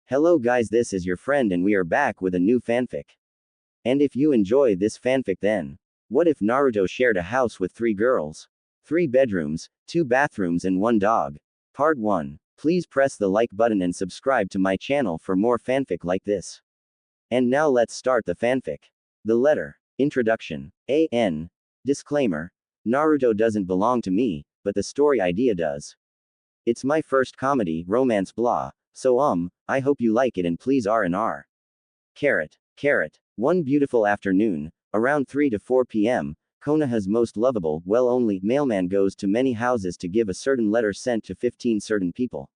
Hello guys, this is your friend and we are back with a new fanfic. And if you enjoy this fanfic, then what if Naruto shared a house with 3 girls? 3 bedrooms, 2 bathrooms and 1 dog. Part 1. Please press the like button and subscribe to my channel for more fanfic like this. And now let's start the fanfic. The letter. Introduction. A.N. Disclaimer. Naruto doesn't belong to me, but the story idea does. It's my first comedy, romance blah, so I hope you like it and please R&R. Carrot. One beautiful afternoon, around 3 to 4 p.m., Konoha's most lovable, well-only, mailman goes to many houses to give a certain letter sent to 15 certain people.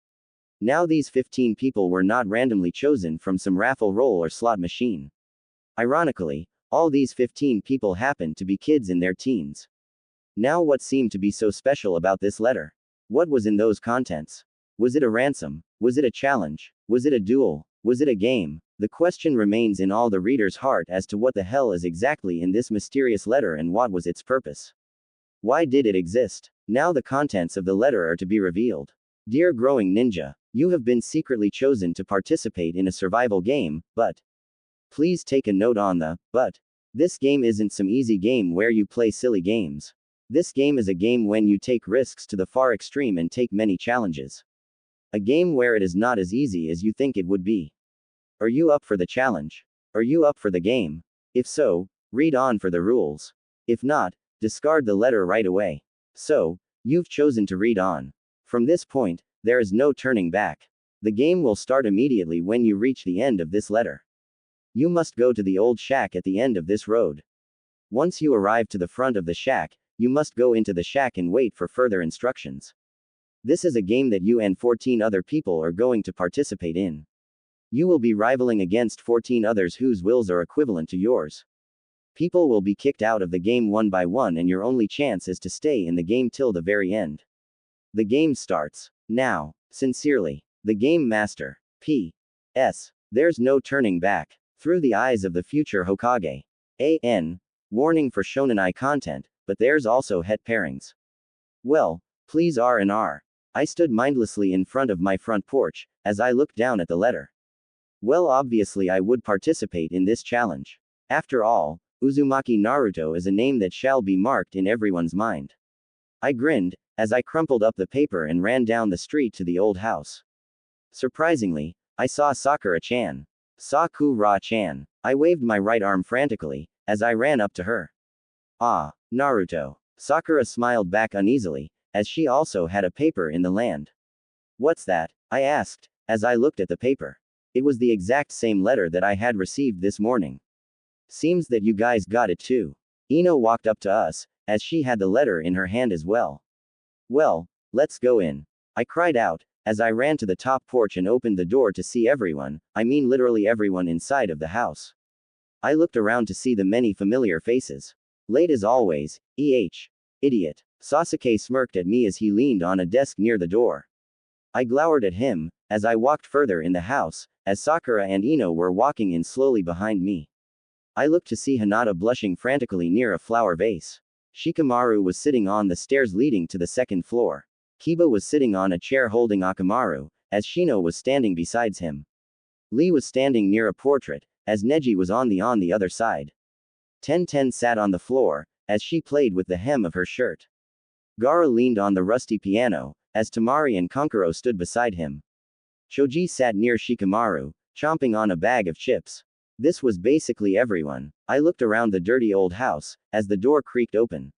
Now these 15 people were not randomly chosen from some raffle roll or slot machine. Ironically, all these 15 people happened to be kids in their teens. Now what seemed to be so special about this letter? What was in those contents? Was it a ransom? Was it a challenge? Was it a duel? Was it a game? The question remains in all the reader's heart as to what the hell is exactly in this mysterious letter and what was its purpose. Why did it exist? Now the contents of the letter are to be revealed. Dear growing ninja, you have been secretly chosen to participate in a survival game, but please take a note on the but. This game isn't some easy game where you play silly games. This game is a game when you take risks to the far extreme and take many challenges. A game where it is not as easy as you think it would be. Are you up for the challenge? Are you up for the game? If so, read on for the rules. If not, discard the letter right away. So, you've chosen to read on. From this point, there is no turning back. The game will start immediately when you reach the end of this letter. You must go to the old shack at the end of this road. Once you arrive to the front of the shack, you must go into the shack and wait for further instructions. This is a game that you and 14 other people are going to participate in. You will be rivaling against 14 others whose wills are equivalent to yours. People will be kicked out of the game one by one and your only chance is to stay in the game till the very end. The game starts now. Sincerely, the Game Master. P.S. There's no turning back. Through the eyes of the future Hokage. A.N. Warning for shonenai content, but there's also het pairings. Well, please R&R. I stood mindlessly in front of my front porch, as I looked down at the letter. Well, obviously I would participate in this challenge. After all, Uzumaki Naruto is a name that shall be marked in everyone's mind. I grinned, as I crumpled up the paper and ran down the street to the old house. Surprisingly, I saw Sakura-chan. Sakura-chan. I waved my right arm frantically, as I ran up to her. Ah, Naruto. Sakura smiled back uneasily, as she also had a paper in the land. What's that? I asked, as I looked at the paper. It was the exact same letter that I had received this morning. Seems that you guys got it too. Ino walked up to us, as she had the letter in her hand as well. Well, let's go in. I cried out, as I ran to the top porch and opened the door to see everyone, I mean literally everyone inside of the house. I looked around to see the many familiar faces. Late as always, idiot. Sasuke smirked at me as he leaned on a desk near the door. I glowered at him, as I walked further in the house, as Sakura and Ino were walking in slowly behind me. I looked to see Hinata blushing frantically near a flower vase. Shikamaru was sitting on the stairs leading to the second floor. Kiba was sitting on a chair holding Akamaru, as Shino was standing beside him. Lee was standing near a portrait, as Neji was on the other side. Ten sat on the floor, as she played with the hem of her shirt. Gaara leaned on the rusty piano, as Tamari and Kankuro stood beside him. Choji sat near Shikamaru, chomping on a bag of chips. This was basically everyone. I looked around the dirty old house, as the door creaked open.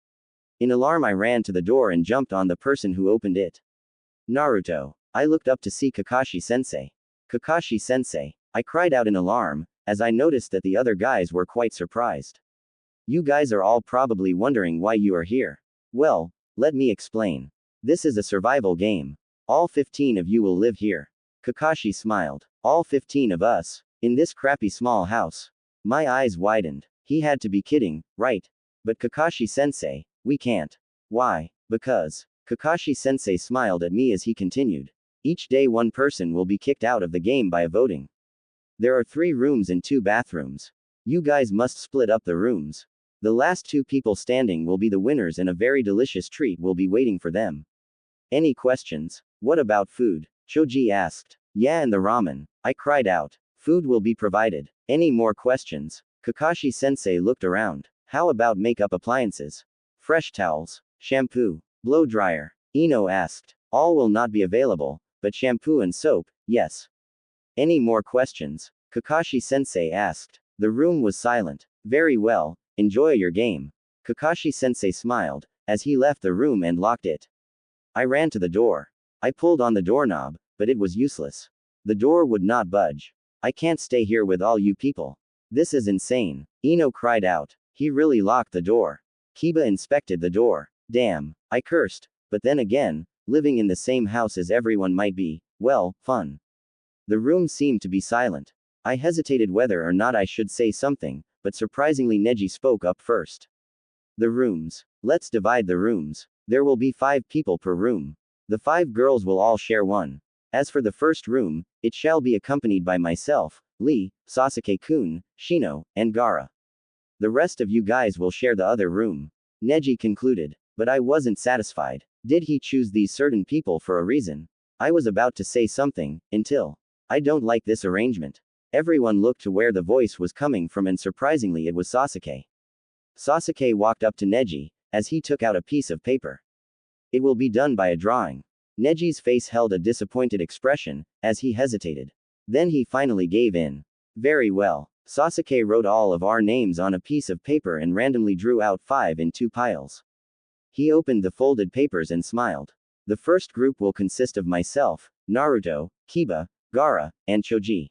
In alarm I ran to the door and jumped on the person who opened it. Naruto. I looked up to see Kakashi-sensei. Kakashi-sensei. I cried out in alarm, as I noticed that the other guys were quite surprised. You guys are all probably wondering why you are here. Well, let me explain. This is a survival game. All 15 of you will live here. Kakashi smiled. All 15 of us? In this crappy small house? My eyes widened. He had to be kidding, right? But Kakashi-sensei, we can't. Why? Because. Kakashi-sensei smiled at me as he continued. Each day one person will be kicked out of the game by a voting. There are 3 rooms and 2 bathrooms. You guys must split up the rooms. The last 2 people standing will be the winners and a very delicious treat will be waiting for them. Any questions? What about food? Choji asked. Yeah, and the ramen. I cried out. Food will be provided. Any more questions? Kakashi sensei looked around. How about makeup appliances? Fresh towels, shampoo, blow dryer? Ino asked. All will not be available, but shampoo and soap, yes. Any more questions? Kakashi sensei asked. The room was silent. Very well, enjoy your game. Kakashi sensei smiled, as he left the room and locked it. I ran to the door. I pulled on the doorknob, but it was useless. The door would not budge. I can't stay here with all you people. This is insane. Ino cried out. He really locked the door. Kiba inspected the door. Damn. I cursed, but then again, living in the same house as everyone might be, well, fun. The room seemed to be silent. I hesitated whether or not I should say something, but surprisingly Neji spoke up first. The rooms. Let's divide the rooms. There will be 5 people per room. The 5 girls will all share one. As for the first room, it shall be accompanied by myself, Lee, Sasuke-kun, Shino, and Gaara. The rest of you guys will share the other room. Neji concluded. But I wasn't satisfied. Did he choose these certain people for a reason? I was about to say something, until. I don't like this arrangement. Everyone looked to where the voice was coming from and surprisingly it was Sasuke. Sasuke walked up to Neji, as he took out a piece of paper. It will be done by a drawing. Neji's face held a disappointed expression, as he hesitated. Then he finally gave in. Very well. Sasuke wrote all of our names on a piece of paper and randomly drew out 5 in 2 piles. He opened the folded papers and smiled. The first group will consist of myself, Naruto, Kiba, Gaara, and Choji.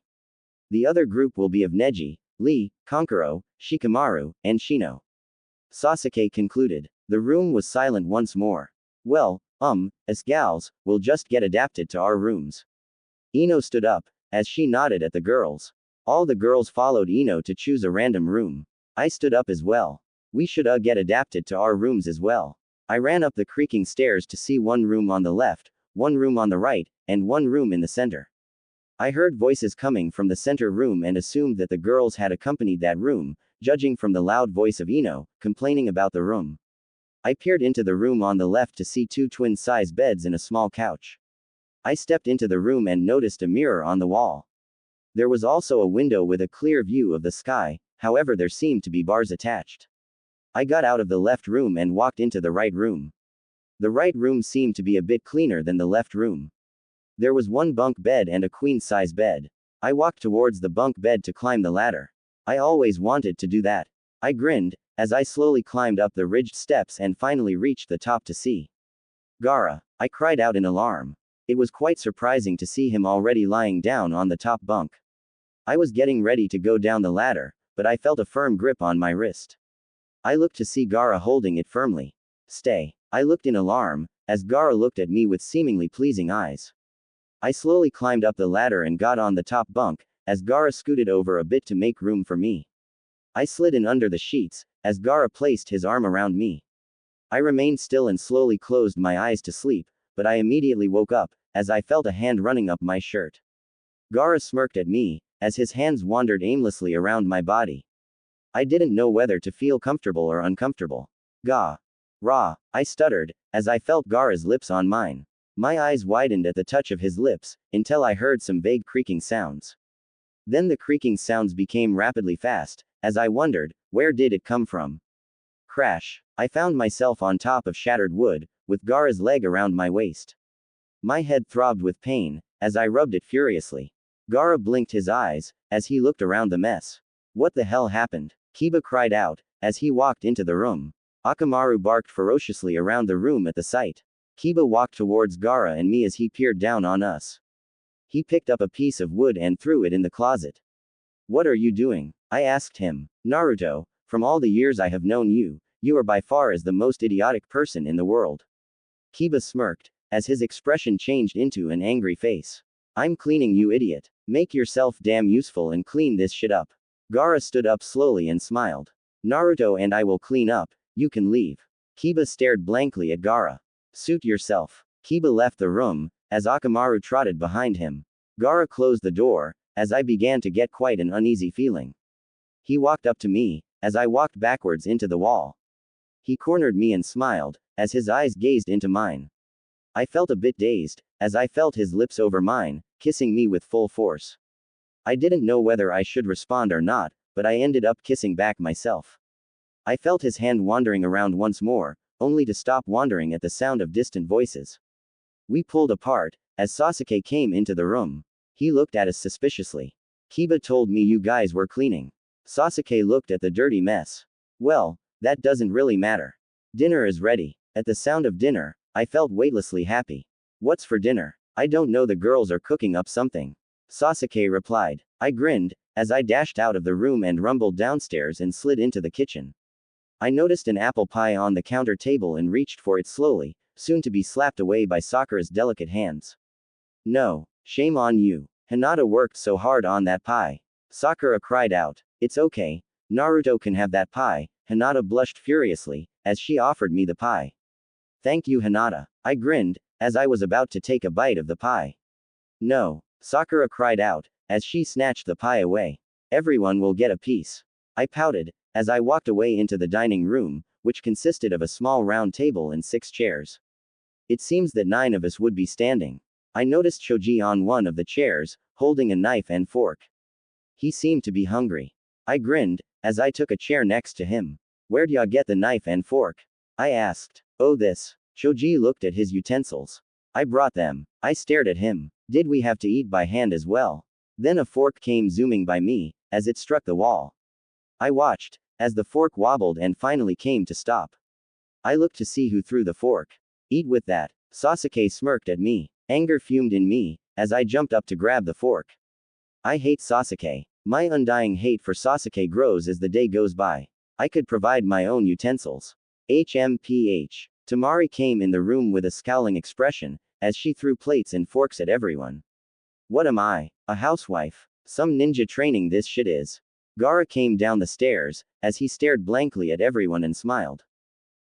The other group will be of Neji, Lee, Kankuro, Shikamaru, and Shino. Sasuke concluded. The room was silent once more. Well, us gals, will just get adapted to our rooms. Ino stood up, as she nodded at the girls. All the girls followed Ino to choose a random room. I stood up as well. We should get adapted to our rooms as well. I ran up the creaking stairs to see one room on the left, one room on the right, and one room in the center. I heard voices coming from the center room and assumed that the girls had accompanied that room, judging from the loud voice of Ino, complaining about the room. I peered into the room on the left to see 2 twin-size beds and a small couch. I stepped into the room and noticed a mirror on the wall. There was also a window with a clear view of the sky, however there seemed to be bars attached. I got out of the left room and walked into the right room. The right room seemed to be a bit cleaner than the left room. There was one bunk bed and a queen-size bed. I walked towards the bunk bed to climb the ladder. I always wanted to do that. I grinned, as I slowly climbed up the ridged steps and finally reached the top to see Gaara. I cried out in alarm. It was quite surprising to see him already lying down on the top bunk. I was getting ready to go down the ladder, but I felt a firm grip on my wrist. I looked to see Gaara holding it firmly. Stay. I looked in alarm, as Gaara looked at me with seemingly pleasing eyes. I slowly climbed up the ladder and got on the top bunk, as Gaara scooted over a bit to make room for me. I slid in under the sheets, as Gaara placed his arm around me. I remained still and slowly closed my eyes to sleep, but I immediately woke up, as I felt a hand running up my shirt. Gaara smirked at me, as his hands wandered aimlessly around my body. I didn't know whether to feel comfortable or uncomfortable. Ra, I stuttered, as I felt Gaara's lips on mine. My eyes widened at the touch of his lips, until I heard some vague creaking sounds. Then the creaking sounds became rapidly fast, as I wondered, where did it come from? Crash. I found myself on top of shattered wood, with Gaara's leg around my waist. My head throbbed with pain, as I rubbed it furiously. Gaara blinked his eyes, as he looked around the mess. What the hell happened? Kiba cried out, as he walked into the room. Akamaru barked ferociously around the room at the sight. Kiba walked towards Gaara and me as he peered down on us. He picked up a piece of wood and threw it in the closet. What are you doing? I asked him. Naruto, from all the years I have known you, you are by far as the most idiotic person in the world. Kiba smirked, as his expression changed into an angry face. I'm cleaning, you idiot. Make yourself damn useful and clean this shit up. Gaara stood up slowly and smiled. Naruto and I will clean up, you can leave. Kiba stared blankly at Gaara. Suit yourself. Kiba left the room, as Akamaru trotted behind him. Gaara closed the door, as I began to get quite an uneasy feeling. He walked up to me, as I walked backwards into the wall. He cornered me and smiled, as his eyes gazed into mine. I felt a bit dazed, as I felt his lips over mine, kissing me with full force. I didn't know whether I should respond or not, but I ended up kissing back myself. I felt his hand wandering around once more, only to stop wandering at the sound of distant voices. We pulled apart, as Sasuke came into the room. He looked at us suspiciously. Kiba told me you guys were cleaning. Sasuke looked at the dirty mess. Well, that doesn't really matter. Dinner is ready. At the sound of dinner, I felt weightlessly happy. What's for dinner? I don't know, the girls are cooking up something. Sasuke replied. I grinned, as I dashed out of the room and rumbled downstairs and slid into the kitchen. I noticed an apple pie on the counter table and reached for it slowly, soon to be slapped away by Sakura's delicate hands. No, shame on you. Hinata worked so hard on that pie. Sakura cried out. It's okay. Naruto can have that pie. Hinata blushed furiously, as she offered me the pie. Thank you, Hinata. I grinned, as I was about to take a bite of the pie. No, Sakura cried out, as she snatched the pie away. Everyone will get a piece. I pouted, as I walked away into the dining room, which consisted of a small round table and 6 chairs. It seems that 9 of us would be standing. I noticed Shoji on one of the chairs, holding a knife and fork. He seemed to be hungry. I grinned, as I took a chair next to him. Where'd ya get the knife and fork? I asked. Oh, this. Shoji looked at his utensils. I brought them. I stared at him. Did we have to eat by hand as well? Then a fork came zooming by me, as it struck the wall. I watched, as the fork wobbled and finally came to stop. I looked to see who threw the fork. Eat with that. Sasuke smirked at me. Anger fumed in me, as I jumped up to grab the fork. I hate Sasuke. My undying hate for Sasuke grows as the day goes by. I could provide my own utensils. HMPH. Tamari came in the room with a scowling expression, as she threw plates and forks at everyone. What am I? A housewife? Some ninja training this shit is. Gaara came down the stairs, as he stared blankly at everyone and smiled.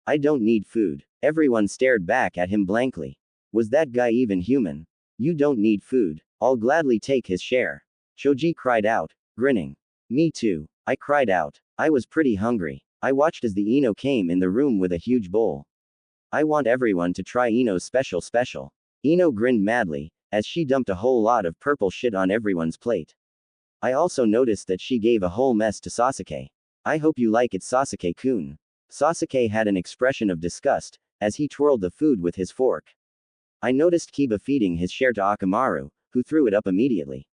I don't need food. Everyone stared back at him blankly. Was that guy even human? You don't need food. I'll gladly take his share. Shoji cried out, grinning. Me too. I cried out. I was pretty hungry. I watched as the Ino came in the room with a huge bowl. I want everyone to try Ino's special. Ino grinned madly, as she dumped a whole lot of purple shit on everyone's plate. I also noticed that she gave a whole mess to Sasuke. I hope you like it, Sasuke-kun. Sasuke had an expression of disgust, as he twirled the food with his fork. I noticed Kiba feeding his share to Akamaru, who threw it up immediately.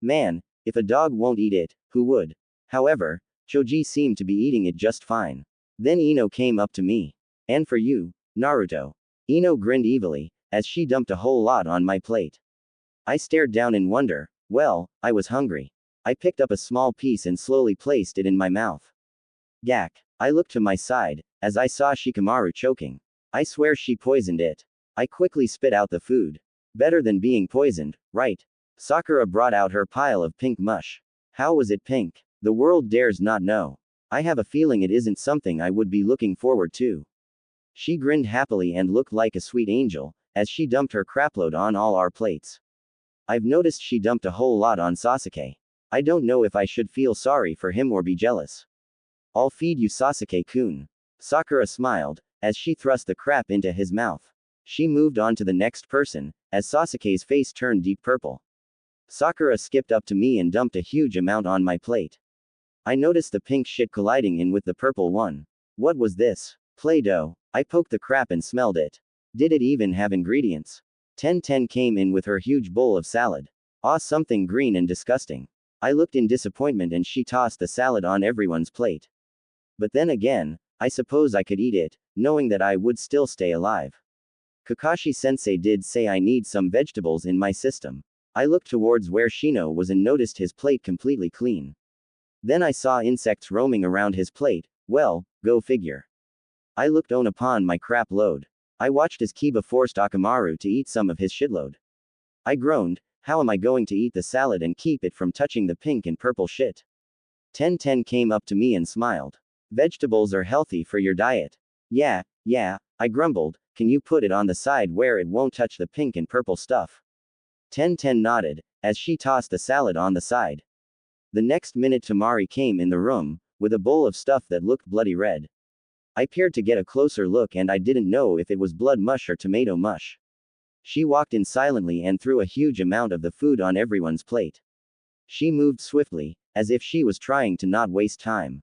Man, if a dog won't eat it, who would? However, Choji seemed to be eating it just fine. Then Ino came up to me. And for you, Naruto. Ino grinned evilly, as she dumped a whole lot on my plate. I stared down in wonder. Well, I was hungry. I picked up a small piece and slowly placed it in my mouth. Gak. I looked to my side, as I saw Shikamaru choking. I swear she poisoned it. I quickly spit out the food. Better than being poisoned, right? Sakura brought out her pile of pink mush. How was it pink? The world dares not know. I have a feeling it isn't something I would be looking forward to. She grinned happily and looked like a sweet angel, as she dumped her crapload on all our plates. I've noticed she dumped a whole lot on Sasuke. I don't know if I should feel sorry for him or be jealous. I'll feed you, Sasuke-kun. Sakura smiled, as she thrust the crap into his mouth. She moved on to the next person, as Sasuke's face turned deep purple. Sakura skipped up to me and dumped a huge amount on my plate. I noticed the pink shit colliding in with the purple one. What was this? Play-Doh. I poked the crap and smelled it. Did it even have ingredients? Ten came in with her huge bowl of salad. Something green and disgusting. I looked in disappointment and she tossed the salad on everyone's plate. But then again, I suppose I could eat it, knowing that I would still stay alive. Kakashi-sensei did say I need some vegetables in my system. I looked towards where Shino was and noticed his plate completely clean. Then I saw insects roaming around his plate. Well, go figure. I looked on upon my crap load. I watched as Kiba forced Akamaru to eat some of his shitload. I groaned, how am I going to eat the salad and keep it from touching the pink and purple shit? Ten came up to me and smiled. Vegetables are healthy for your diet. Yeah, I grumbled, can you put it on the side where it won't touch the pink and purple stuff? Ten nodded, as she tossed the salad on the side. The next minute Tamari came in the room, with a bowl of stuff that looked bloody red. I peered to get a closer look and I didn't know if it was blood mush or tomato mush. She walked in silently and threw a huge amount of the food on everyone's plate. She moved swiftly, as if she was trying to not waste time.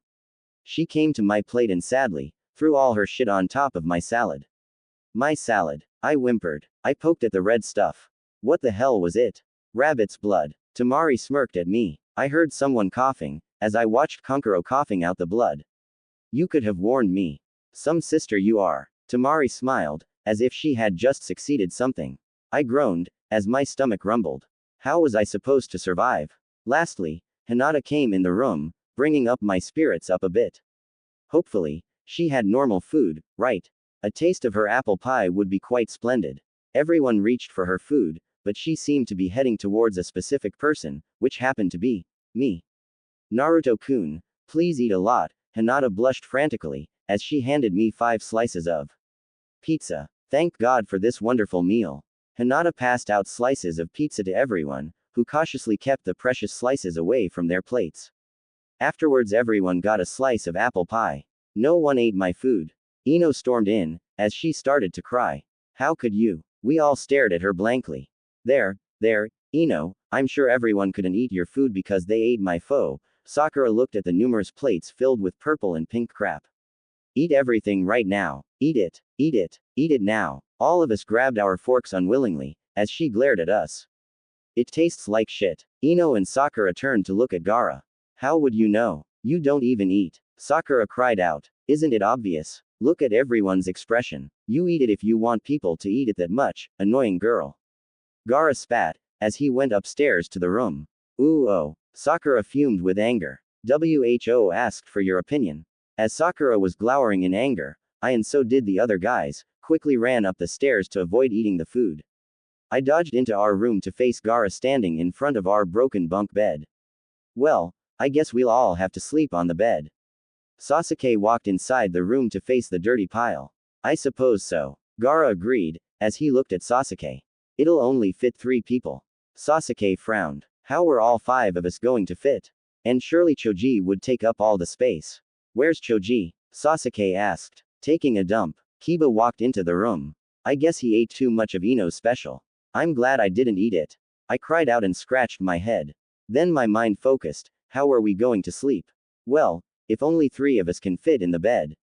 She came to my plate and sadly threw all her shit on top of my salad. My salad. I whimpered. I poked at the red stuff. What the hell was it? Rabbit's blood. Tamari smirked at me. I heard someone coughing, as I watched Konkoro coughing out the blood. You could have warned me. Some sister you are. Tamari smiled, as if she had just succeeded something. I groaned, as my stomach rumbled. How was I supposed to survive? Lastly, Hinata came in the room, bringing up my spirits up a bit. Hopefully, she had normal food, right? A taste of her apple pie would be quite splendid. Everyone reached for her food, but she seemed to be heading towards a specific person, which happened to be me. Naruto-kun, please eat a lot. Hinata blushed frantically, as she handed me 5 slices of pizza. Thank God for this wonderful meal. Hinata passed out slices of pizza to everyone, who cautiously kept the precious slices away from their plates. Afterwards everyone got a slice of apple pie. No one ate my food. Ino stormed in, as she started to cry. How could you? We all stared at her blankly. There, Ino, I'm sure everyone couldn't eat your food because they ate my foe. Sakura looked at the numerous plates filled with purple and pink crap. Eat everything right now. Eat it. Eat it. Eat it now. All of us grabbed our forks unwillingly, as she glared at us. It tastes like shit. Ino and Sakura turned to look at Gaara. How would you know? You don't even eat. Sakura cried out. Isn't it obvious? Look at everyone's expression. You eat it if you want people to eat it that much, annoying girl. Gaara spat, as he went upstairs to the room. Ooh oh. Sakura fumed with anger. WHO asked for your opinion. As Sakura was glowering in anger, I and so did the other guys, quickly ran up the stairs to avoid eating the food. I dodged into our room to face Gaara standing in front of our broken bunk bed. Well, I guess we'll all have to sleep on the bed. Sasuke walked inside the room to face the dirty pile. I suppose so. Gaara agreed, as he looked at Sasuke. It'll only fit 3 people. Sasuke frowned. How were all 5 of us going to fit? And surely Choji would take up all the space. Where's Choji? Sasuke asked. Taking a dump. Kiba walked into the room. I guess he ate too much of Ino's special. I'm glad I didn't eat it. I cried out and scratched my head. Then my mind focused. How are we going to sleep? Well, if only 3 of us can fit in the bed.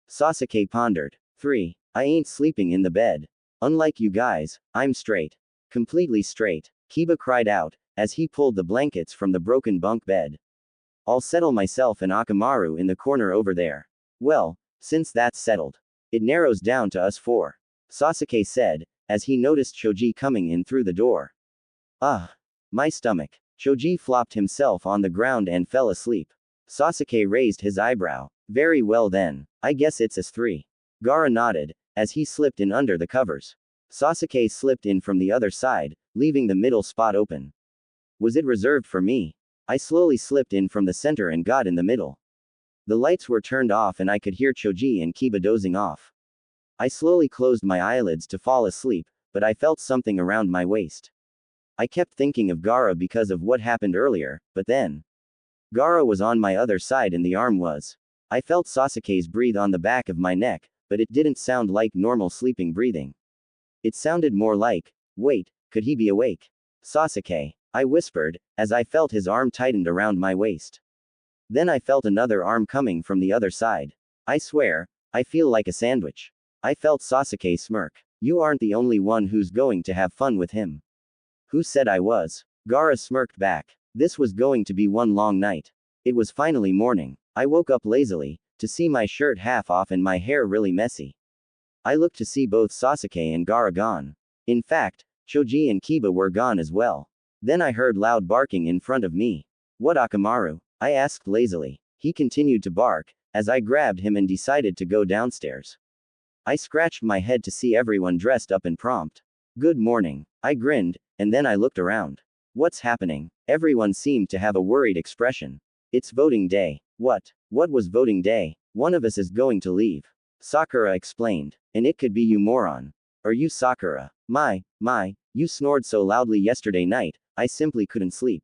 Sasuke pondered. 3. I ain't sleeping in the bed. Unlike you guys, I'm straight. Completely straight. Kiba cried out, as he pulled the blankets from the broken bunk bed. I'll settle myself and Akamaru in the corner over there. Well, since that's settled, it narrows down to us 4. Sasuke said, as he noticed Choji coming in through the door. My stomach. Choji flopped himself on the ground and fell asleep. Sasuke raised his eyebrow. Very well then, I guess it's us 3. Gaara nodded, as he slipped in under the covers. Sasuke slipped in from the other side, leaving the middle spot open. Was it reserved for me? I slowly slipped in from the center and got in the middle. The lights were turned off and I could hear Choji and Kiba dozing off. I slowly closed my eyelids to fall asleep, but I felt something around my waist. I kept thinking of Gaara because of what happened earlier, but then Gaara was on my other side and the arm was. I felt Sasuke's breathe on the back of my neck, but it didn't sound like normal sleeping breathing. It sounded more like, wait, could he be awake? Sasuke, I whispered, as I felt his arm tightened around my waist. Then I felt another arm coming from the other side. I swear, I feel like a sandwich. I felt Sasuke smirk. You aren't the only one who's going to have fun with him. Who said I was? Gaara smirked back. This was going to be one long night. It was finally morning. I woke up lazily, to see my shirt half off and my hair really messy. I looked to see both Sasuke and Gaara gone. In fact, Choji and Kiba were gone as well. Then I heard loud barking in front of me. What Akamaru? I asked lazily. He continued to bark, as I grabbed him and decided to go downstairs. I scratched my head to see everyone dressed up and prompt. Good morning. I grinned, and then I looked around. What's happening? Everyone seemed to have a worried expression. It's voting day. What? What was voting day? One of us is going to leave. Sakura explained. And it could be you moron. Are you Sakura? My, you snored so loudly yesterday night, I simply couldn't sleep.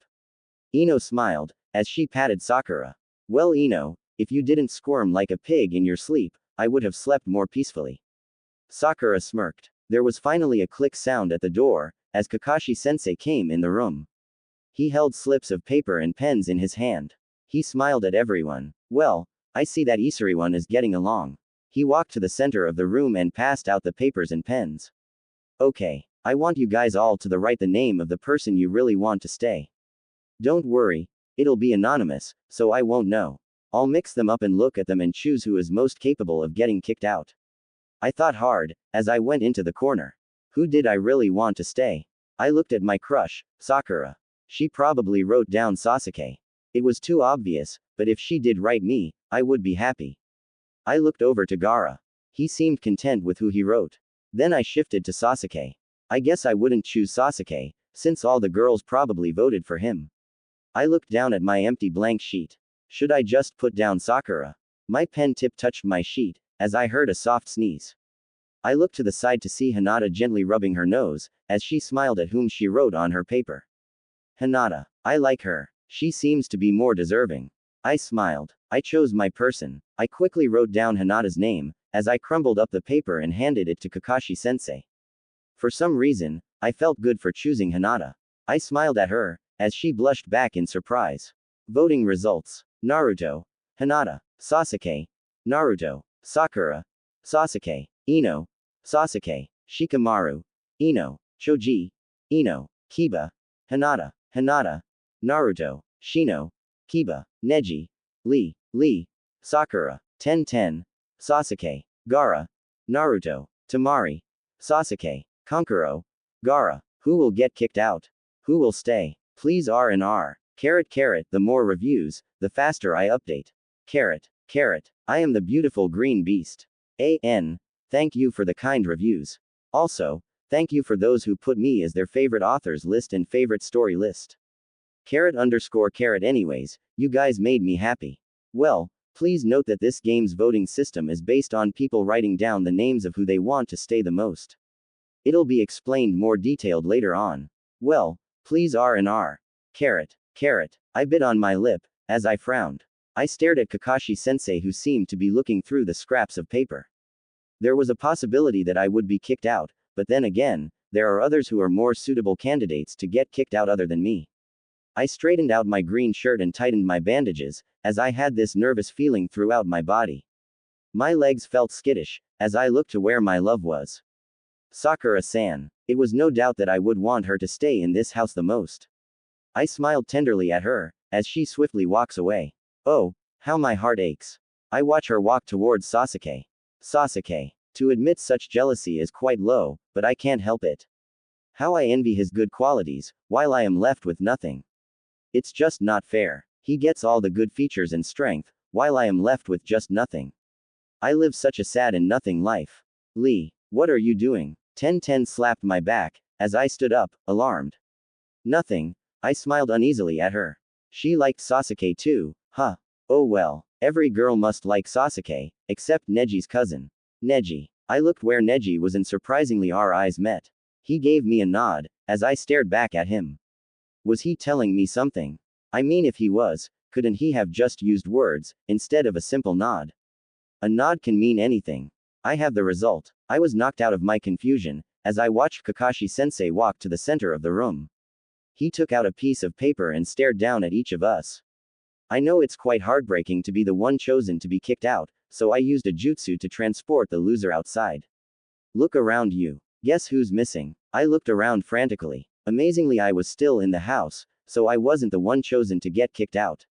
Ino smiled, as she patted Sakura. Well Ino, if you didn't squirm like a pig in your sleep, I would have slept more peacefully. Sakura smirked. There was finally a click sound at the door, as Kakashi-sensei came in the room. He held slips of paper and pens in his hand. He smiled at everyone. Well, I see that Isari-one is getting along. He walked to the center of the room and passed out the papers and pens. Okay. I want you guys all to write the name of the person you really want to stay. Don't worry, it'll be anonymous, so I won't know. I'll mix them up and look at them and choose who is most capable of getting kicked out. I thought hard, as I went into the corner. Who did I really want to stay? I looked at my crush, Sakura. She probably wrote down Sasuke. It was too obvious, but if she did write me, I would be happy. I looked over to Gaara. He seemed content with who he wrote. Then I shifted to Sasuke. I guess I wouldn't choose Sasuke, since all the girls probably voted for him. I looked down at my empty blank sheet. Should I just put down Sakura? My pen tip touched my sheet, as I heard a soft sneeze. I looked to the side to see Hinata gently rubbing her nose, as she smiled at whom she wrote on her paper. Hinata. I like her. She seems to be more deserving. I smiled. I chose my person. I quickly wrote down Hinata's name, as I crumbled up the paper and handed it to Kakashi-sensei. For some reason, I felt good for choosing Hinata. I smiled at her, as she blushed back in surprise. Voting results. Naruto. Hinata. Sasuke. Naruto. Sakura. Sasuke. Ino. Sasuke. Shikamaru. Ino. Choji. Ino. Kiba. Hinata. Hinata. Naruto. Shino. Kiba. Neji. Lee. Sakura. Ten. Sasuke. Gaara. Naruto. Tamari. Sasuke. Kankuro. Gaara. Who will get kicked out? Who will stay? Please R&R. Carrot. The more reviews, the faster I update. Carrot. I am the beautiful green beast. Thank you for the kind reviews. Also, thank you for those who put me as their favorite authors list and favorite story list. Carrot_carrot. Anyways, you guys made me happy. Well, please note that this game's voting system is based on people writing down the names of who they want to stay the most. It'll be explained more detailed later on. Well, please R&R. Carrot. I bit on my lip, as I frowned. I stared at Kakashi-sensei, who seemed to be looking through the scraps of paper. There was a possibility that I would be kicked out, but then again, there are others who are more suitable candidates to get kicked out other than me. I straightened out my green shirt and tightened my bandages, as I had this nervous feeling throughout my body. My legs felt skittish, as I looked to where my love was. Sakura-san. It was no doubt that I would want her to stay in this house the most. I smiled tenderly at her, as she swiftly walks away. Oh, how my heart aches. I watch her walk towards Sasuke. To admit such jealousy is quite low, but I can't help it. How I envy his good qualities, while I am left with nothing. It's just not fair. He gets all the good features and strength, while I am left with just nothing. I live such a sad and nothing life. Lee, what are you doing? Ten slapped my back, as I stood up, alarmed. Nothing. I smiled uneasily at her. She liked Sasuke too, huh? Oh well, every girl must like Sasuke, except Neji's cousin. Neji. I looked where Neji was and surprisingly our eyes met. He gave me a nod, as I stared back at him. Was he telling me something? I mean, if he was, couldn't he have just used words, instead of a simple nod? A nod can mean anything. I have the result. I was knocked out of my confusion, as I watched Kakashi-sensei walk to the center of the room. He took out a piece of paper and stared down at each of us. I know it's quite heartbreaking to be the one chosen to be kicked out, so I used a jutsu to transport the loser outside. Look around you. Guess who's missing? I looked around frantically. Amazingly, I was still in the house, so I wasn't the one chosen to get kicked out.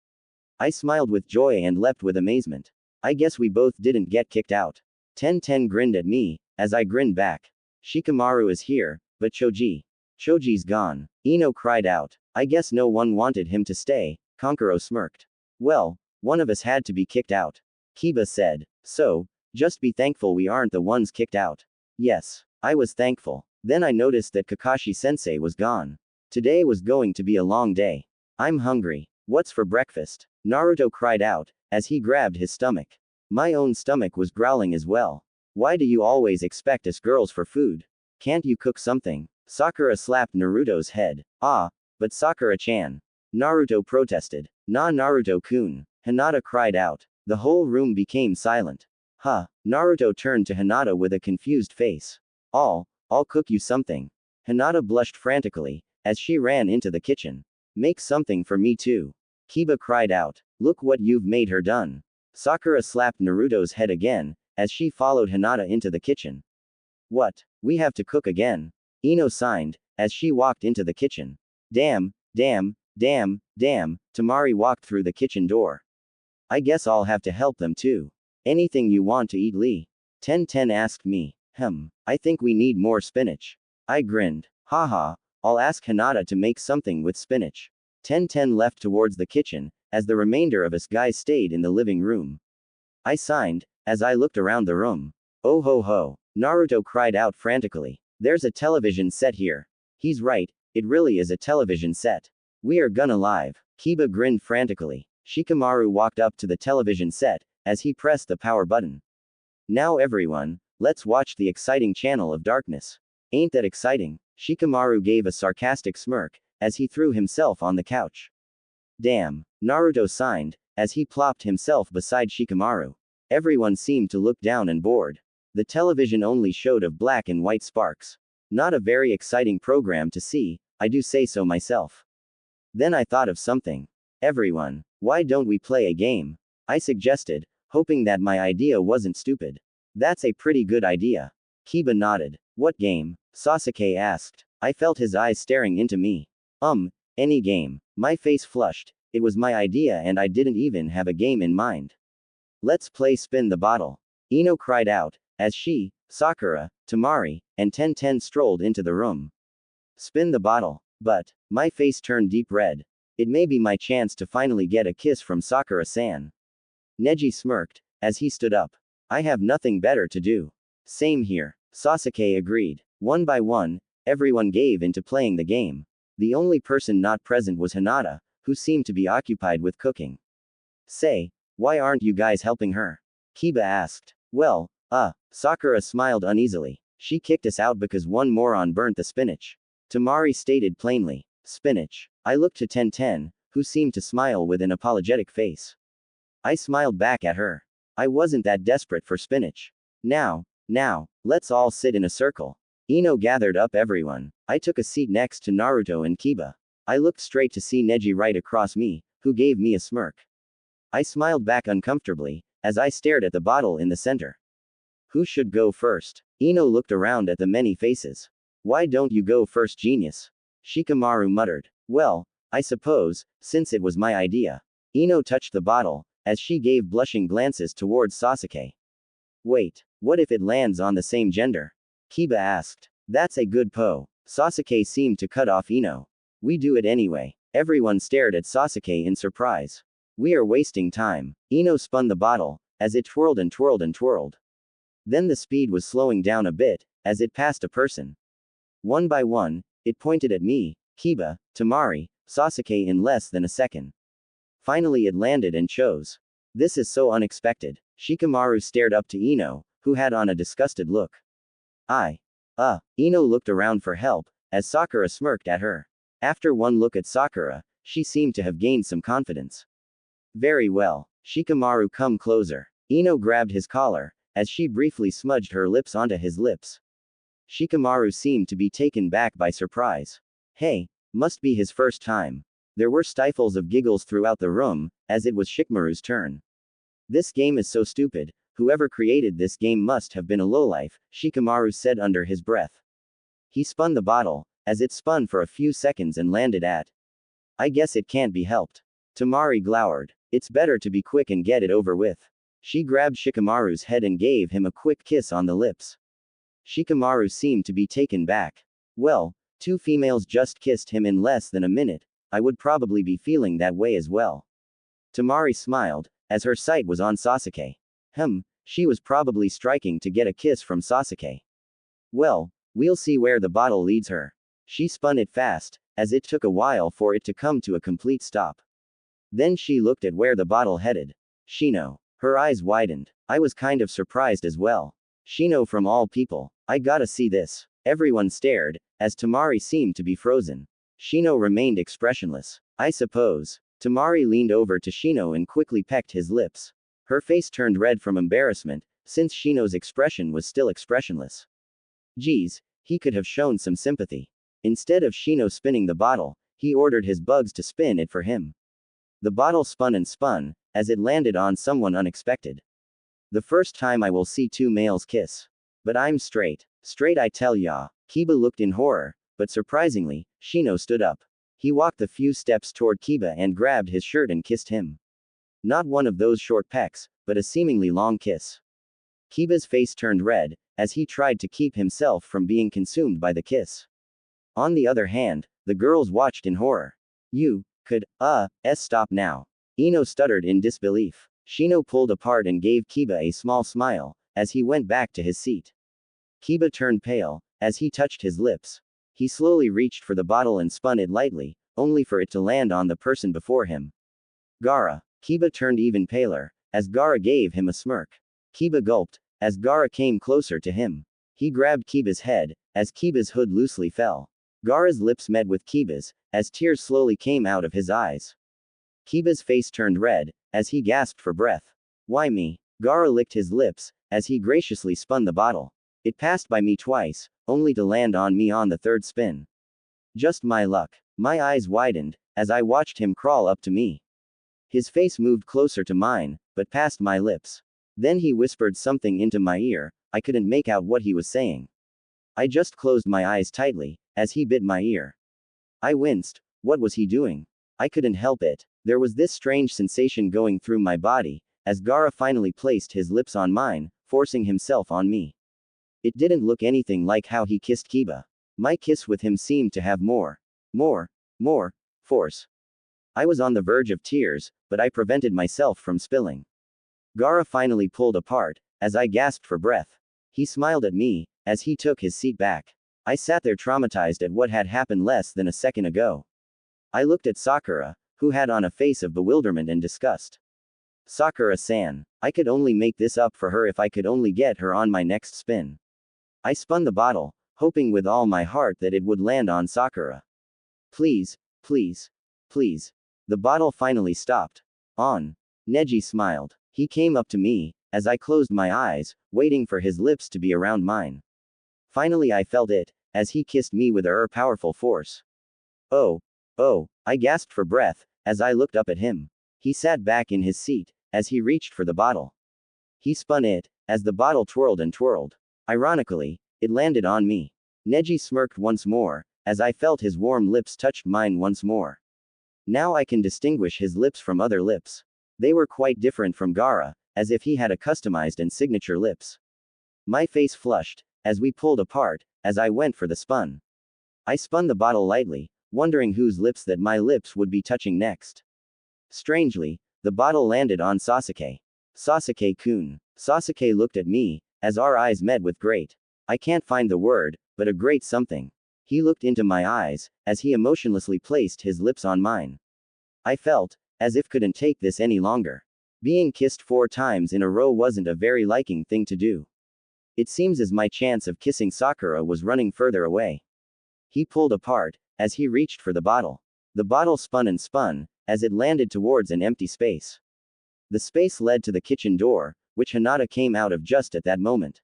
I smiled with joy and leapt with amazement. I guess we both didn't get kicked out. Ten grinned at me, as I grinned back. Shikamaru is here, but Choji's gone. Ino cried out. I guess no one wanted him to stay. Kankuro smirked. Well, one of us had to be kicked out. Kiba said. So, just be thankful we aren't the ones kicked out. Yes, I was thankful. Then I noticed that Kakashi-sensei was gone. Today was going to be a long day. I'm hungry. What's for breakfast? Naruto cried out, as he grabbed his stomach. My own stomach was growling as well. Why do you always expect us girls for food? Can't you cook something? Sakura slapped Naruto's head. Ah, but Sakura-chan. Naruto protested. Nah, Naruto-kun. Hinata cried out. The whole room became silent. Huh. Naruto turned to Hinata with a confused face. I'll cook you something. Hinata blushed frantically, as she ran into the kitchen. Make something for me too. Kiba cried out. Look what you've made her done. Sakura slapped Naruto's head again, as she followed Hinata into the kitchen. What? We have to cook again. Ino signed, as she walked into the kitchen. Damn, damn, damn, damn, Tamari walked through the kitchen door. I guess I'll have to help them too. Anything you want to eat, Lee? 1010 asked me. I think we need more spinach. I grinned. Haha, I'll ask Hinata to make something with spinach. 1010 left towards the kitchen, as the remainder of us guys stayed in the living room. I signed, as I looked around the room. Oh ho ho, Naruto cried out frantically. There's a television set here. He's right, it really is a television set. We are gonna live. Kiba grinned frantically. Shikamaru walked up to the television set, as he pressed the power button. Now everyone, let's watch the exciting channel of darkness. Ain't that exciting? Shikamaru gave a sarcastic smirk, as he threw himself on the couch. Damn, Naruto signed, as he plopped himself beside Shikamaru. Everyone seemed to look down and bored. The television only showed of black and white sparks. Not a very exciting program to see, I do say so myself. Then I thought of something. Everyone, why don't we play a game? I suggested, hoping that my idea wasn't stupid. That's a pretty good idea. Kiba nodded. What game? Sasuke asked. I felt his eyes staring into me. Any game. My face flushed. It was my idea and I didn't even have a game in mind. Let's play spin the bottle. Ino cried out, as she, Sakura, Tamari, and 1010 strolled into the room. Spin the bottle. But, my face turned deep red. It may be my chance to finally get a kiss from Sakura-san. Neji smirked, as he stood up. I have nothing better to do. Same here. Sasuke agreed. One by one, everyone gave into playing the game. The only person not present was Hinata, who seemed to be occupied with cooking. Say, why aren't you guys helping her? Kiba asked. Well, Sakura smiled uneasily. She kicked us out because one moron burnt the spinach. Tamari stated plainly. Spinach. I looked to 1010, who seemed to smile with an apologetic face. I smiled back at her. I wasn't that desperate for spinach. Now, let's all sit in a circle. Ino gathered up everyone. I took a seat next to Naruto and Kiba. I looked straight to see Neji right across me, who gave me a smirk. I smiled back uncomfortably, as I stared at the bottle in the center. Who should go first? Ino looked around at the many faces. Why don't you go first, genius? Shikamaru muttered. Well, I suppose, since it was my idea. Ino touched the bottle, as she gave blushing glances towards Sasuke. Wait, what if it lands on the same gender? Kiba asked. That's a good po. Sasuke seemed to cut off Ino. We do it anyway. Everyone stared at Sasuke in surprise. We are wasting time. Ino spun the bottle, as it twirled and twirled and twirled. Then the speed was slowing down a bit, as it passed a person. One by one, it pointed at me, Kiba, Tamari, Sasuke in less than a second. Finally it landed and chose. This is so unexpected. Shikamaru stared up to Ino, who had on a disgusted look. Ino looked around for help, as Sakura smirked at her. After one look at Sakura, she seemed to have gained some confidence. Very well. Shikamaru, come closer. Ino grabbed his collar, as she briefly smudged her lips onto his lips. Shikamaru seemed to be taken back by surprise. Hey, must be his first time. There were stifles of giggles throughout the room, as it was Shikamaru's turn. This game is so stupid, whoever created this game must have been a lowlife, Shikamaru said under his breath. He spun the bottle, as it spun for a few seconds and landed at. I guess it can't be helped. Tamari glowered. It's better to be quick and get it over with. She grabbed Shikamaru's head and gave him a quick kiss on the lips. Shikamaru seemed to be taken back. Well, two females just kissed him in less than a minute. I would probably be feeling that way as well. Tamari smiled, as her sight was on Sasuke. She was probably striking to get a kiss from Sasuke. Well, we'll see where the bottle leads her. She spun it fast, as it took a while for it to come to a complete stop. Then she looked at where the bottle headed. Shino. Her eyes widened. I was kind of surprised as well. Shino from all people. I gotta see this. Everyone stared, as Tamari seemed to be frozen. Shino remained expressionless. I suppose. Tamari leaned over to Shino and quickly pecked his lips. Her face turned red from embarrassment, since Shino's expression was still expressionless. Geez, He could have shown some sympathy. Instead of Shino spinning the bottle, he ordered his bugs to spin it for him. The bottle spun and spun, as it landed on someone unexpected. The first time I will see two males kiss. But I'm straight. Straight I tell ya. Kiba looked in horror, but surprisingly, Shino stood up. He walked a few steps toward Kiba and grabbed his shirt and kissed him. Not one of those short pecks, but a seemingly long kiss. Kiba's face turned red, as he tried to keep himself from being consumed by the kiss. On the other hand, the girls watched in horror. You could, stop now. Ino stuttered in disbelief. Shino pulled apart and gave Kiba a small smile, as he went back to his seat. Kiba turned pale, as he touched his lips. He slowly reached for the bottle and spun it lightly, only for it to land on the person before him. Gaara. Kiba turned even paler, as Gaara gave him a smirk. Kiba gulped, as Gaara came closer to him. He grabbed Kiba's head, as Kiba's hood loosely fell. Gaara's lips met with Kiba's, as tears slowly came out of his eyes. Kiba's face turned red, as he gasped for breath. Why me? Gaara licked his lips, as he graciously spun the bottle. It passed by me twice, only to land on me on the third spin. Just my luck. My eyes widened, as I watched him crawl up to me. His face moved closer to mine, but past my lips. Then he whispered something into my ear. I couldn't make out what he was saying. I just closed my eyes tightly, as he bit my ear. I winced. What was he doing? I couldn't help it. There was this strange sensation going through my body, as Gaara finally placed his lips on mine, forcing himself on me. It didn't look anything like how he kissed Kiba. My kiss with him seemed to have more force. I was on the verge of tears, but I prevented myself from spilling. Gaara finally pulled apart, as I gasped for breath. He smiled at me, as he took his seat back. I sat there traumatized at what had happened less than a second ago. I looked at Sakura, who had on a face of bewilderment and disgust. Sakura-san. I could only make this up for her if I could only get her on my next spin. I spun the bottle, hoping with all my heart that it would land on Sakura. Please, please, please. The bottle finally stopped. On. Neji smiled. He came up to me, as I closed my eyes, waiting for his lips to be around mine. Finally I felt it, as he kissed me with powerful force. Oh, I gasped for breath, as I looked up at him. He sat back in his seat, as he reached for the bottle. He spun it, as the bottle twirled and twirled. Ironically, it landed on me. Neji smirked once more, as I felt his warm lips touched mine once more. Now I can distinguish his lips from other lips. They were quite different from Gaara, as if he had a customized and signature lips. My face flushed, as we pulled apart, as I went for the spun. I spun the bottle lightly, wondering whose lips that my lips would be touching next. Strangely, the bottle landed on Sasuke. Sasuke-kun. Sasuke looked at me, as our eyes met with I can't find the word, but a great something. He looked into my eyes, as he emotionlessly placed his lips on mine. I felt, as if couldn't take this any longer. Being kissed 4 times in a row wasn't a very liking thing to do. It seems as my chance of kissing Sakura was running further away. He pulled apart, as he reached for the bottle. The bottle spun and spun, as it landed towards an empty space. The space led to the kitchen door, which Hinata came out of just at that moment.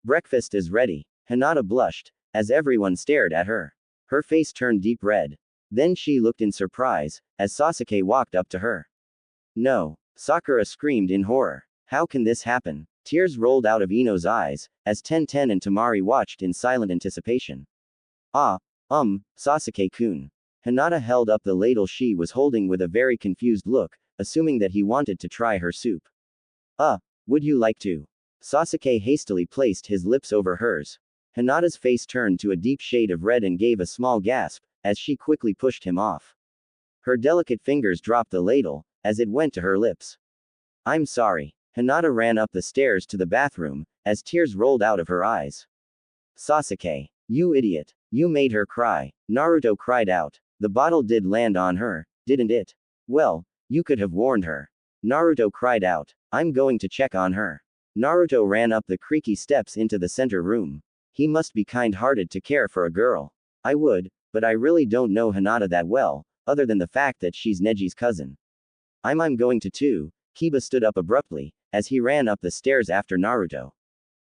Breakfast is ready. Hinata blushed, as everyone stared at her. Her face turned deep red. Then she looked in surprise, as Sasuke walked up to her. No! Sakura screamed in horror. How can this happen? Tears rolled out of Ino's eyes, as Tenten and Tamari watched in silent anticipation. Sasuke-kun. Hinata held up the ladle she was holding with a very confused look, assuming that he wanted to try her soup. Would you like to? Sasuke hastily placed his lips over hers. Hinata's face turned to a deep shade of red and gave a small gasp, as she quickly pushed him off. Her delicate fingers dropped the ladle, as it went to her lips. I'm sorry. Hinata ran up the stairs to the bathroom, as tears rolled out of her eyes. Sasuke. You idiot. You made her cry. Naruto cried out. The bottle did land on her, didn't it? Well, you could have warned her. Naruto cried out. I'm going to check on her. Naruto ran up the creaky steps into the center room. He must be kind-hearted to care for a girl. I would, but I really don't know Hinata that well, other than the fact that she's Neji's cousin. I'm going to too. Kiba stood up abruptly, as he ran up the stairs after Naruto.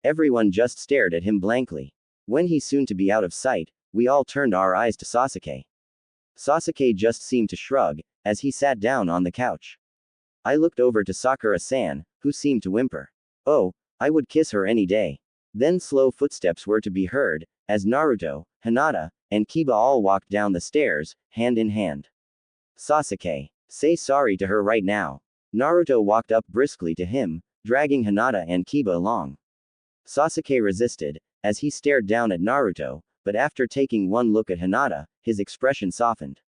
Everyone just stared at him blankly. When he soon to be out of sight, we all turned our eyes to Sasuke. Sasuke just seemed to shrug, as he sat down on the couch. I looked over to Sakura-san, who seemed to whimper. Oh, I would kiss her any day. Then slow footsteps were to be heard, as Naruto, Hinata, and Kiba all walked down the stairs, hand in hand. Sasuke, say sorry to her right now. Naruto walked up briskly to him, dragging Hinata and Kiba along. Sasuke resisted, as he stared down at Naruto, but after taking one look at Hinata, his expression softened.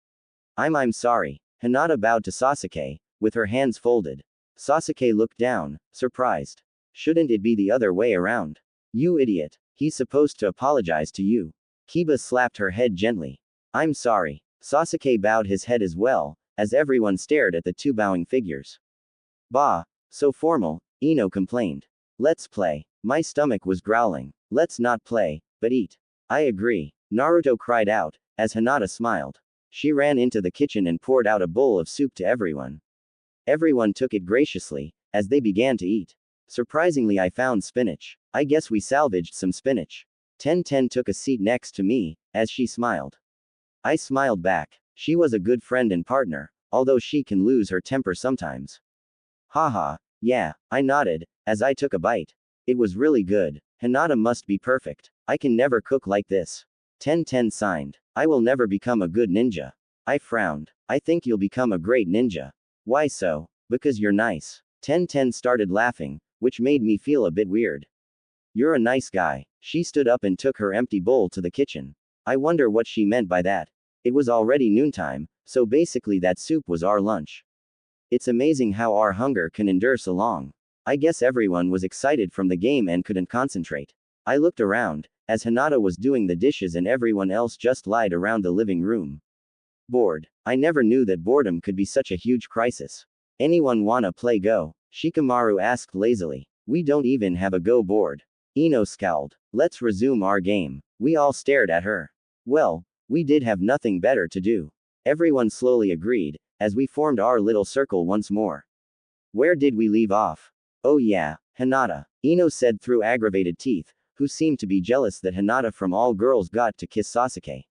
I'm sorry. Hinata bowed to Sasuke, with her hands folded. Sasuke looked down, surprised. Shouldn't it be the other way around? You idiot. He's supposed to apologize to you. Kiba slapped her head gently. I'm sorry. Sasuke bowed his head as well, as everyone stared at the two bowing figures. Bah, so formal, Ino complained. Let's play. My stomach was growling. Let's not play, but eat. I agree. Naruto cried out, as Hinata smiled. She ran into the kitchen and poured out a bowl of soup to everyone. Everyone took it graciously, as they began to eat. Surprisingly, I found spinach. I guess we salvaged some spinach. Ten took a seat next to me, as she smiled. I smiled back. She was a good friend and partner, although she can lose her temper sometimes. Haha, yeah, I nodded, as I took a bite. It was really good. Hinata must be perfect. I can never cook like this. Ten signed. I will never become a good ninja. I frowned. I think you'll become a great ninja. Why so? Because you're nice. Ten started laughing, which made me feel a bit weird. You're a nice guy. She stood up and took her empty bowl to the kitchen. I wonder what she meant by that. It was already noontime, so basically that soup was our lunch. It's amazing how our hunger can endure so long. I guess everyone was excited from the game and couldn't concentrate. I looked around, as Hinata was doing the dishes and everyone else just lied around the living room. Bored. I never knew that boredom could be such a huge crisis. Anyone wanna play Go? Shikamaru asked lazily. We don't even have a Go board. Ino scowled. Let's resume our game. We all stared at her. Well, we did have nothing better to do. Everyone slowly agreed, as we formed our little circle once more. Where did we leave off? Oh yeah, Hinata. Ino said through aggravated teeth, who seemed to be jealous that Hinata from all girls got to kiss Sasuke.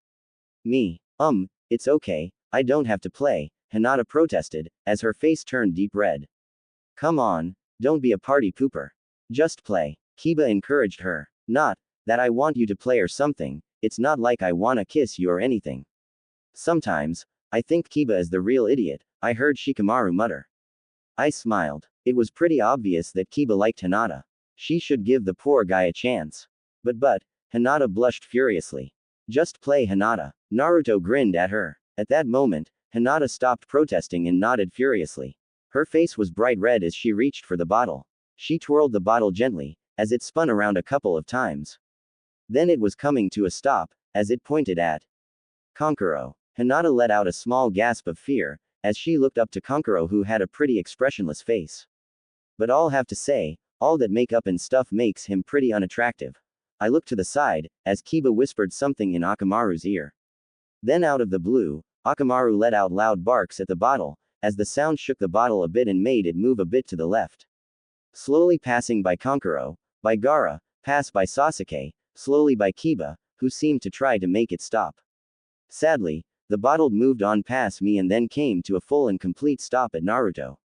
Me. It's okay, I don't have to play, Hinata protested, as her face turned deep red. Come on, don't be a party pooper. Just play. Kiba encouraged her. Not that I want you to play or something, it's not like I wanna kiss you or anything. Sometimes, I think Kiba is the real idiot, I heard Shikamaru mutter. I smiled. It was pretty obvious that Kiba liked Hinata. She should give the poor guy a chance. But, Hinata blushed furiously. Just play, Hinata. Naruto grinned at her. At that moment, Hinata stopped protesting and nodded furiously. Her face was bright red as she reached for the bottle. She twirled the bottle gently, as it spun around a couple of times. Then it was coming to a stop, as it pointed at Kankuro. Hinata let out a small gasp of fear, as she looked up to Kankuro, who had a pretty expressionless face. But I'll have to say, all that makeup and stuff makes him pretty unattractive. I looked to the side, as Kiba whispered something in Akamaru's ear. Then out of the blue, Akamaru let out loud barks at the bottle, as the sound shook the bottle a bit and made it move a bit to the left. Slowly passing by Kankuro, by Gaara, passed by Sasuke, slowly by Kiba, who seemed to try to make it stop. Sadly, the bottle moved on past me and then came to a full and complete stop at Naruto.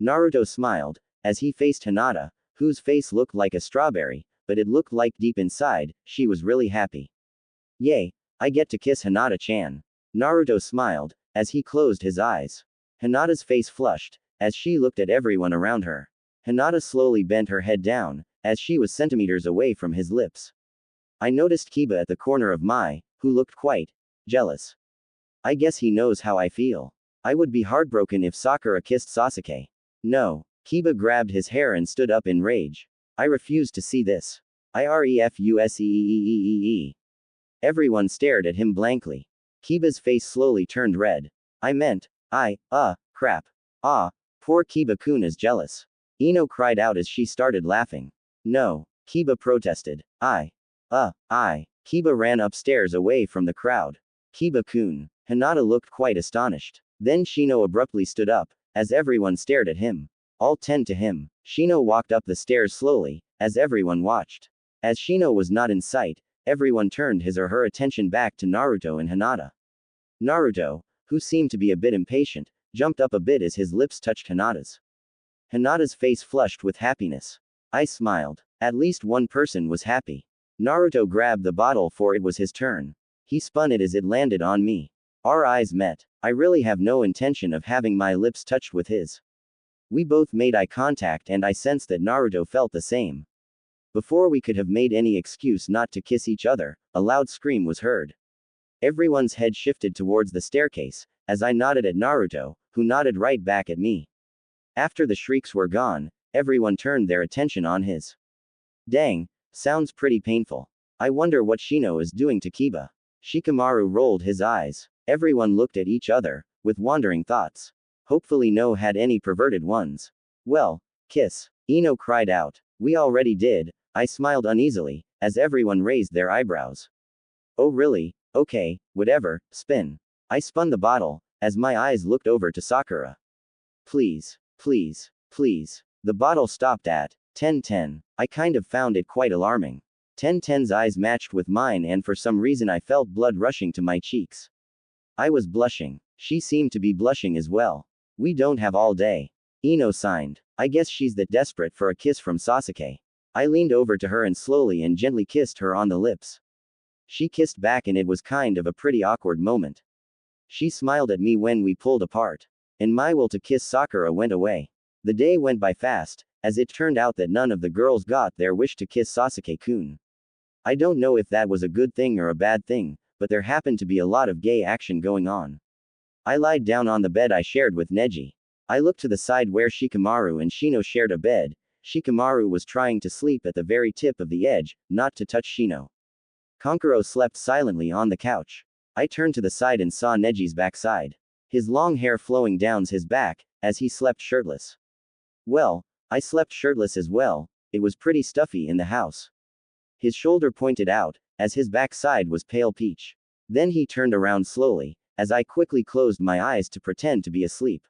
Naruto smiled, as he faced Hinata, whose face looked like a strawberry, but it looked like deep inside, she was really happy. Yay, I get to kiss Hinata-chan. Naruto smiled, as he closed his eyes. Hinata's face flushed, as she looked at everyone around her. Hinata slowly bent her head down, as she was centimeters away from his lips. I noticed Kiba at the corner of my, who looked quite jealous. I guess he knows how I feel. I would be heartbroken if Sakura kissed Sasuke. No. Kiba grabbed his hair and stood up in rage. I refuse to see this. IREFUSEEEEE. Everyone stared at him blankly. Kiba's face slowly turned red. I meant, crap. Poor Kiba-kun is jealous. Ino cried out as she started laughing. No. Kiba protested. Kiba ran upstairs away from the crowd. Kiba-kun. Hinata looked quite astonished. Then Shino abruptly stood up, as everyone stared at him. All 10 to him. Shino walked up the stairs slowly, as everyone watched. As Shino was not in sight, everyone turned his or her attention back to Naruto and Hinata. Naruto, who seemed to be a bit impatient, jumped up a bit as his lips touched Hinata's. Hinata's face flushed with happiness. I smiled. At least one person was happy. Naruto grabbed the bottle for it was his turn. He spun it as it landed on me. Our eyes met. I really have no intention of having my lips touched with his. We both made eye contact and I sensed that Naruto felt the same. Before we could have made any excuse not to kiss each other, a loud scream was heard. Everyone's head shifted towards the staircase, as I nodded at Naruto, who nodded right back at me. After the shrieks were gone, everyone turned their attention on his. Dang, sounds pretty painful. I wonder what Shino is doing to Kiba. Shikamaru rolled his eyes. Everyone looked at each other, with wandering thoughts. Hopefully no had any perverted ones. Well, kiss. Ino cried out. We already did. I smiled uneasily, as everyone raised their eyebrows. Oh really? Okay, whatever, spin. I spun the bottle, as my eyes looked over to Sakura. Please, please, please. The bottle stopped at 10-10. I kind of found it quite alarming. 10-10's eyes matched with mine and for some reason I felt blood rushing to my cheeks. I was blushing. She seemed to be blushing as well. We don't have all day. Ino signed. I guess she's that desperate for a kiss from Sasuke. I leaned over to her and slowly and gently kissed her on the lips. She kissed back and it was kind of a pretty awkward moment. She smiled at me when we pulled apart. And my will to kiss Sakura went away. The day went by fast, as it turned out that none of the girls got their wish to kiss Sasuke-kun. I don't know if that was a good thing or a bad thing, but there happened to be a lot of gay action going on. I lied down on the bed I shared with Neji. I looked to the side where Shikamaru and Shino shared a bed. Shikamaru was trying to sleep at the very tip of the edge, not to touch Shino. Kankuro slept silently on the couch. I turned to the side and saw Neji's backside. His long hair flowing down his back, as he slept shirtless. Well, I slept shirtless as well, it was pretty stuffy in the house. His shoulder pointed out, as his backside was pale peach. Then he turned around slowly, as I quickly closed my eyes to pretend to be asleep.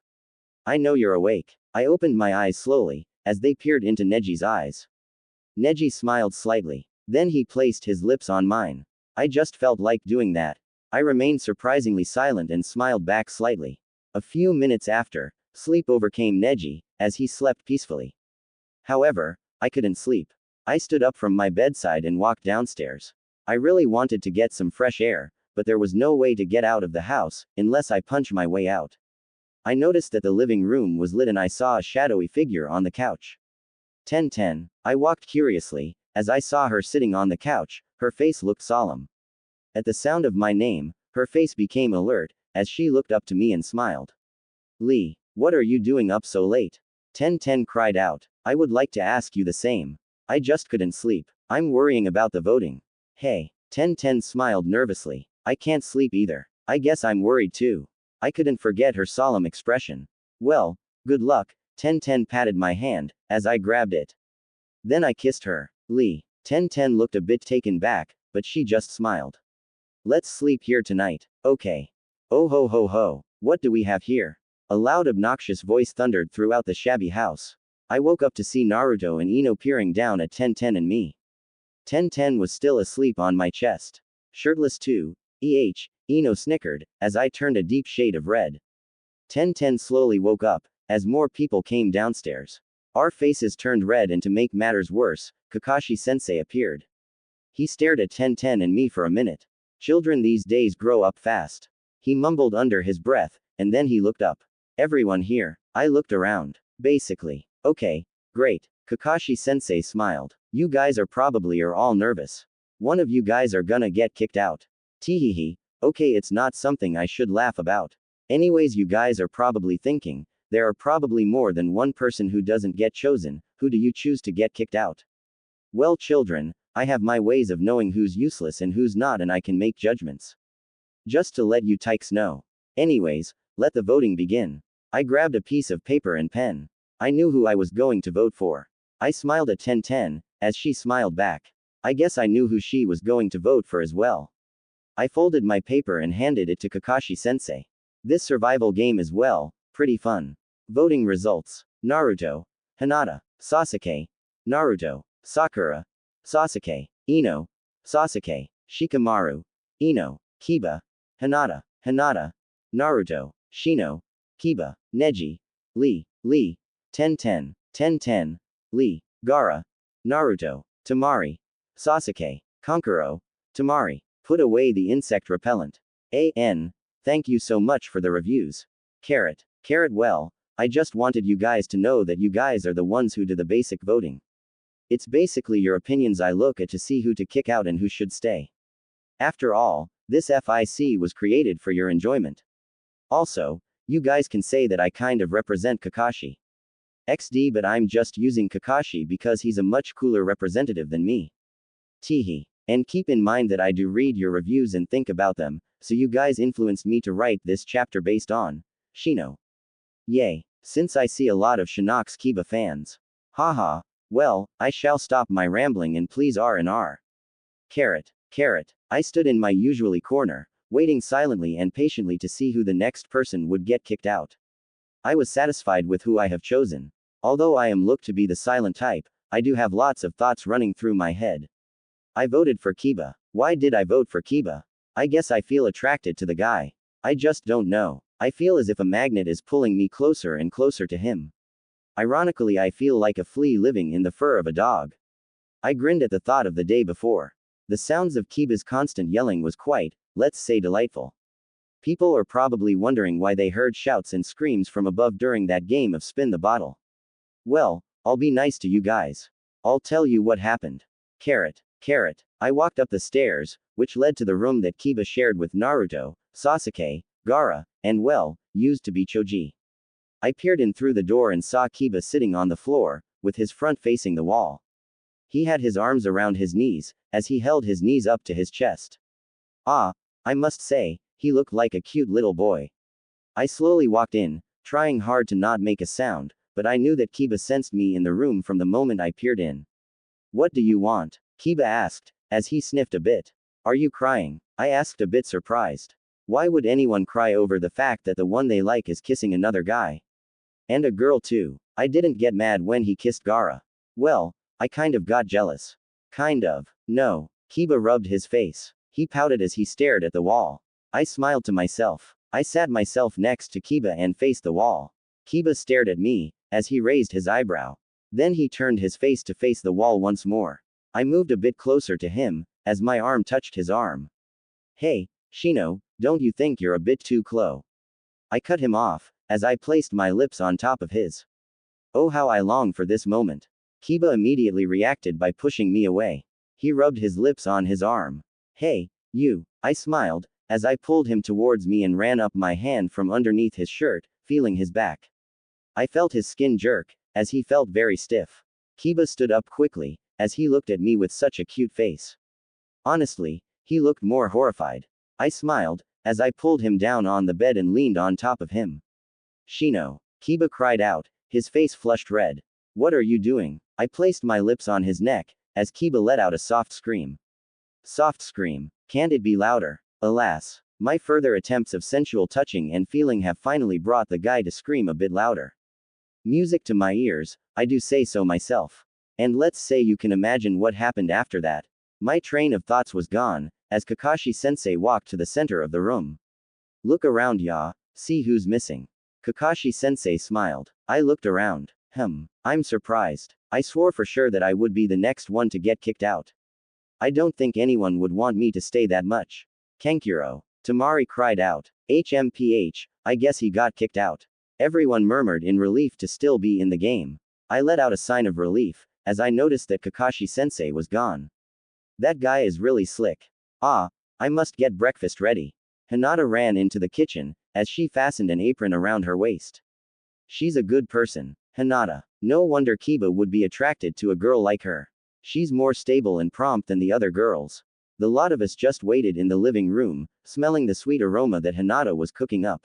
I know you're awake. I opened my eyes slowly, as they peered into Neji's eyes. Neji smiled slightly. Then he placed his lips on mine. I just felt like doing that. I remained surprisingly silent and smiled back slightly. A few minutes after, sleep overcame Neji, as he slept peacefully. However, I couldn't sleep. I stood up from my bedside and walked downstairs. I really wanted to get some fresh air, but there was no way to get out of the house, unless I punched my way out. I noticed that the living room was lit and I saw a shadowy figure on the couch. 10-10. I walked curiously, as I saw her sitting on the couch, her face looked solemn. At the sound of my name, her face became alert, as she looked up to me and smiled. Lee, what are you doing up so late? 10-10 cried out. I would like to ask you the same. I just couldn't sleep. I'm worrying about the voting. Hey. 10-10 smiled nervously. I can't sleep either. I guess I'm worried too. I couldn't forget her solemn expression. Well, good luck. 10-10 patted my hand, as I grabbed it. Then I kissed her. Lee. 10-10 looked a bit taken back, but she just smiled. Let's sleep here tonight. Okay. Oh ho ho ho. What do we have here? A loud obnoxious voice thundered throughout the shabby house. I woke up to see Naruto and Ino peering down at 10-10 and me. 10-10 was still asleep on my chest. Shirtless too. Ino snickered, as I turned a deep shade of red. 10-10 slowly woke up, as more people came downstairs. Our faces turned red and to make matters worse, Kakashi-sensei appeared. He stared at 10-10 and me for a minute. Children these days grow up fast. He mumbled under his breath, and then he looked up. Everyone here. I looked around. Basically. Okay. Great. Kakashi-sensei smiled. You guys are probably all nervous. One of you guys are gonna get kicked out. Teehehe. Okay, it's not something I should laugh about. Anyways, you guys are probably thinking, there are probably more than one person who doesn't get chosen. Who do you choose to get kicked out? Well, children, I have my ways of knowing who's useless and who's not, and I can make judgments. Just to let you tykes know. Anyways, let the voting begin. I grabbed a piece of paper and pen. I knew who I was going to vote for. I smiled at 10-10, as she smiled back. I guess I knew who she was going to vote for as well. I folded my paper and handed it to Kakashi-sensei. This survival game is pretty fun. Voting results. Naruto. Hinata. Sasuke. Naruto. Sakura. Sasuke. Ino. Sasuke, Shikamaru, Ino, Kiba, Hinata, Naruto, Shino, Kiba, Neji, Lee, Ten, Lee, Gaara, Naruto, Tamari, Sasuke, Kankuro, Tamari. Put away the insect repellent. Thank you so much for the reviews. Carrot, well, I just wanted you guys to know that you guys are the ones who do the basic voting. It's basically your opinions I look at to see who to kick out and who should stay. After all, this FIC was created for your enjoyment. Also, you guys can say that I kind of represent Kakashi XD, but I'm just using Kakashi because he's a much cooler representative than me. Teehee. And keep in mind that I do read your reviews and think about them, so you guys influenced me to write this chapter based on Shino. Yay. Since I see a lot of Shinnok's Kiba fans. Haha. Well, I shall stop my rambling and please R&R. Carrot. I stood in my usually corner, waiting silently and patiently to see who the next person would get kicked out. I was satisfied with who I have chosen. Although I am looked to be the silent type, I do have lots of thoughts running through my head. I voted for Kiba. Why did I vote for Kiba? I guess I feel attracted to the guy. I just don't know. I feel as if a magnet is pulling me closer and closer to him. Ironically, I feel like a flea living in the fur of a dog. I grinned at the thought of the day before. The sounds of Kiba's constant yelling was quite, let's say, delightful. People are probably wondering why they heard shouts and screams from above during that game of spin the bottle. Well, I'll be nice to you guys. I'll tell you what happened. Carrot. I walked up the stairs, which led to the room that Kiba shared with Naruto, Sasuke, Gaara, and used to be Choji. I peered in through the door and saw Kiba sitting on the floor, with his front facing the wall. He had his arms around his knees, as he held his knees up to his chest. I must say, he looked like a cute little boy. I slowly walked in, trying hard to not make a sound, but I knew that Kiba sensed me in the room from the moment I peered in. What do you want? Kiba asked, as he sniffed a bit. Are you crying? I asked, a bit surprised. Why would anyone cry over the fact that the one they like is kissing another guy? And a girl too. I didn't get mad when he kissed Gaara. Well, I kind of got jealous. Kind of. No. Kiba rubbed his face. He pouted as he stared at the wall. I smiled to myself. I sat myself next to Kiba and faced the wall. Kiba stared at me, as he raised his eyebrow. Then he turned his face to face the wall once more. I moved a bit closer to him, as my arm touched his arm. Hey, Shino, don't you think you're a bit too close? I cut him off, as I placed my lips on top of his. Oh, how I long for this moment. Kiba immediately reacted by pushing me away. He rubbed his lips on his arm. Hey, you. I smiled, as I pulled him towards me and ran up my hand from underneath his shirt, feeling his back. I felt his skin jerk, as he felt very stiff. Kiba stood up quickly, as he looked at me with such a cute face. Honestly, he looked more horrified. I smiled, as I pulled him down on the bed and leaned on top of him. Shino. Kiba cried out, his face flushed red. What are you doing? I placed my lips on his neck, as Kiba let out a soft scream. Soft scream. Can't it be louder? Alas, my further attempts of sensual touching and feeling have finally brought the guy to scream a bit louder. Music to my ears, I do say so myself. And let's say you can imagine what happened after that. My train of thoughts was gone, as Kakashi-sensei walked to the center of the room. Look around, ya, see who's missing. Kakashi-sensei smiled. I looked around. I'm surprised. I swore for sure that I would be the next one to get kicked out. I don't think anyone would want me to stay that much. Kankuro. Tamari cried out. I guess he got kicked out. Everyone murmured in relief to still be in the game. I let out a sign of relief, as I noticed that Kakashi-sensei was gone. That guy is really slick. I must get breakfast ready. Hinata ran into the kitchen, as she fastened an apron around her waist. She's a good person. Hinata. No wonder Kiba would be attracted to a girl like her. She's more stable and prompt than the other girls. The lot of us just waited in the living room, smelling the sweet aroma that Hinata was cooking up.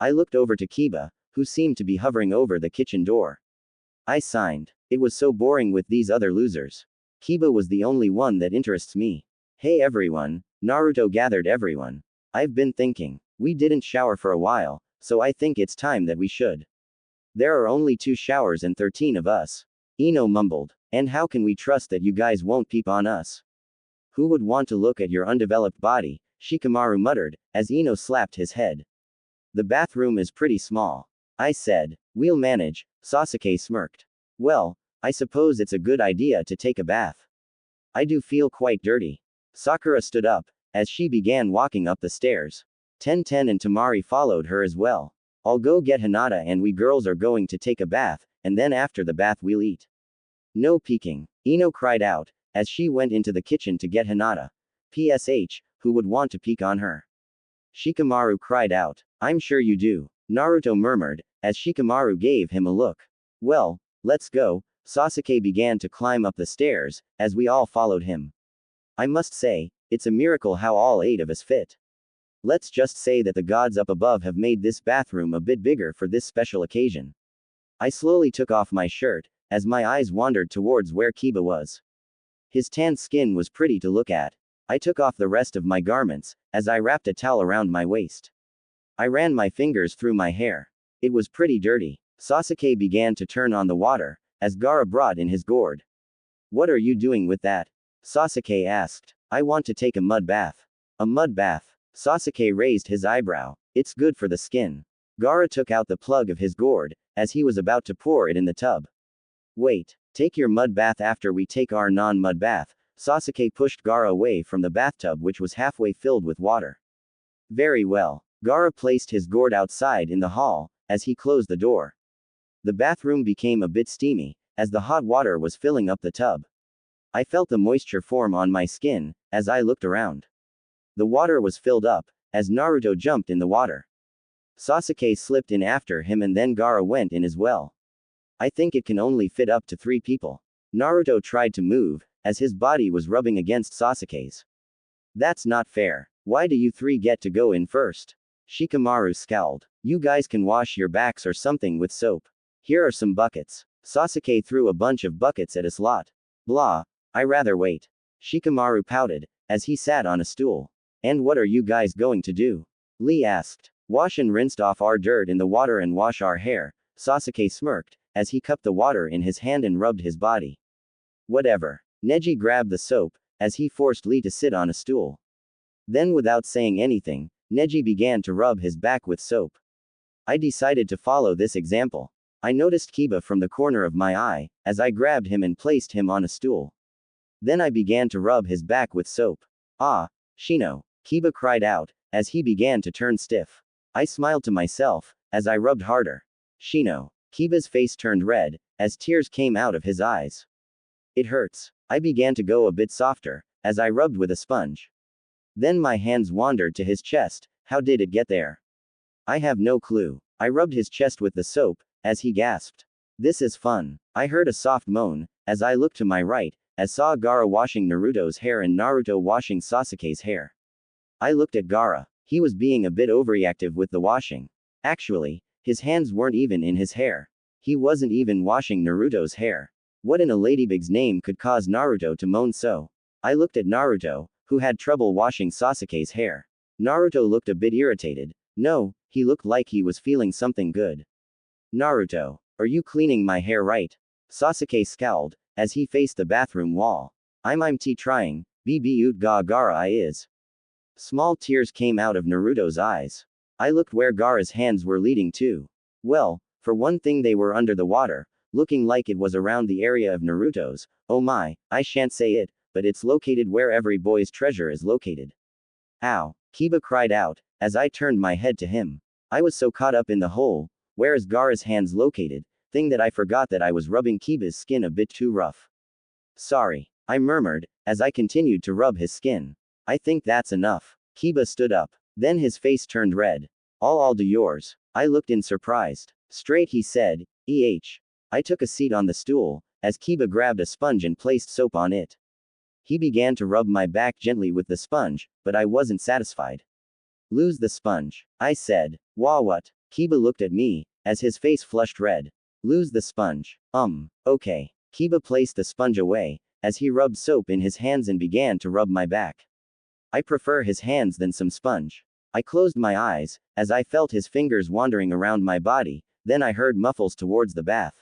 I looked over to Kiba, who seemed to be hovering over the kitchen door. I signed. It was so boring with these other losers. Kiba was the only one that interests me. Hey everyone, Naruto gathered everyone. I've been thinking. We didn't shower for a while, so I think it's time that we should. There are only 2 showers and 13 of us. Ino mumbled. And how can we trust that you guys won't peep on us? Who would want to look at your undeveloped body? Shikamaru muttered, as Ino slapped his head. The bathroom is pretty small. I said. We'll manage, Sasuke smirked. Well, I suppose it's a good idea to take a bath. I do feel quite dirty. Sakura stood up, as she began walking up the stairs. Ten and Tamari followed her as well. I'll go get Hinata and we girls are going to take a bath, and then after the bath we'll eat. No peeking, Ino cried out, as she went into the kitchen to get Hinata. PSH, who would want to peek on her? Shikamaru cried out. I'm sure you do, Naruto murmured, as Shikamaru gave him a look. Well, let's go. Sasuke began to climb up the stairs, as we all followed him. I must say, it's a miracle how all 8 of us fit. Let's just say that the gods up above have made this bathroom a bit bigger for this special occasion. I slowly took off my shirt, as my eyes wandered towards where Kiba was. His tan skin was pretty to look at. I took off the rest of my garments, as I wrapped a towel around my waist. I ran my fingers through my hair. It was pretty dirty. Sasuke began to turn on the water, as Gaara brought in his gourd. What are you doing with that? Sasuke asked. I want to take a mud bath. A mud bath? Sasuke raised his eyebrow. It's good for the skin. Gaara took out the plug of his gourd, as he was about to pour it in the tub. Wait, take your mud bath after we take our non-mud bath. Sasuke pushed Gaara away from the bathtub which was halfway filled with water. Very well. Gaara placed his gourd outside in the hall, as he closed the door. The bathroom became a bit steamy, as the hot water was filling up the tub. I felt the moisture form on my skin, as I looked around. The water was filled up, as Naruto jumped in the water. Sasuke slipped in after him and then Gaara went in as well. I think it can only fit up to 3 people. Naruto tried to move, as his body was rubbing against Sasuke's. That's not fair. Why do you 3 get to go in first? Shikamaru scowled. You guys can wash your backs or something with soap. Here are some buckets. Sasuke threw a bunch of buckets at us lot. Blah. I rather wait. Shikamaru pouted, as he sat on a stool. And what are you guys going to do? Lee asked. Wash and rinsed off our dirt in the water and wash our hair. Sasuke smirked, as he cupped the water in his hand and rubbed his body. Whatever. Neji grabbed the soap, as he forced Lee to sit on a stool. Then without saying anything, Neji began to rub his back with soap. I decided to follow this example. I noticed Kiba from the corner of my eye, as I grabbed him and placed him on a stool. Then I began to rub his back with soap. Ah, Shino, Kiba cried out, as he began to turn stiff. I smiled to myself, as I rubbed harder. Shino. Kiba's face turned red, as tears came out of his eyes. It hurts. I began to go a bit softer, as I rubbed with a sponge. Then my hands wandered to his chest. How did it get there? I have no clue. I rubbed his chest with the soap, as he gasped. This is fun. I heard a soft moan, as I looked to my right, as saw Gaara washing Naruto's hair and Naruto washing Sasuke's hair. I looked at Gaara. He was being a bit overreactive with the washing. Actually, his hands weren't even in his hair. He wasn't even washing Naruto's hair. What in a ladybug's name could cause Naruto to moan so? I looked at Naruto, who had trouble washing Sasuke's hair. Naruto looked a bit irritated. No, he looked like he was feeling something good. Naruto, are you cleaning my hair right? Sasuke scowled, as he faced the bathroom wall. I'm trying, bbut ga Gaara I is. Small tears came out of Naruto's eyes. I looked where Gaara's hands were leading to. Well, for one thing they were under the water, looking like it was around the area of Naruto's. Oh my, I shan't say it, but it's located where every boy's treasure is located. Ow, Kiba cried out, as I turned my head to him. I was so caught up in the hole, where is Gaara's hands located, thing that I forgot that I was rubbing Kiba's skin a bit too rough. Sorry, I murmured, as I continued to rub his skin. I think that's enough. Kiba stood up. Then his face turned red. All do yours. I looked in surprised. Straight he said, I took a seat on the stool, as Kiba grabbed a sponge and placed soap on it. He began to rub my back gently with the sponge, but I wasn't satisfied. Lose the sponge. I said. Wah what? Kiba looked at me, as his face flushed red. Lose the sponge. Okay. Kiba placed the sponge away, as he rubbed soap in his hands and began to rub my back. I prefer his hands than some sponge. I closed my eyes, as I felt his fingers wandering around my body, then I heard muffles towards the bath.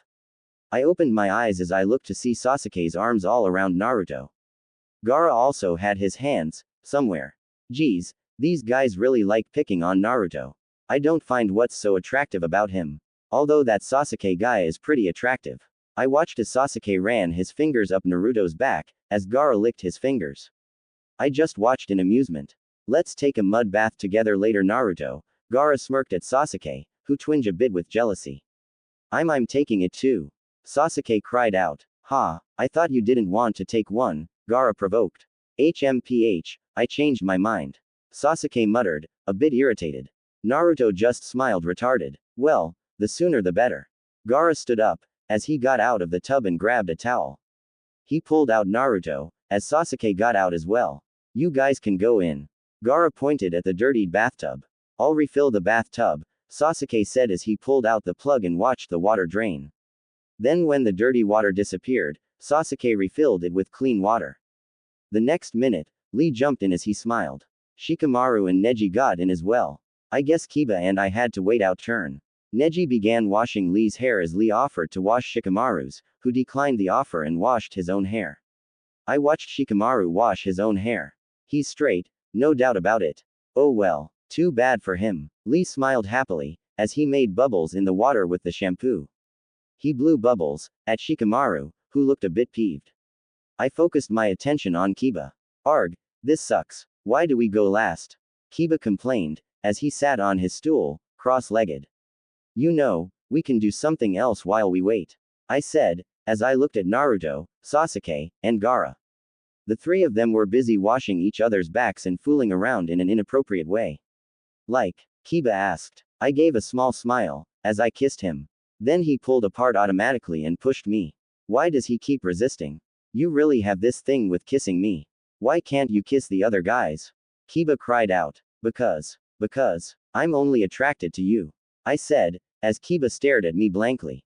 I opened my eyes as I looked to see Sasuke's arms all around Naruto. Gaara also had his hands, somewhere. Geez, these guys really like picking on Naruto. I don't find what's so attractive about him. Although that Sasuke guy is pretty attractive. I watched as Sasuke ran his fingers up Naruto's back, as Gaara licked his fingers. I just watched in amusement. Let's take a mud bath together later, Naruto. Gaara smirked at Sasuke, who twinged a bit with jealousy. I'm taking it too. Sasuke cried out. Ha, I thought you didn't want to take one, Gaara provoked. HMPH, I changed my mind. Sasuke muttered, a bit irritated. Naruto just smiled retarded. Well, the sooner the better. Gaara stood up, as he got out of the tub and grabbed a towel. He pulled out Naruto, as Sasuke got out as well. You guys can go in. Gaara pointed at the dirtied bathtub. I'll refill the bathtub, Sasuke said as he pulled out the plug and watched the water drain. Then when the dirty water disappeared, Sasuke refilled it with clean water. The next minute, Lee jumped in as he smiled. Shikamaru and Neji got in as well. I guess Kiba and I had to wait our turn. Neji began washing Lee's hair as Lee offered to wash Shikamaru's, who declined the offer and washed his own hair. I watched Shikamaru wash his own hair. He's straight, no doubt about it. Oh well, too bad for him. Lee smiled happily, as he made bubbles in the water with the shampoo. He blew bubbles at Shikamaru, who looked a bit peeved. I focused my attention on Kiba. Arg, this sucks. Why do we go last? Kiba complained, as he sat on his stool, cross-legged. You know, we can do something else while we wait, I said, as I looked at Naruto, Sasuke, and Gaara. The three of them were busy washing each other's backs and fooling around in an inappropriate way. Like? Kiba asked. I gave a small smile, as I kissed him. Then he pulled apart automatically and pushed me. Why does he keep resisting? You really have this thing with kissing me. Why can't you kiss the other guys? Kiba cried out. Because I'm only attracted to you, I said, as Kiba stared at me blankly.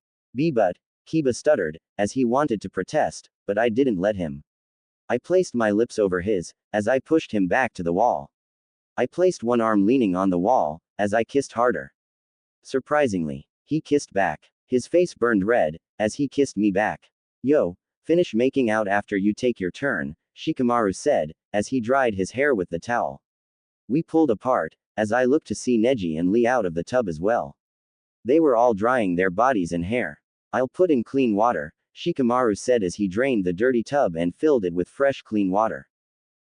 But, Kiba stuttered, as he wanted to protest, but I didn't let him. I placed my lips over his, as I pushed him back to the wall. I placed one arm leaning on the wall, as I kissed harder. Surprisingly, he kissed back. His face burned red, as he kissed me back. Yo, finish making out after you take your turn, Shikamaru said, as he dried his hair with the towel. We pulled apart, as I looked to see Neji and Lee out of the tub as well. They were all drying their bodies and hair. I'll put in clean water, Shikamaru said as he drained the dirty tub and filled it with fresh clean water.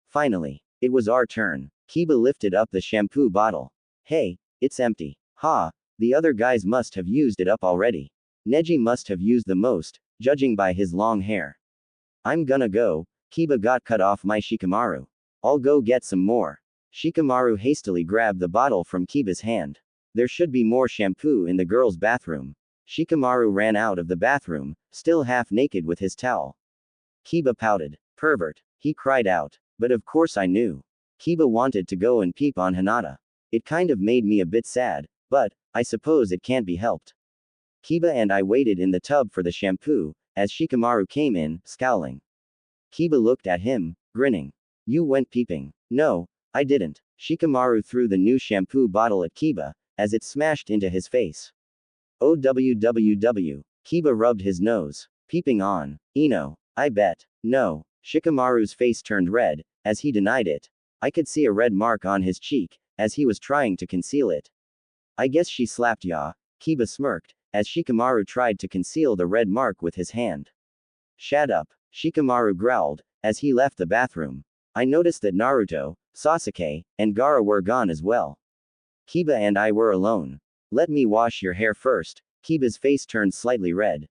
Finally, it was our turn. Kiba lifted up the shampoo bottle. Hey, it's empty. Ha, the other guys must have used it up already. Neji must have used the most, judging by his long hair. I'm gonna go. Kiba got cut off my Shikamaru. I'll go get some more. Shikamaru hastily grabbed the bottle from Kiba's hand. There should be more shampoo in the girls' bathroom. Shikamaru ran out of the bathroom, still half naked with his towel. Kiba pouted. Pervert, he cried out. But of course I knew. Kiba wanted to go and peep on Hinata. It kind of made me a bit sad, but I suppose it can't be helped. Kiba and I waited in the tub for the shampoo, as Shikamaru came in, scowling. Kiba looked at him, grinning. You went peeping. No, I didn't. Shikamaru threw the new shampoo bottle at Kiba, as it smashed into his face. OWWW. Kiba rubbed his nose. Peeping on. Ino. I bet. No. Shikamaru's face turned red, as he denied it. I could see a red mark on his cheek, as he was trying to conceal it. I guess she slapped ya. Kiba smirked, as Shikamaru tried to conceal the red mark with his hand. Shut up. Shikamaru growled, as he left the bathroom. I noticed that Naruto, Sasuke, and Gaara were gone as well. Kiba and I were alone. Let me wash your hair first. Kiba's face turned slightly red.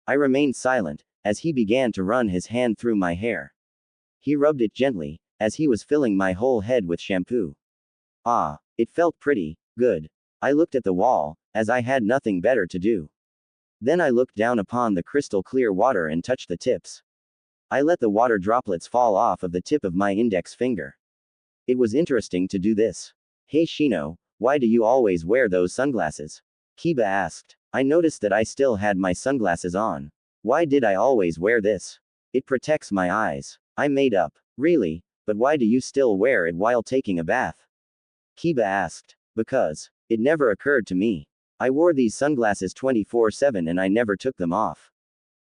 I remained silent, as he began to run his hand through my hair. He rubbed it gently, as he was filling my whole head with shampoo. Ah, it felt pretty good. I looked at the wall, as I had nothing better to do. Then I looked down upon the crystal clear water and touched the tips. I let the water droplets fall off of the tip of my index finger. It was interesting to do this. Hey Shino, why do you always wear those sunglasses? Kiba asked. I noticed that I still had my sunglasses on. Why did I always wear this? It protects my eyes. I made up. Really? But why do you still wear it while taking a bath? Kiba asked. Because. It never occurred to me. I wore these sunglasses 24/7 and I never took them off.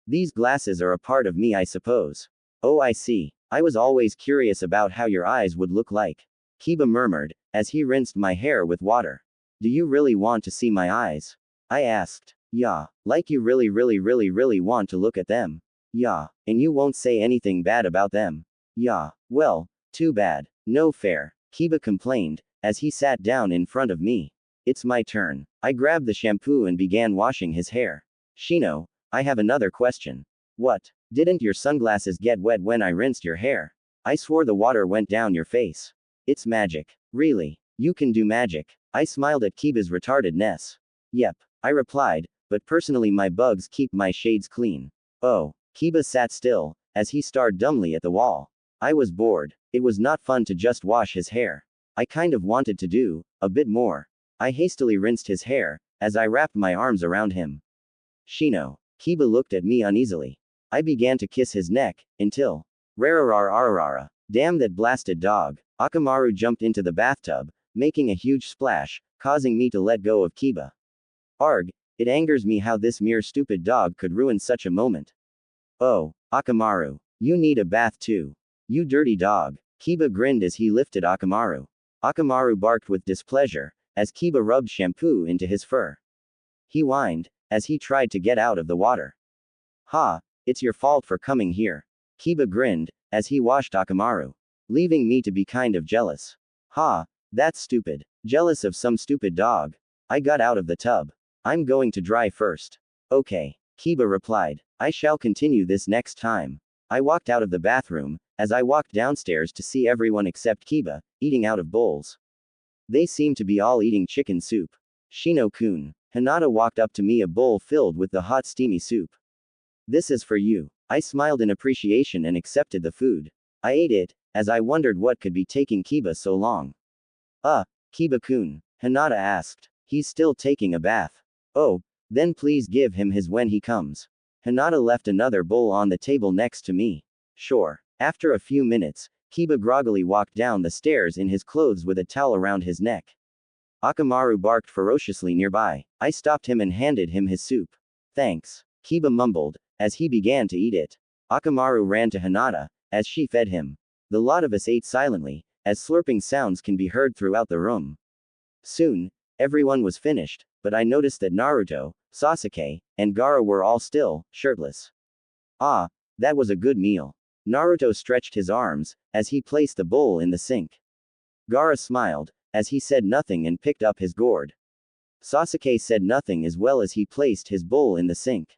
These glasses are a part of me, I suppose. Oh, I see. I was always curious about how your eyes would look like. Kiba murmured, as he rinsed my hair with water. Do you really want to see my eyes? I asked. Yeah, like you really want to look at them. Yeah, and you won't say anything bad about them. Yeah, well, too bad. No fair. Kiba complained, as he sat down in front of me. It's my turn. I grabbed the shampoo and began washing his hair. Shino, I have another question. What? Didn't your sunglasses get wet when I rinsed your hair? I swore the water went down your face. It's magic. Really? You can do magic. I smiled at Kiba's retardedness. Yep, I replied, but personally my bugs keep my shades clean. Oh, Kiba sat still, as he stared dumbly at the wall. I was bored. It was not fun to just wash his hair. I kind of wanted to do a bit more. I hastily rinsed his hair, as I wrapped my arms around him. Shino. Kiba looked at me uneasily. I began to kiss his neck, until. Rararararara. Damn that blasted dog. Akamaru jumped into the bathtub, making a huge splash, causing me to let go of Kiba. Arg, it angers me how this mere stupid dog could ruin such a moment. Oh, Akamaru. You need a bath too. You dirty dog. Kiba grinned as he lifted Akamaru. Akamaru barked with displeasure, as Kiba rubbed shampoo into his fur. He whined, as he tried to get out of the water. Ha, it's your fault for coming here. Kiba grinned, as he washed Akamaru, leaving me to be kind of jealous. Ha, that's stupid. Jealous of some stupid dog. I got out of the tub. I'm going to dry first. Okay, Kiba replied. I shall continue this next time. I walked out of the bathroom, as I walked downstairs to see everyone except Kiba, eating out of bowls. They seemed to be all eating chicken soup. Shino-kun. Hinata walked up to me a bowl filled with the hot steamy soup. This is for you. I smiled in appreciation and accepted the food. I ate it, as I wondered what could be taking Kiba so long. Kiba-kun. Hinata asked. He's still taking a bath. Oh, then please give him his when he comes. Hinata left another bowl on the table next to me. Sure. After a few minutes, Kiba groggily walked down the stairs in his clothes with a towel around his neck. Akamaru barked ferociously nearby. I stopped him and handed him his soup. Thanks. Kiba mumbled, as he began to eat it. Akamaru ran to Hinata, as she fed him. The lot of us ate silently, as slurping sounds can be heard throughout the room. Soon, everyone was finished, but I noticed that Naruto, Sasuke, and Gaara were all still, shirtless. Ah, that was a good meal. Naruto stretched his arms, as he placed the bowl in the sink. Gaara smiled, as he said nothing and picked up his gourd. Sasuke said nothing as well as he placed his bowl in the sink.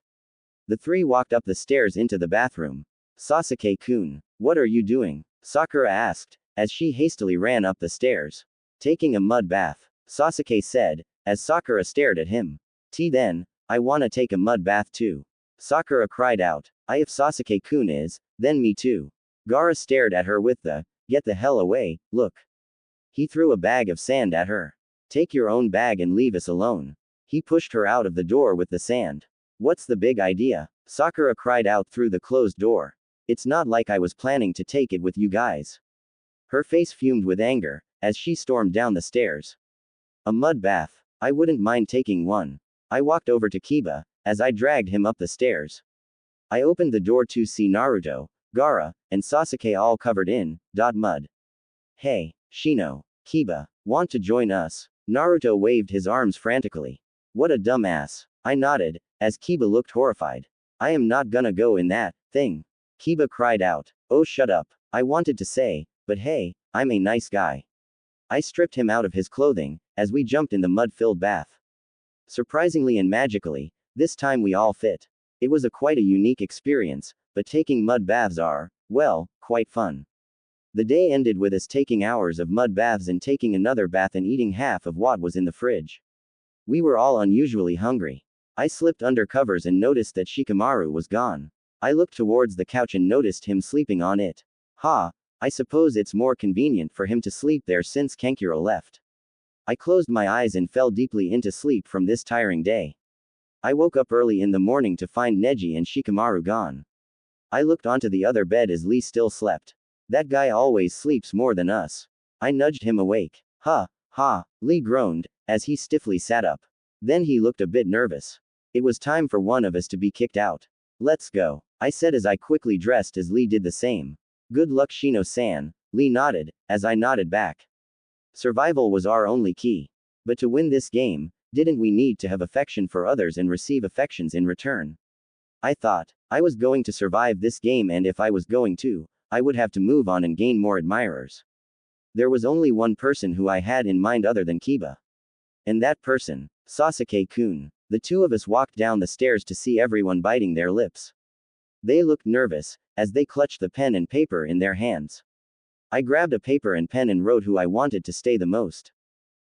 The three walked up the stairs into the bathroom. Sasuke-kun, what are you doing? Sakura asked, as she hastily ran up the stairs. Taking a mud bath, Sasuke said, as Sakura stared at him. Then, I wanna take a mud bath too. Sakura cried out. If Sasuke-kun is, then me too. Gaara stared at her with the, get the hell away, look. He threw a bag of sand at her. Take your own bag and leave us alone. He pushed her out of the door with the sand. What's the big idea? Sakura cried out through the closed door. It's not like I was planning to take it with you guys. Her face fumed with anger, as she stormed down the stairs. A mud bath. I wouldn't mind taking one. I walked over to Kiba, as I dragged him up the stairs. I opened the door to see Naruto, Gaara, and Sasuke all covered in mud. Hey, Shino, Kiba, want to join us? Naruto waved his arms frantically. What a dumbass. I nodded, as Kiba looked horrified. I am not gonna go in that thing. Kiba cried out. Oh, shut up. I wanted to say, but hey, I'm a nice guy. I stripped him out of his clothing, as we jumped in the mud-filled bath. Surprisingly and magically, this time we all fit. It was quite a unique experience, but taking mud baths are, well, quite fun. The day ended with us taking hours of mud baths and taking another bath and eating half of what was in the fridge. We were all unusually hungry. I slipped under covers and noticed that Shikamaru was gone. I looked towards the couch and noticed him sleeping on it. I suppose it's more convenient for him to sleep there since Kankuro left. I closed my eyes and fell deeply into sleep from this tiring day. I woke up early in the morning to find Neji and Shikamaru gone. I looked onto the other bed as Lee still slept. That guy always sleeps more than us. I nudged him awake. Lee groaned, as he stiffly sat up. Then he looked a bit nervous. It was time for one of us to be kicked out. Let's go, I said as I quickly dressed as Lee did the same. Good luck Shino-san, Lee nodded, as I nodded back. Survival was our only key. But to win this game, didn't we need to have affection for others and receive affections in return? I thought, I was going to survive this game, and if I was going to, I would have to move on and gain more admirers. There was only one person who I had in mind other than Kiba. And that person, Sasuke-kun. The two of us walked down the stairs to see everyone biting their lips. They looked nervous, as they clutched the pen and paper in their hands. I grabbed a paper and pen and wrote who I wanted to stay the most.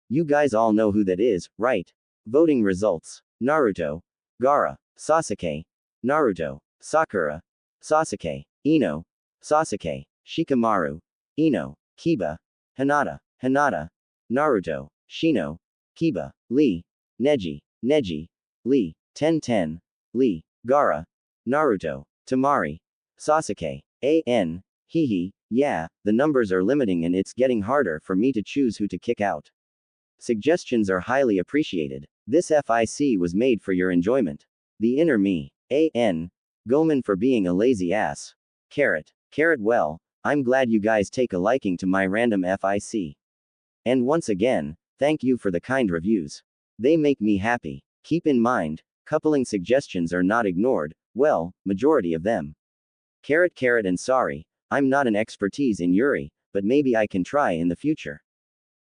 You guys all know who that is, right? Voting results. Naruto. Gaara. Sasuke. Naruto. Sakura. Sasuke. Ino. Sasuke. Shikamaru. Ino. Kiba. Hinata. Hinata. Naruto. Shino. Kiba. Lee. Neji. Neji. Lee. Ten. Lee. Gaara. Naruto. Tamari. Sasuke. An. Hehe, yeah, the numbers are limiting and it's getting harder for me to choose who to kick out. Suggestions are highly appreciated. This FIC was made for your enjoyment. The inner me. An. Goman for being a lazy ass. Carrot. Well, I'm glad you guys take a liking to my random FIC. And once again, thank you for the kind reviews. They make me happy. Keep in mind, coupling suggestions are not ignored, well, majority of them. Carrot and sorry, I'm not an expertise in Yuri, but maybe I can try in the future.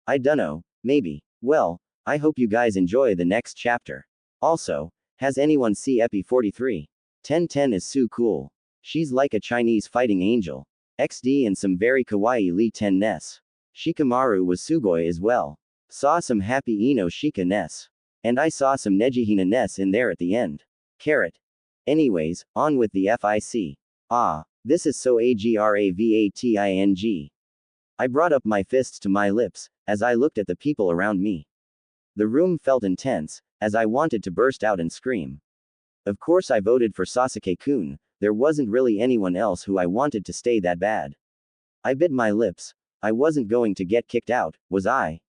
I dunno, maybe. Well, I hope you guys enjoy the next chapter. Also, has anyone see Epi 43? 10 is so cool. She's like a Chinese fighting angel. XD and some very kawaii Lee 10-ness. Shikamaru was sugoi as well. Saw some happy Ino Shika-ness. And I saw some Nejihina-ness in there at the end. Carrot. Anyways, on with the FIC. Ah, this is so aggravating. I brought up my fists to my lips, as I looked at the people around me. The room felt intense, as I wanted to burst out and scream. Of course I voted for Sasuke-kun, there wasn't really anyone else who I wanted to stay that bad. I bit my lips. I wasn't going to get kicked out, was I?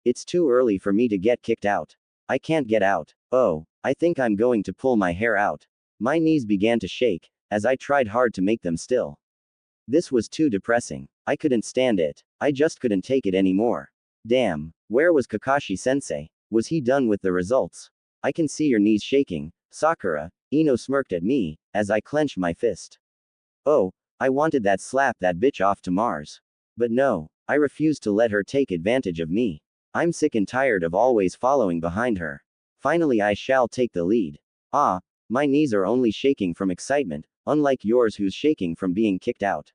It's too early for me to get kicked out. I can't get out. Oh, I think I'm going to pull my hair out. My knees began to shake, as I tried hard to make them still. This was too depressing. I couldn't stand it. I just couldn't take it anymore. Damn, where was Kakashi-sensei? Was he done with the results? I can see your knees shaking, Sakura. Ino smirked at me, as I clenched my fist. Oh, I wanted that slap that bitch off to Mars. But no, I refused to let her take advantage of me. I'm sick and tired of always following behind her. Finally I shall take the lead. Ah, my knees are only shaking from excitement, unlike yours who's shaking from being kicked out.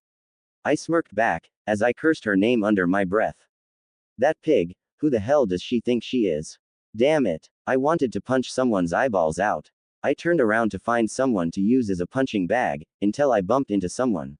I smirked back, as I cursed her name under my breath. That pig, who the hell does she think she is? Damn it, I wanted to punch someone's eyeballs out. I turned around to find someone to use as a punching bag, until I bumped into someone.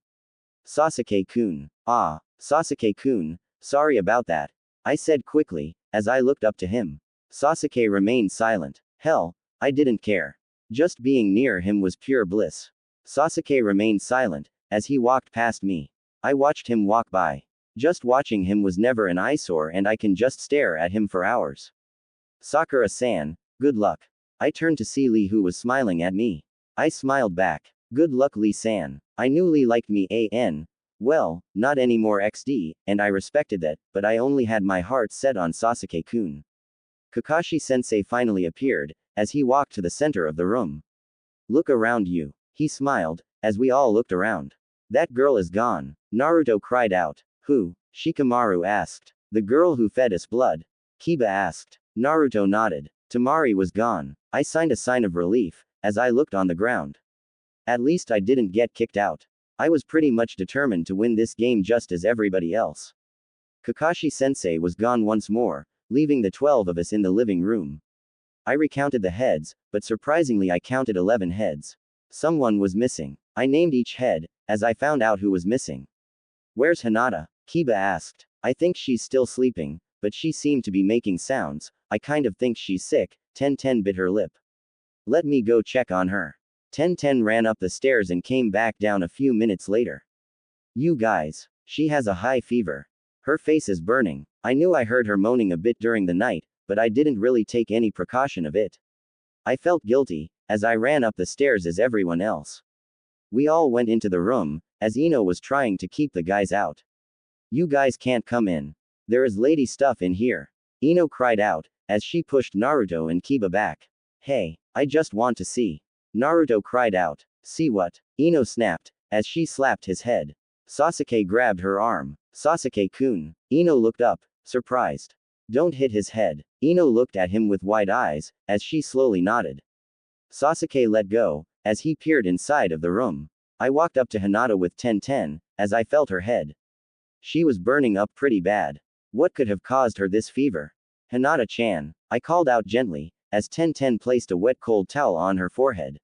Sasuke-kun. Ah, Sasuke-kun, sorry about that, I said quickly, as I looked up to him. Sasuke remained silent. Hell, I didn't care. Just being near him was pure bliss. Sasuke remained silent, as he walked past me. I watched him walk by. Just watching him was never an eyesore and I can just stare at him for hours. Sakura-san, good luck. I turned to see Lee who was smiling at me. I smiled back. Good luck Lee-san. I knew Lee liked me well, not anymore XD, and I respected that, but I only had my heart set on Sasuke-kun. Kakashi-sensei finally appeared, as he walked to the center of the room. Look around you. He smiled, as we all looked around. That girl is gone. Naruto cried out. Who? Shikamaru asked. The girl who fed us blood. Kiba asked. Naruto nodded. Tamari was gone. I signed a sign of relief, as I looked on the ground. At least I didn't get kicked out. I was pretty much determined to win this game just as everybody else. Kakashi-sensei was gone once more, leaving the 12 of us in the living room. I recounted the heads, but surprisingly I counted 11 heads. Someone was missing. I named each head, as I found out who was missing. Where's Hinata? Kiba asked. I think she's still sleeping, but she seemed to be making sounds. I kind of think she's sick. 10 bit her lip. Let me go check on her. 10 ran up the stairs and came back down a few minutes later. You guys. She has a high fever. Her face is burning. I knew I heard her moaning a bit during the night, but I didn't really take any precaution of it. I felt guilty, as I ran up the stairs as everyone else. We all went into the room, as Ino was trying to keep the guys out. You guys can't come in. There is lady stuff in here. Ino cried out, as she pushed Naruto and Kiba back. Hey, I just want to see. Naruto cried out. See what? Ino snapped, as she slapped his head. Sasuke grabbed her arm. Sasuke-kun. Ino looked up, surprised. Don't hit his head. Ino looked at him with wide eyes, as she slowly nodded. Sasuke let go, as he peered inside of the room. I walked up to Hinata with 10-10, as I felt her head. She was burning up pretty bad. What could have caused her this fever? Hinata-chan, I called out gently, as 10-10 placed a wet cold towel on her forehead.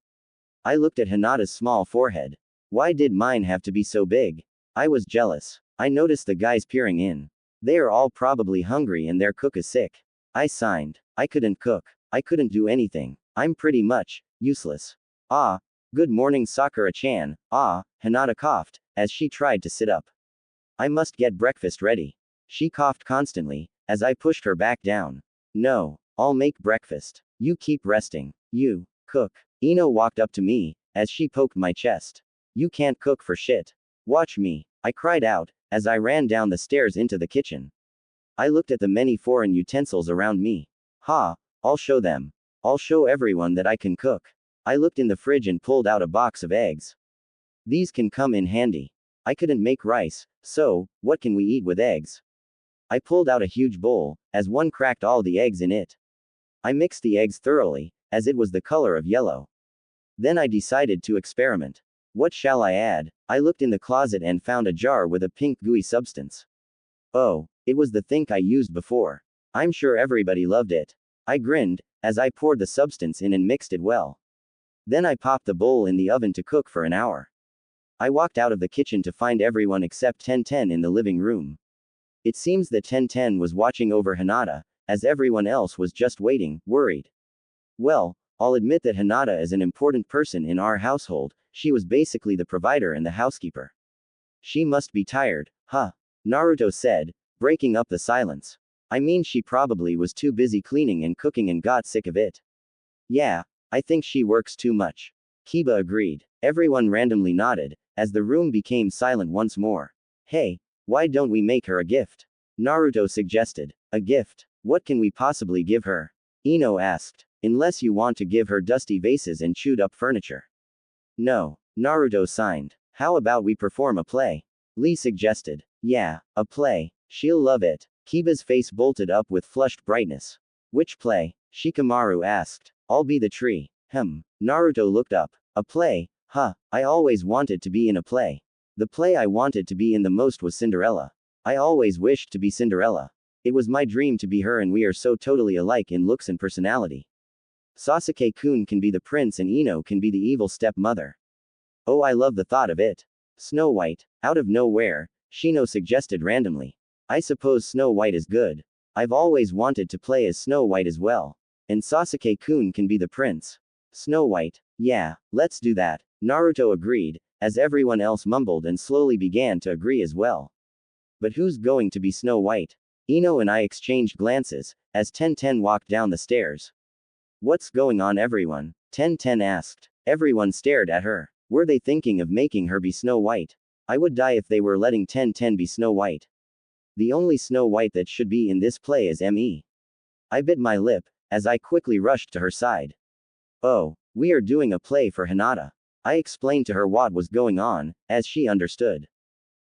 I looked at Hinata's small forehead. Why did mine have to be so big? I was jealous. I noticed the guys peering in. They are all probably hungry and their cook is sick. I signed. I couldn't cook. I couldn't do anything. I'm pretty much useless. Ah, good morning Sakura-chan. Ah, Hinata coughed, as she tried to sit up. I must get breakfast ready. She coughed constantly, as I pushed her back down. No, I'll make breakfast. You keep resting. You cook. Ino walked up to me, as she poked my chest. You can't cook for shit. Watch me. I cried out, as I ran down the stairs into the kitchen. I looked at the many foreign utensils around me. Ha, I'll show them. I'll show everyone that I can cook. I looked in the fridge and pulled out a box of eggs. These can come in handy. I couldn't make rice, so, what can we eat with eggs? I pulled out a huge bowl, as one cracked all the eggs in it. I mixed the eggs thoroughly, as it was the color of yellow. Then I decided to experiment. What shall I add? I looked in the closet and found a jar with a pink gooey substance. Oh, it was the thing I used before. I'm sure everybody loved it. I grinned, as I poured the substance in and mixed it well. Then I popped the bowl in the oven to cook for an hour. I walked out of the kitchen to find everyone except 10-10 in the living room. It seems that 10-10 was watching over Hinata, as everyone else was just waiting, worried. Well, I'll admit that Hinata is an important person in our household. She was basically the provider and the housekeeper. She must be tired, huh? Naruto said, breaking up the silence. I mean, she probably was too busy cleaning and cooking and got sick of it. Yeah, I think she works too much. Kiba agreed. Everyone randomly nodded, as the room became silent once more. Hey, why don't we make her a gift? Naruto suggested. A gift? What can we possibly give her? Ino asked. Unless you want to give her dusty vases and chewed up furniture. No. Naruto signed. How about we perform a play? Lee suggested. Yeah, a play. She'll love it. Kiba's face bolted up with flushed brightness. Which play? Shikamaru asked. I'll be the tree. Naruto looked up. A play? Huh, I always wanted to be in a play. The play I wanted to be in the most was Cinderella. I always wished to be Cinderella. It was my dream to be her and we are so totally alike in looks and personality. Sasuke-kun can be the prince and Ino can be the evil stepmother. Oh, I love the thought of it. Snow White. Out of nowhere, Shino suggested randomly. I suppose Snow White is good. I've always wanted to play as Snow White as well. And Sasuke-kun can be the prince. Snow White. Yeah, let's do that. Naruto agreed, as everyone else mumbled and slowly began to agree as well. But who's going to be Snow White? Ino and I exchanged glances, as 10-10 walked down the stairs. What's going on, everyone? 10-10 asked. Everyone stared at her. Were they thinking of making her be Snow White? I would die if they were letting 10-10 be Snow White. The only Snow White that should be in this play is me. I bit my lip, as I quickly rushed to her side. Oh, we are doing a play for Hinata. I explained to her what was going on, as she understood.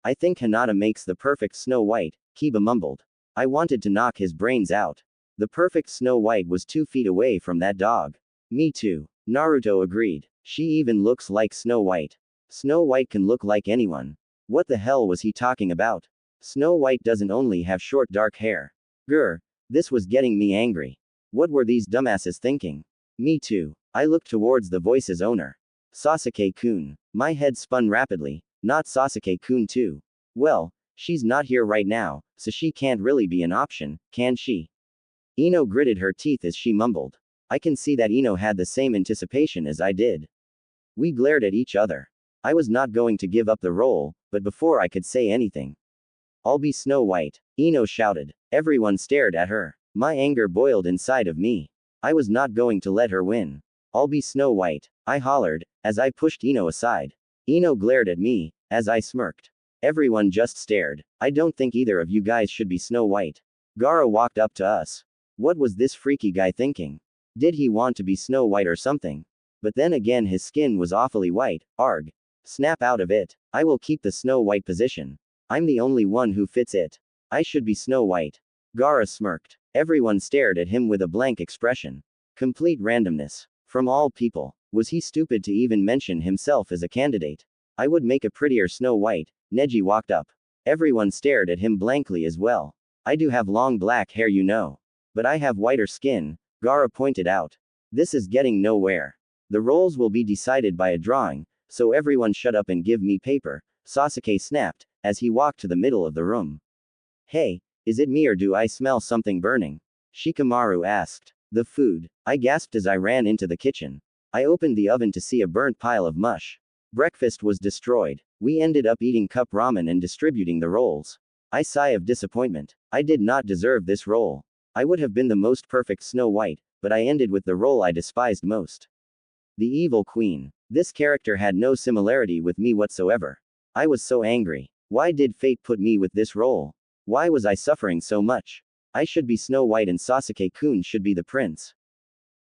I think Hinata makes the perfect Snow White, Kiba mumbled. I wanted to knock his brains out. The perfect Snow White was 2 feet away from that dog. Me too. Naruto agreed. She even looks like Snow White. Snow White can look like anyone. What the hell was he talking about? Snow White doesn't only have short dark hair. Grr. This was getting me angry. What were these dumbasses thinking? Me too. I looked towards the voice's owner. Sasuke-kun. My head spun rapidly. Not Sasuke-kun too. Well, she's not here right now, so she can't really be an option, can she? Ino gritted her teeth as she mumbled. I can see that Ino had the same anticipation as I did. We glared at each other. I was not going to give up the role, but before I could say anything. I'll be Snow White, Ino shouted. Everyone stared at her. My anger boiled inside of me. I was not going to let her win. I'll be Snow White, I hollered, as I pushed Ino aside. Ino glared at me, as I smirked. Everyone just stared. I don't think either of you guys should be Snow White. Gaara walked up to us. What was this freaky guy thinking? Did he want to be Snow White or something? But then again his skin was awfully white, arg. Snap out of it. I will keep the Snow White position. I'm the only one who fits it. I should be Snow White. Gaara smirked. Everyone stared at him with a blank expression. Complete randomness. From all people. Was he stupid to even mention himself as a candidate? I would make a prettier Snow White. Neji walked up. Everyone stared at him blankly as well. I do have long black hair, you know. But I have whiter skin, Gaara pointed out. This is getting nowhere. The roles will be decided by a drawing, so everyone shut up and give me paper, Sasuke snapped, as he walked to the middle of the room. Hey, is it me or do I smell something burning? Shikamaru asked. The food. I gasped as I ran into the kitchen. I opened the oven to see a burnt pile of mush. Breakfast was destroyed. We ended up eating cup ramen and distributing the rolls. I sigh of disappointment. I did not deserve this role. I would have been the most perfect Snow White, but I ended with the role I despised most. The Evil Queen. This character had no similarity with me whatsoever. I was so angry. Why did fate put me with this role? Why was I suffering so much? I should be Snow White and Sasuke-kun should be the prince.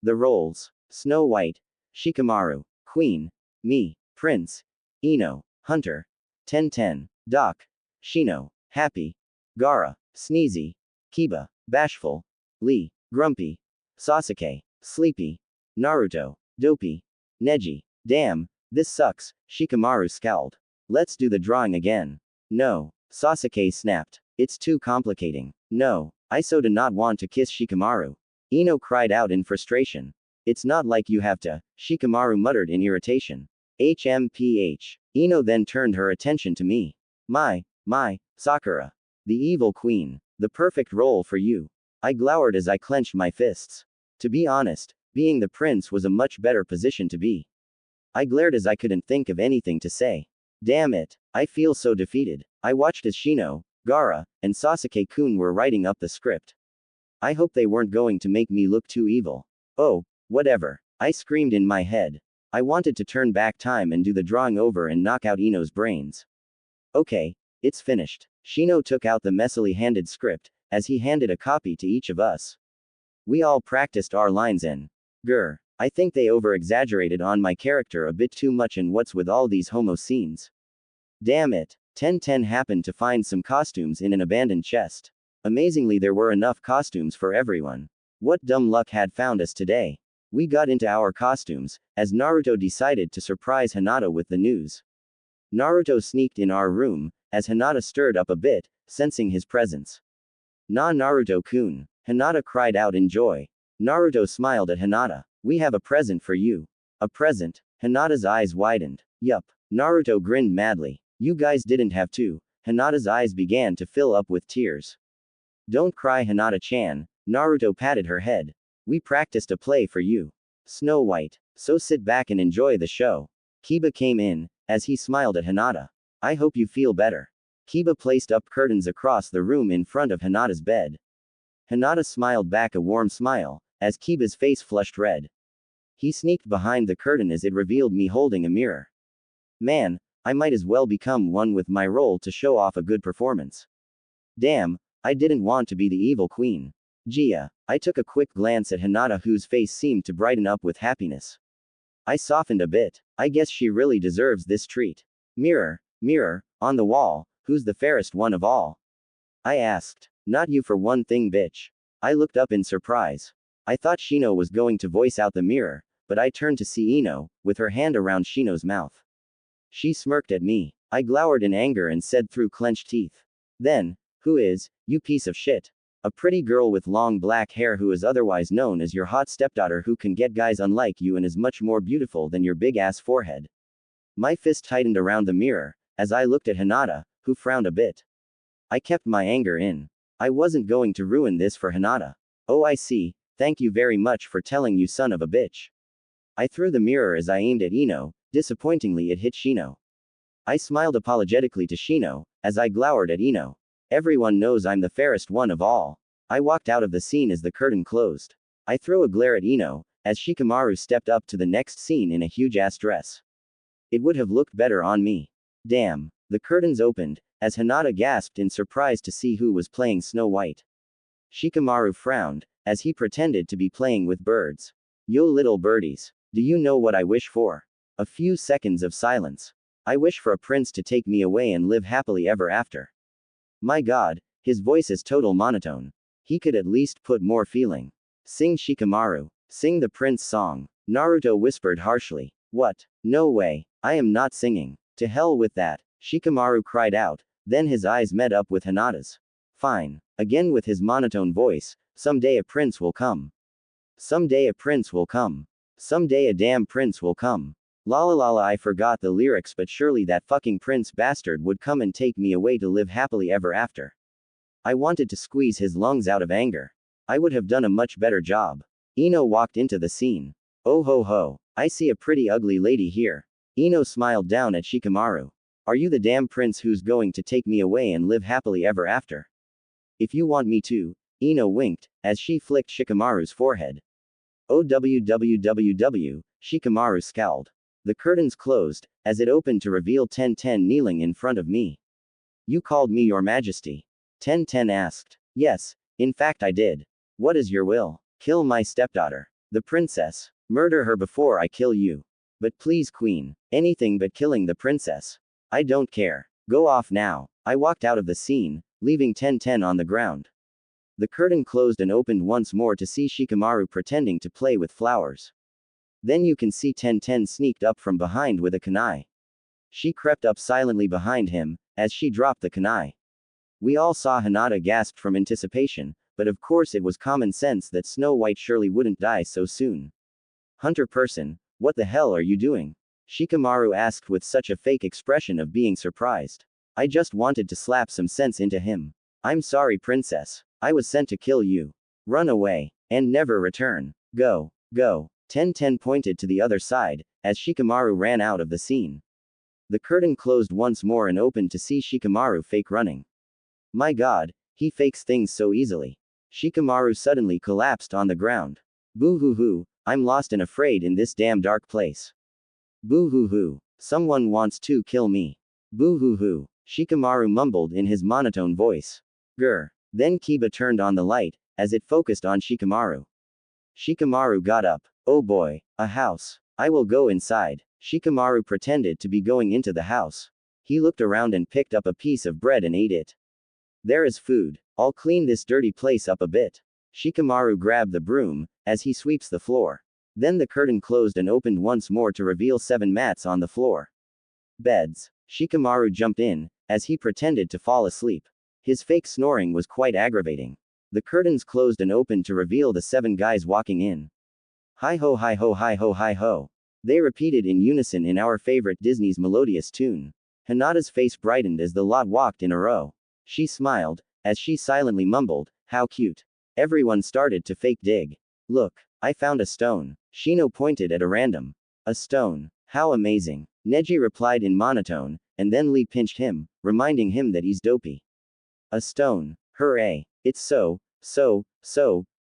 The roles. Snow White. Shikamaru. Queen. Me. Prince. Ino. Hunter. 10-10. Doc. Shino. Happy. Gaara. Sneezy. Kiba. Bashful. Lee. Grumpy. Sasuke. Sleepy. Naruto. Dopey. Neji. Damn, this sucks, Shikamaru scowled. Let's do the drawing again. No. Sasuke snapped. It's too complicating. No. Iso did not want to kiss Shikamaru. Ino cried out in frustration. It's not like you have to, Shikamaru muttered in irritation. HMPH. Ino then turned her attention to me. My, Sakura. The Evil Queen. The perfect role for you. I glowered as I clenched my fists. To be honest, being the prince was a much better position to be. I glared as I couldn't think of anything to say. Damn it, I feel so defeated. I watched as Shino, Gaara, and Sasuke-kun were writing up the script. I hope they weren't going to make me look too evil. Oh, whatever. I screamed in my head. I wanted to turn back time and do the drawing over and knock out Ino's brains. Okay, it's finished. Shino took out the messily handed script, as he handed a copy to each of us. We all practiced our lines in. Grr. I think they over-exaggerated on my character a bit too much, and what's with all these homo scenes? Damn it. 10-10 happened to find some costumes in an abandoned chest. Amazingly, there were enough costumes for everyone. What dumb luck had found us today? We got into our costumes, as Naruto decided to surprise Hinata with the news. Naruto sneaked in our room, as Hinata stirred up a bit, sensing his presence. "Na Naruto-kun," Hinata cried out in joy. Naruto smiled at Hinata. "We have a present for you." "A present?" Hinata's eyes widened. "Yup." Naruto grinned madly. "You guys didn't have to." Hinata's eyes began to fill up with tears. "Don't cry, Hinata-chan." Naruto patted her head. "We practiced a play for you. Snow White. So sit back and enjoy the show." Kiba came in, as he smiled at Hinata. "I hope you feel better." Kiba placed up curtains across the room in front of Hinata's bed. Hinata smiled back a warm smile, as Kiba's face flushed red. He sneaked behind the curtain as it revealed me holding a mirror. Man, I might as well become one with my role to show off a good performance. Damn, I didn't want to be the evil queen. Gia. I took a quick glance at Hinata, whose face seemed to brighten up with happiness. I softened a bit. I guess she really deserves this treat. Mirror, mirror, on the wall, who's the fairest one of all? I asked. Not you for one thing, bitch. I looked up in surprise. I thought Shino was going to voice out the mirror, but I turned to see Ino, with her hand around Shino's mouth. She smirked at me. I glowered in anger and said through clenched teeth. Then, who is, you piece of shit? A pretty girl with long black hair who is otherwise known as your hot stepdaughter who can get guys unlike you and is much more beautiful than your big-ass forehead. My fist tightened around the mirror, as I looked at Hinata, who frowned a bit. I kept my anger in. I wasn't going to ruin this for Hinata. Oh, I see, thank you very much for telling, you son of a bitch. I threw the mirror as I aimed at Ino. Disappointingly, it hit Shino. I smiled apologetically to Shino, as I glowered at Ino. Everyone knows I'm the fairest one of all. I walked out of the scene as the curtain closed. I threw a glare at Ino, as Shikamaru stepped up to the next scene in a huge-ass dress. It would have looked better on me. Damn. The curtains opened, as Hinata gasped in surprise to see who was playing Snow White. Shikamaru frowned, as he pretended to be playing with birds. Yo little birdies. Do you know what I wish for? A few seconds of silence. I wish for a prince to take me away and live happily ever after. My god, his voice is total monotone. He could at least put more feeling. Sing Shikamaru. Sing the prince song. Naruto whispered harshly. What? No way. I am not singing. To hell with that. Shikamaru cried out, then his eyes met up with Hinata's. Fine. Again with his monotone voice, someday a prince will come. Someday a prince will come. Someday a damn prince will come. La la la la, I forgot the lyrics, but surely that fucking prince bastard would come and take me away to live happily ever after. I wanted to squeeze his lungs out of anger. I would have done a much better job. Ino walked into the scene. Oh ho ho. I see a pretty ugly lady here. Ino smiled down at Shikamaru. Are you the damn prince who's going to take me away and live happily ever after? If you want me to, Ino winked, as she flicked Shikamaru's forehead. OWWWW, Shikamaru scowled. The curtains closed, as it opened to reveal 1010 kneeling in front of me. You called me your majesty? 1010 asked. Yes, in fact I did. What is your will? Kill my stepdaughter. The princess. Murder her before I kill you. But please queen, anything but killing the princess. I don't care. Go off now. I walked out of the scene, leaving 1010 on the ground. The curtain closed and opened once more to see Shikamaru pretending to play with flowers. Then you can see 1010 sneaked up from behind with a kunai. She crept up silently behind him, as she dropped the kunai. We all saw Hinata gasped from anticipation, but of course it was common sense that Snow White surely wouldn't die so soon. Hunter person, what the hell are you doing? Shikamaru asked with such a fake expression of being surprised. I just wanted to slap some sense into him. I'm sorry princess. I was sent to kill you. Run away. And never return. Go. Go. 1010 pointed to the other side, as Shikamaru ran out of the scene. The curtain closed once more and opened to see Shikamaru fake running. My god, he fakes things so easily. Shikamaru suddenly collapsed on the ground. Boo hoo hoo, I'm lost and afraid in this damn dark place. Boo hoo hoo, someone wants to kill me. Boo hoo hoo, Shikamaru mumbled in his monotone voice. Grr. Then Kiba turned on the light, as it focused on Shikamaru. Shikamaru got up. Oh boy, a house. I will go inside. Shikamaru pretended to be going into the house. He looked around and picked up a piece of bread and ate it. There is food. I'll clean this dirty place up a bit. Shikamaru grabbed the broom, as he sweeps the floor. Then the curtain closed and opened once more to reveal 7 mats on the floor. Beds. Shikamaru jumped in, as he pretended to fall asleep. His fake snoring was quite aggravating. The curtains closed and opened to reveal the 7 guys walking in. Hi ho hi ho hi ho hi ho. They repeated in unison in our favorite Disney's melodious tune. Hinata's face brightened as the lot walked in a row. She smiled, as she silently mumbled, how cute. Everyone started to fake dig. Look, I found a stone. Shino pointed at a random. A stone. How amazing. Neji replied in monotone, and then Lee pinched him, reminding him that he's dopey. A stone. Hooray. It's so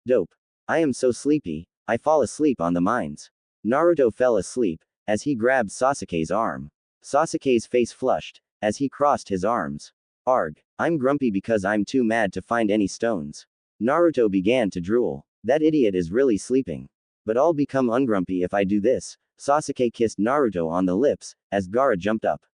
dope. I am so sleepy, I fall asleep on the mines. Naruto fell asleep, as he grabbed Sasuke's arm. Sasuke's face flushed, as he crossed his arms. Arg. I'm grumpy because I'm too mad to find any stones. Naruto began to drool. That idiot is really sleeping. But I'll become ungrumpy if I do this. Sasuke kissed Naruto on the lips, as Gaara jumped up.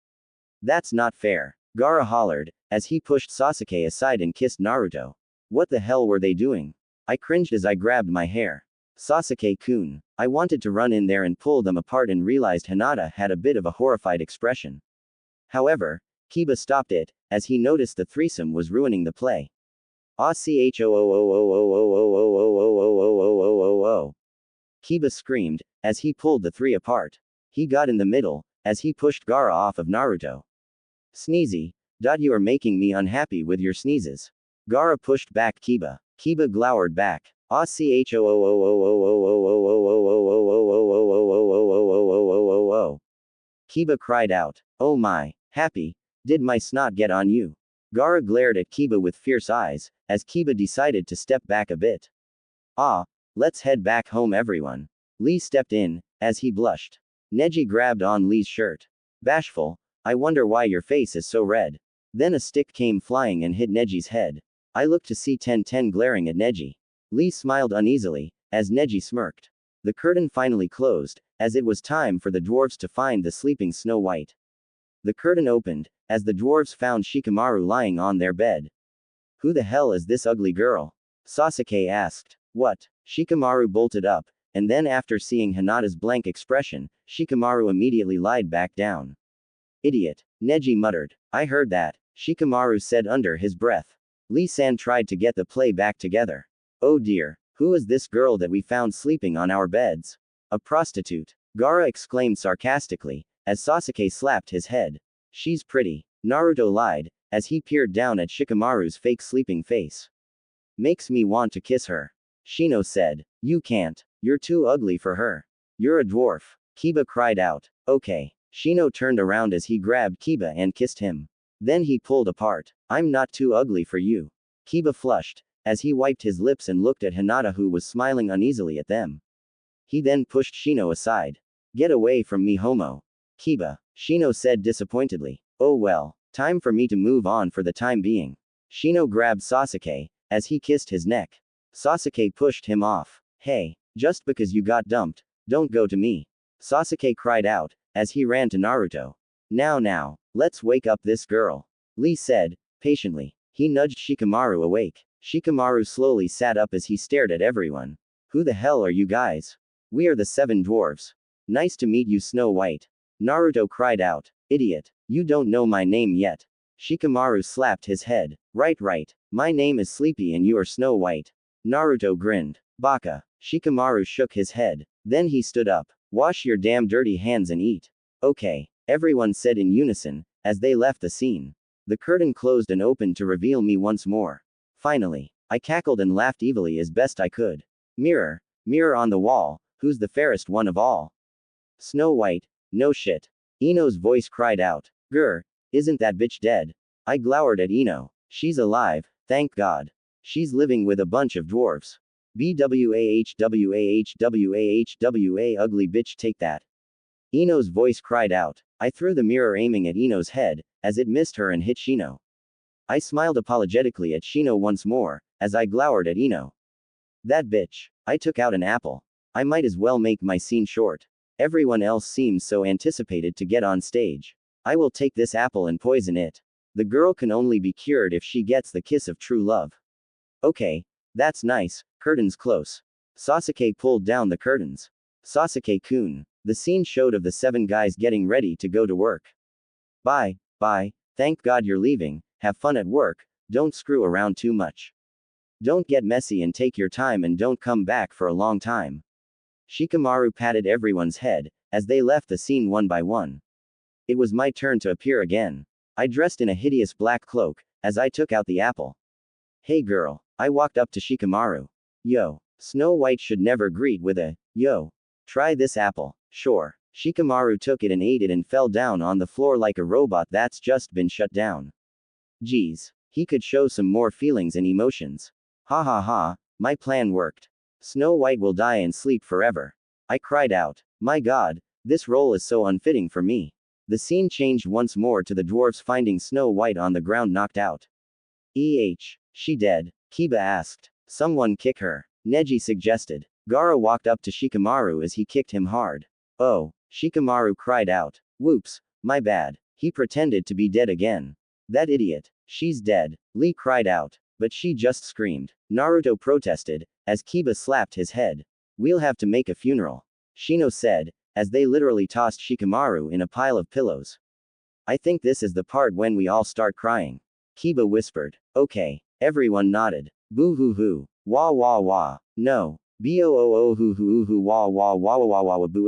That's not fair. Gaara hollered, as he pushed Sasuke aside and kissed Naruto. What the hell were they doing? I cringed as I grabbed my hair. Sasuke-kun. I wanted to run in there and pull them apart and realized Hinata had a bit of a horrified expression. However, Kiba stopped it, as he noticed the threesome was ruining the play. Kiba screamed, as he pulled the 3 apart. He got in the middle, as he pushed Gaara off of Naruto. Sneezy. You are making me unhappy with your sneezes. Gaara pushed back Kiba. Kiba glowered back. Kiba cried out. Oh my, happy. Did my snot get on you? Gaara glared at Kiba with fierce eyes, as Kiba decided to step back a bit. Let's head back home everyone. Lee stepped in, as he blushed. Neji grabbed on Lee's shirt. Bashful, I wonder why your face is so red. Then a stick came flying and hit Neji's head. I looked to see 1010 glaring at Neji. Lee smiled uneasily, as Neji smirked. The curtain finally closed, as it was time for the dwarfs to find the sleeping Snow White. The curtain opened, as the dwarves found Shikamaru lying on their bed. Who the hell is this ugly girl? Sasuke asked. What? Shikamaru bolted up, and then after seeing Hinata's blank expression, Shikamaru immediately lied back down. Idiot. Neji muttered. I heard that, Shikamaru said under his breath. Lee-san tried to get the play back together. Oh dear, who is this girl that we found sleeping on our beds? A prostitute. Gaara exclaimed sarcastically, as Sasuke slapped his head. She's pretty. Naruto lied, as he peered down at Shikamaru's fake sleeping face. Makes me want to kiss her. Shino said. You can't. You're too ugly for her. You're a dwarf. Kiba cried out. Okay. Shino turned around as he grabbed Kiba and kissed him. Then he pulled apart. I'm not too ugly for you. Kiba flushed, as he wiped his lips and looked at Hinata, who was smiling uneasily at them. He then pushed Shino aside. Get away from me, homo. Kiba. Shino said disappointedly. Oh well, time for me to move on for the time being. Shino grabbed Sasuke, as he kissed his neck. Sasuke pushed him off. Hey, just because you got dumped, don't go to me. Sasuke cried out, as he ran to Naruto. Now, let's wake up this girl. Lee said, patiently. He nudged Shikamaru awake. Shikamaru slowly sat up as he stared at everyone. Who the hell are you guys? We are the 7 dwarves. Nice to meet you, Snow White. Naruto cried out. Idiot. You don't know my name yet. Shikamaru slapped his head. Right. My name is Sleepy and you are Snow White. Naruto grinned. Baka. Shikamaru shook his head. Then he stood up. Wash your damn dirty hands and eat. Okay. Everyone said in unison, as they left the scene. The curtain closed and opened to reveal me once more. Finally. I cackled and laughed evilly as best I could. Mirror on the wall, who's the fairest one of all? Snow White. No shit. Ino's voice cried out. Grr. Isn't that bitch dead? I glowered at Ino. She's alive, thank God. She's living with a bunch of dwarves. BWAHWAHWAHWA ugly bitch, take that. Ino's voice cried out. I threw the mirror aiming at Ino's head, as it missed her and hit Shino. I smiled apologetically at Shino once more, as I glowered at Ino. That bitch. I took out an apple. I might as well make my scene short. Everyone else seems so anticipated to get on stage. I will take this apple and poison it. The girl can only be cured if she gets the kiss of true love. Okay. That's nice. Curtains close. Sasuke pulled down the curtains. Sasuke-kun. The scene showed of the 7 guys getting ready to go to work. Bye. Thank God you're leaving. Have fun at work. Don't screw around too much. Don't get messy and take your time and don't come back for a long time. Shikamaru patted everyone's head, as they left the scene one by one. It was my turn to appear again. I dressed in a hideous black cloak, as I took out the apple. Hey girl. I walked up to Shikamaru. Yo. Snow White should never greet with a, yo. Try this apple. Sure. Shikamaru took it and ate it and fell down on the floor like a robot that's just been shut down. Geez. He could show some more feelings and emotions. Ha ha ha, my plan worked. Snow White will die and sleep forever. I cried out. My God, this role is so unfitting for me. The scene changed once more to the dwarfs finding Snow White on the ground knocked out. She dead? Kiba asked. Someone kick her. Neji suggested. Gaara walked up to Shikamaru as he kicked him hard. Oh, Shikamaru cried out. Whoops, my bad. He pretended to be dead again. That idiot. She's dead. Lee cried out. But she just screamed. Naruto protested, as Kiba slapped his head. We'll have to make a funeral. Shino said, as they literally tossed Shikamaru in a pile of pillows. I think this is the part when we all start crying. Kiba whispered. Okay. Everyone nodded. Boo hoo hoo. Wah wah wah. No. Boo hoo hoo hoo wah wah wah wah wah wah boo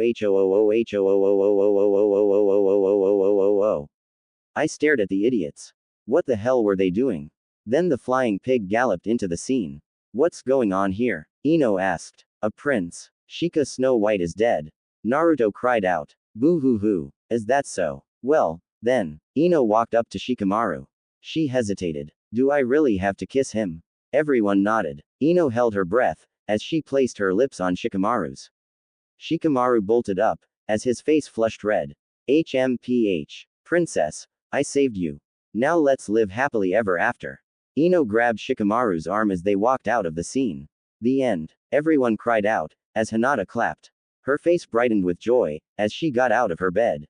ho. I stared at the idiots. What the hell were they doing? Then the flying pig galloped into the scene. What's going on here? Ino asked. A prince. Shika Snow White is dead. Naruto cried out. Boo hoo hoo. Is that so? Well, then. Ino walked up to Shikamaru. She hesitated. Do I really have to kiss him? Everyone nodded. Ino held her breath, as she placed her lips on Shikamaru's. Shikamaru bolted up, as his face flushed red. HMPH. Princess, I saved you. Now let's live happily ever after. Ino grabbed Shikamaru's arm as they walked out of the scene. The end. Everyone cried out, as Hinata clapped. Her face brightened with joy, as she got out of her bed.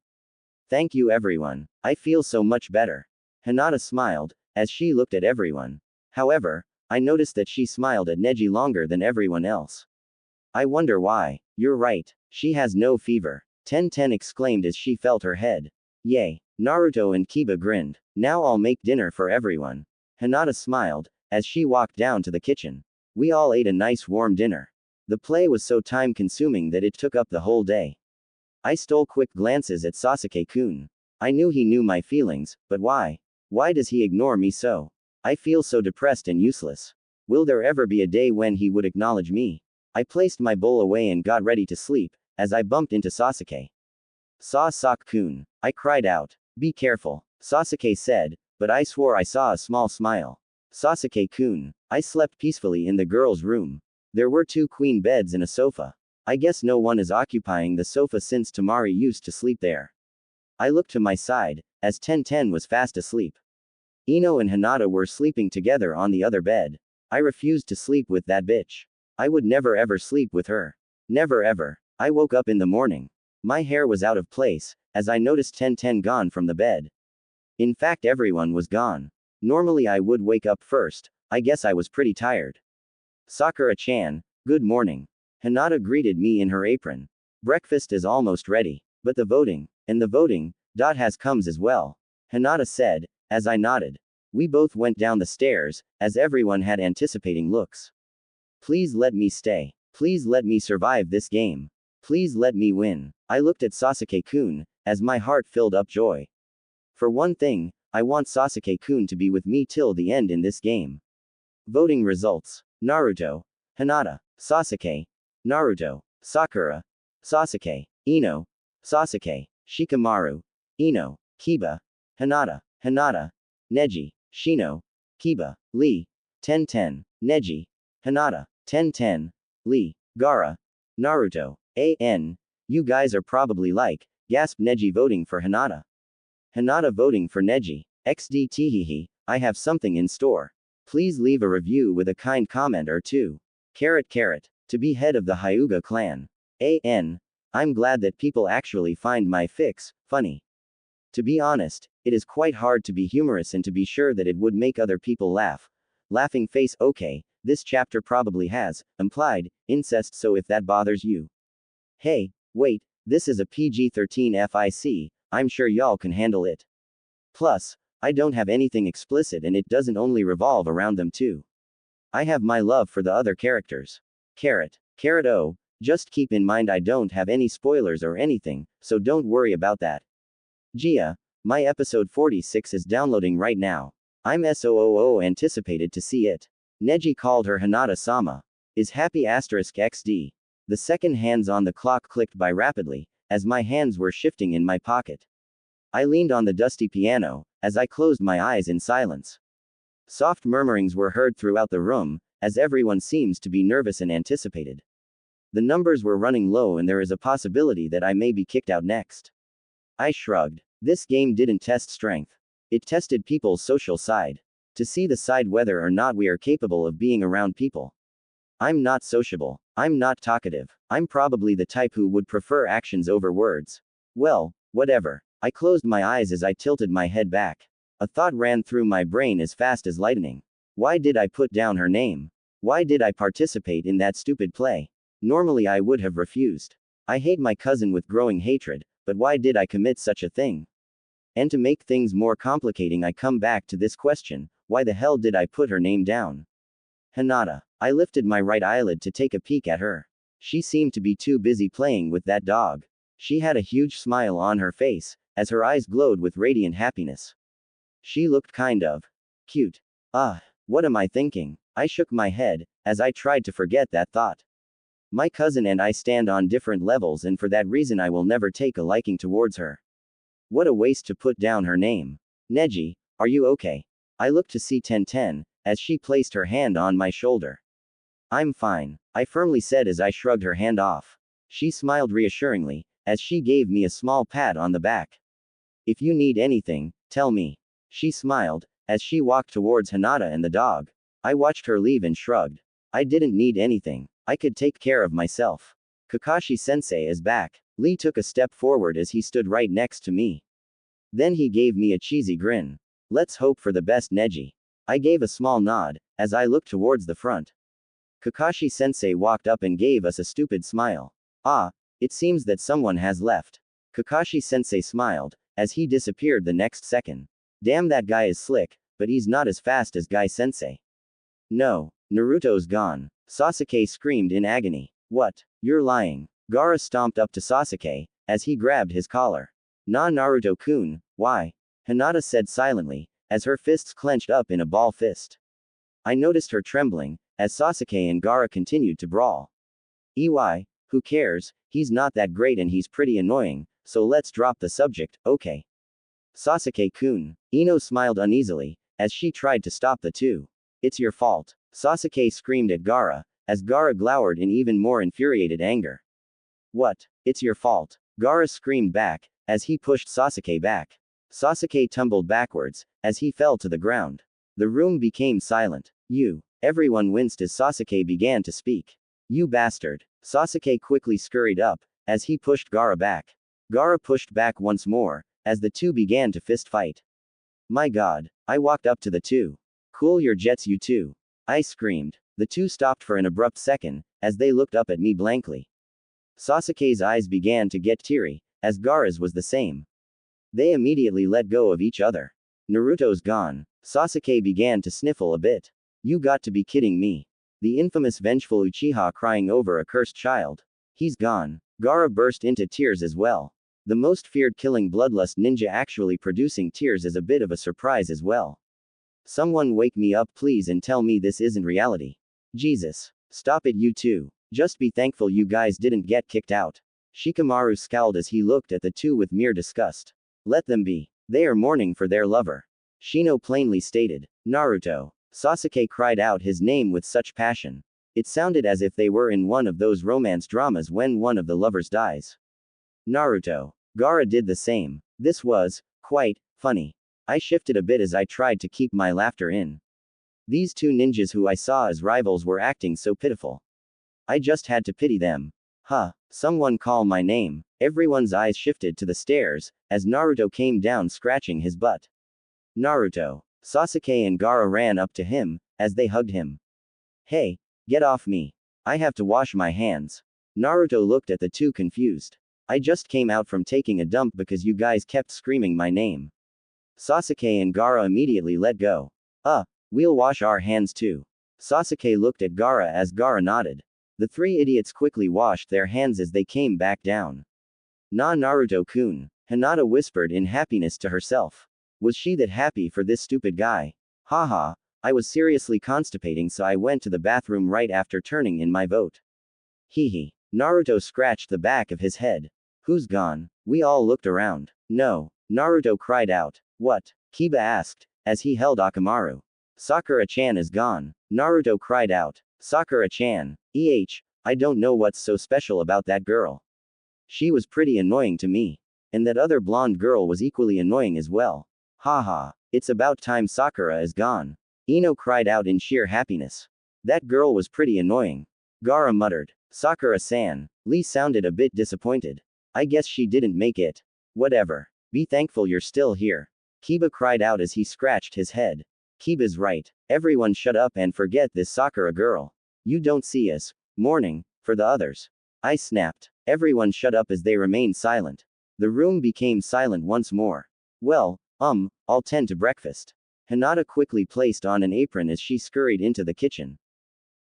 Thank you everyone. I feel so much better. Hinata smiled, as she looked at everyone. However, I noticed that she smiled at Neji longer than everyone else. I wonder why. You're right. She has no fever. Ten exclaimed as she felt her head. Yay. Naruto and Kiba grinned. Now I'll make dinner for everyone. Hinata smiled, as she walked down to the kitchen. We all ate a nice warm dinner. The play was so time-consuming that it took up the whole day. I stole quick glances at Sasuke-kun. I knew he knew my feelings, but why? Why does he ignore me so? I feel so depressed and useless. Will there ever be a day when he would acknowledge me? I placed my bowl away and got ready to sleep, as I bumped into Sasuke. Sasuke-kun. I cried out. Be careful, Sasuke said, but I swore I saw a small smile. Sasuke-kun. I slept peacefully in the girls' room. There were 2 queen beds and a sofa. I guess no one is occupying the sofa since Tamari used to sleep there. I looked to my side, as Ten was fast asleep. Ino and Hinata were sleeping together on the other bed. I refused to sleep with that bitch. I would never ever sleep with her. Never ever. I woke up in the morning. My hair was out of place, as I noticed Ten gone from the bed. In fact, everyone was gone. Normally I would wake up first. I guess I was pretty tired. Sakura-chan, good morning. Hinata greeted me in her apron. Breakfast is almost ready. But the voting has comes as well. Hinata said, as I nodded. We both went down the stairs, as everyone had anticipating looks. Please let me stay. Please let me survive this game. Please let me win. I looked at Sasuke-kun, as my heart filled up joy. For one thing, I want Sasuke-kun to be with me till the end in this game. Voting results. Naruto. Hinata. Sasuke. Naruto. Sakura. Sasuke. Ino. Sasuke. Shikamaru. Ino. Kiba. Hinata. Hinata. Neji. Shino. Kiba. Lee. Ten. Neji. Hinata. Ten. Lee. Gaara. Naruto. A.N. You guys are probably like, gasped Neji voting for Hinata. Hinata voting for Neji. XD tehehe, I have something in store. Please leave a review with a kind comment or two. Carrot. To be head of the Hyuga clan. A.N. I'm glad that people actually find my fix funny. To be honest, it is quite hard to be humorous and to be sure that it would make other people laugh. Laughing face. Okay, this chapter probably has implied incest, so if that bothers you. Hey, wait, this is a PG-13 FIC, I'm sure y'all can handle it. Plus, I don't have anything explicit and it doesn't only revolve around them too. I have my love for the other characters. Carrot. Oh, just keep in mind I don't have any spoilers or anything, so don't worry about that. Gia, my episode 46 is downloading right now. I'm so anticipated to see it. Neji called her Hinata-sama. Is happy XD. The second hands on the clock clicked by rapidly, as my hands were shifting in my pocket. I leaned on the dusty piano, as I closed my eyes in silence. Soft murmurings were heard throughout the room, as everyone seems to be nervous and anticipated. The numbers were running low and there is a possibility that I may be kicked out next. I shrugged. This game didn't test strength. It tested people's social side. To see the side whether or not we are capable of being around people. I'm not sociable. I'm not talkative. I'm probably the type who would prefer actions over words. Well, whatever. I closed my eyes as I tilted my head back. A thought ran through my brain as fast as lightning. Why did I put down her name? Why did I participate in that stupid play? Normally I would have refused. I hate my cousin with growing hatred, but why did I commit such a thing? And to make things more complicating I come back to this question, why the hell did I put her name down? Hinata. I lifted my right eyelid to take a peek at her. She seemed to be too busy playing with that dog. She had a huge smile on her face, as her eyes glowed with radiant happiness. She looked kind of cute. What am I thinking? I shook my head, as I tried to forget that thought. My cousin and I stand on different levels and for that reason I will never take a liking towards her. What a waste to put down her name. Neji, are you okay? I looked to see Ten, as she placed her hand on my shoulder. I'm fine, I firmly said as I shrugged her hand off. She smiled reassuringly, as she gave me a small pat on the back. If you need anything, tell me. She smiled, as she walked towards Hinata and the dog. I watched her leave and shrugged. I didn't need anything. I could take care of myself. Kakashi-sensei is back. Lee took a step forward as he stood right next to me. Then he gave me a cheesy grin. Let's hope for the best, Neji. I gave a small nod, as I looked towards the front. Kakashi-sensei walked up and gave us a stupid smile. Ah, it seems that someone has left. Kakashi-sensei smiled, as he disappeared the next second. Damn, that guy is slick, but he's not as fast as Guy-sensei. No, Naruto's gone. Sasuke screamed in agony. What? You're lying. Gaara stomped up to Sasuke, as he grabbed his collar. Nah, Naruto-kun, why? Hinata said silently, as her fists clenched up in a ball fist. I noticed her trembling, as Sasuke and Gaara continued to brawl. EY, who cares, he's not that great and he's pretty annoying, so let's drop the subject, okay? Sasuke-kun. Ino smiled uneasily, as she tried to stop the two. It's your fault. Sasuke screamed at Gaara, as Gaara glowered in even more infuriated anger. What? It's your fault. Gaara screamed back, as he pushed Sasuke back. Sasuke tumbled backwards, as he fell to the ground. The room became silent. You. Everyone winced as Sasuke began to speak. You bastard. Sasuke quickly scurried up, as he pushed Gaara back. Gaara pushed back once more, as the two began to fist fight. My god. I walked up to the two. Cool your jets, you two. I screamed. The two stopped for an abrupt second, as they looked up at me blankly. Sasuke's eyes began to get teary, as Gaara's was the same. They immediately let go of each other. Naruto's gone. Sasuke began to sniffle a bit. You got to be kidding me. The infamous vengeful Uchiha crying over a cursed child. He's gone. Gaara burst into tears as well. The most feared killing bloodlust ninja actually producing tears is a bit of a surprise as well. Someone wake me up please and tell me this isn't reality. Jesus. Stop it, you two. Just be thankful you guys didn't get kicked out. Shikamaru scowled as he looked at the two with mere disgust. Let them be. They are mourning for their lover. Shino plainly stated. Naruto. Sasuke cried out his name with such passion. It sounded as if they were in one of those romance dramas when one of the lovers dies. Naruto. Gaara did the same. This was quite funny. I shifted a bit as I tried to keep my laughter in. These two ninjas who I saw as rivals were acting so pitiful. I just had to pity them. Huh, someone call my name. Everyone's eyes shifted to the stairs, as Naruto came down scratching his butt. Naruto. Sasuke and Gaara ran up to him, as they hugged him. Hey, get off me. I have to wash my hands. Naruto looked at the two confused. I just came out from taking a dump because you guys kept screaming my name. Sasuke and Gaara immediately let go. We'll wash our hands too. Sasuke looked at Gaara as Gaara nodded. The three idiots quickly washed their hands as they came back down. Nah, Naruto-kun. Hinata whispered in happiness to herself. Was she that happy for this stupid guy? Haha, I was seriously constipating so I went to the bathroom right after turning in my vote. Hehe. Naruto scratched the back of his head. Who's gone? We all looked around. No. Naruto cried out. What? Kiba asked, as he held Akamaru. Sakura-chan is gone. Naruto cried out. Sakura-chan. I don't know what's so special about that girl. She was pretty annoying to me. And that other blonde girl was equally annoying as well. Haha, it's about time Sakura is gone. Ino cried out in sheer happiness. That girl was pretty annoying. Gaara muttered. Sakura-san. Lee sounded a bit disappointed. I guess she didn't make it. Whatever. Be thankful you're still here. Kiba cried out as he scratched his head. Kiba's right. Everyone shut up and forget this Sakura girl. You don't see us mourning for the others. I snapped. Everyone shut up as they remained silent. The room became silent once more. Well, I'll tend to breakfast. Hinata quickly placed on an apron as she scurried into the kitchen.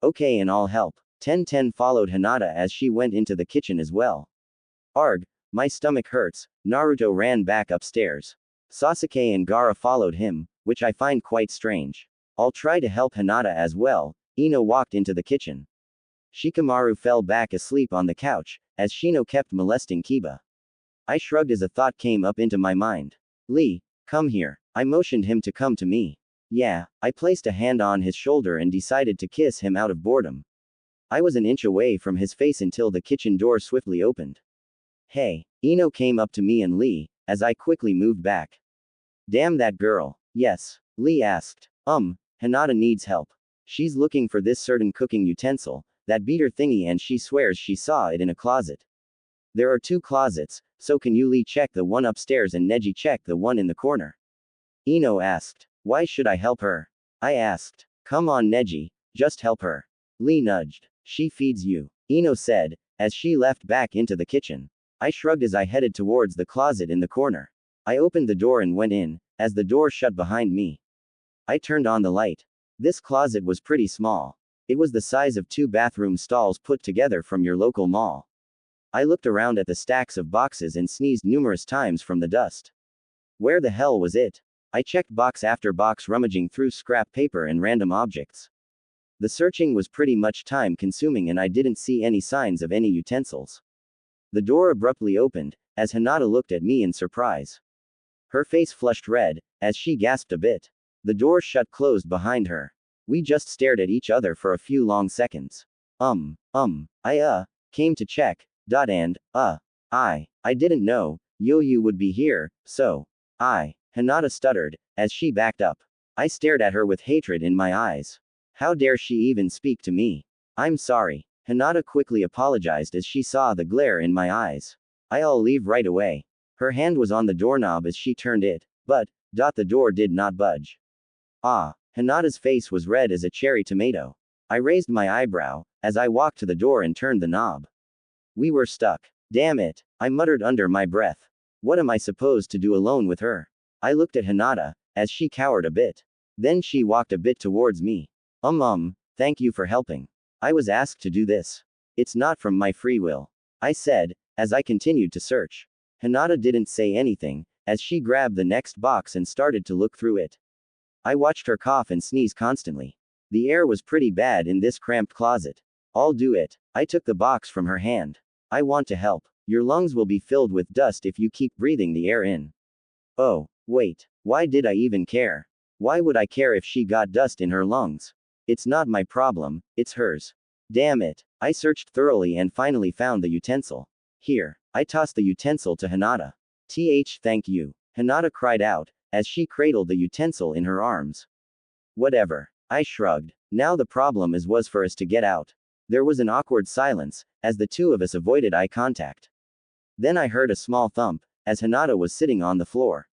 Okay, and I'll help. 10-10 followed Hinata as she went into the kitchen as well. Arg, my stomach hurts. Naruto ran back upstairs. Sasuke and Gaara followed him, which I find quite strange. I'll try to help Hinata as well. Ino walked into the kitchen. Shikamaru fell back asleep on the couch, as Shino kept molesting Kiba. I shrugged as a thought came up into my mind. Lee, come here. I motioned him to come to me. Yeah, I placed a hand on his shoulder and decided to kiss him out of boredom. I was an inch away from his face until the kitchen door swiftly opened. Hey, Ino came up to me and Lee, as I quickly moved back. Damn that girl. Yes. Lee asked. Hinata needs help. She's looking for this certain cooking utensil, that beater thingy, and she swears she saw it in a closet. There are 2 closets, so can you Lee check the one upstairs and Neji check the one in the corner? Ino asked. Why should I help her? I asked. Come on Neji, just help her. Lee nudged. She feeds you, Ino said, as she left back into the kitchen. I shrugged as I headed towards the closet in the corner. I opened the door and went in, as the door shut behind me. I turned on the light. This closet was pretty small. It was the size of 2 bathroom stalls put together from your local mall. I looked around at the stacks of boxes and sneezed numerous times from the dust. Where the hell was it? I checked box after box, rummaging through scrap paper and random objects. The searching was pretty much time consuming and I didn't see any signs of any utensils. The door abruptly opened, as Hinata looked at me in surprise. Her face flushed red, as she gasped a bit. The door shut closed behind her. We just stared at each other for a few long seconds. I came to check, I didn't know, you would be here, so. Hinata stuttered, as she backed up. I stared at her with hatred in my eyes. How dare she even speak to me? I'm sorry. Hinata quickly apologized as she saw the glare in my eyes. I'll leave right away. Her hand was on the doorknob as she turned it, but, the door did not budge. Hinata's face was red as a cherry tomato. I raised my eyebrow, as I walked to the door and turned the knob. We were stuck. Damn it, I muttered under my breath. What am I supposed to do alone with her? I looked at Hinata, as she cowered a bit. Then she walked a bit towards me. Thank you for helping. I was asked to do this. It's not from my free will, I said, as I continued to search. Hinata didn't say anything, as she grabbed the next box and started to look through it. I watched her cough and sneeze constantly. The air was pretty bad in this cramped closet. I'll do it. I took the box from her hand. I want to help. Your lungs will be filled with dust if you keep breathing the air in. Oh, wait. Why did I even care? Why would I care if she got dust in her lungs? It's not my problem, it's hers. Damn it. I searched thoroughly and finally found the utensil. Here. I tossed the utensil to Hinata. Thank you. Hinata cried out, as she cradled the utensil in her arms. Whatever. I shrugged. Now the problem was for us to get out. There was an awkward silence, as the 2 of us avoided eye contact. Then I heard a small thump, as Hinata was sitting on the floor.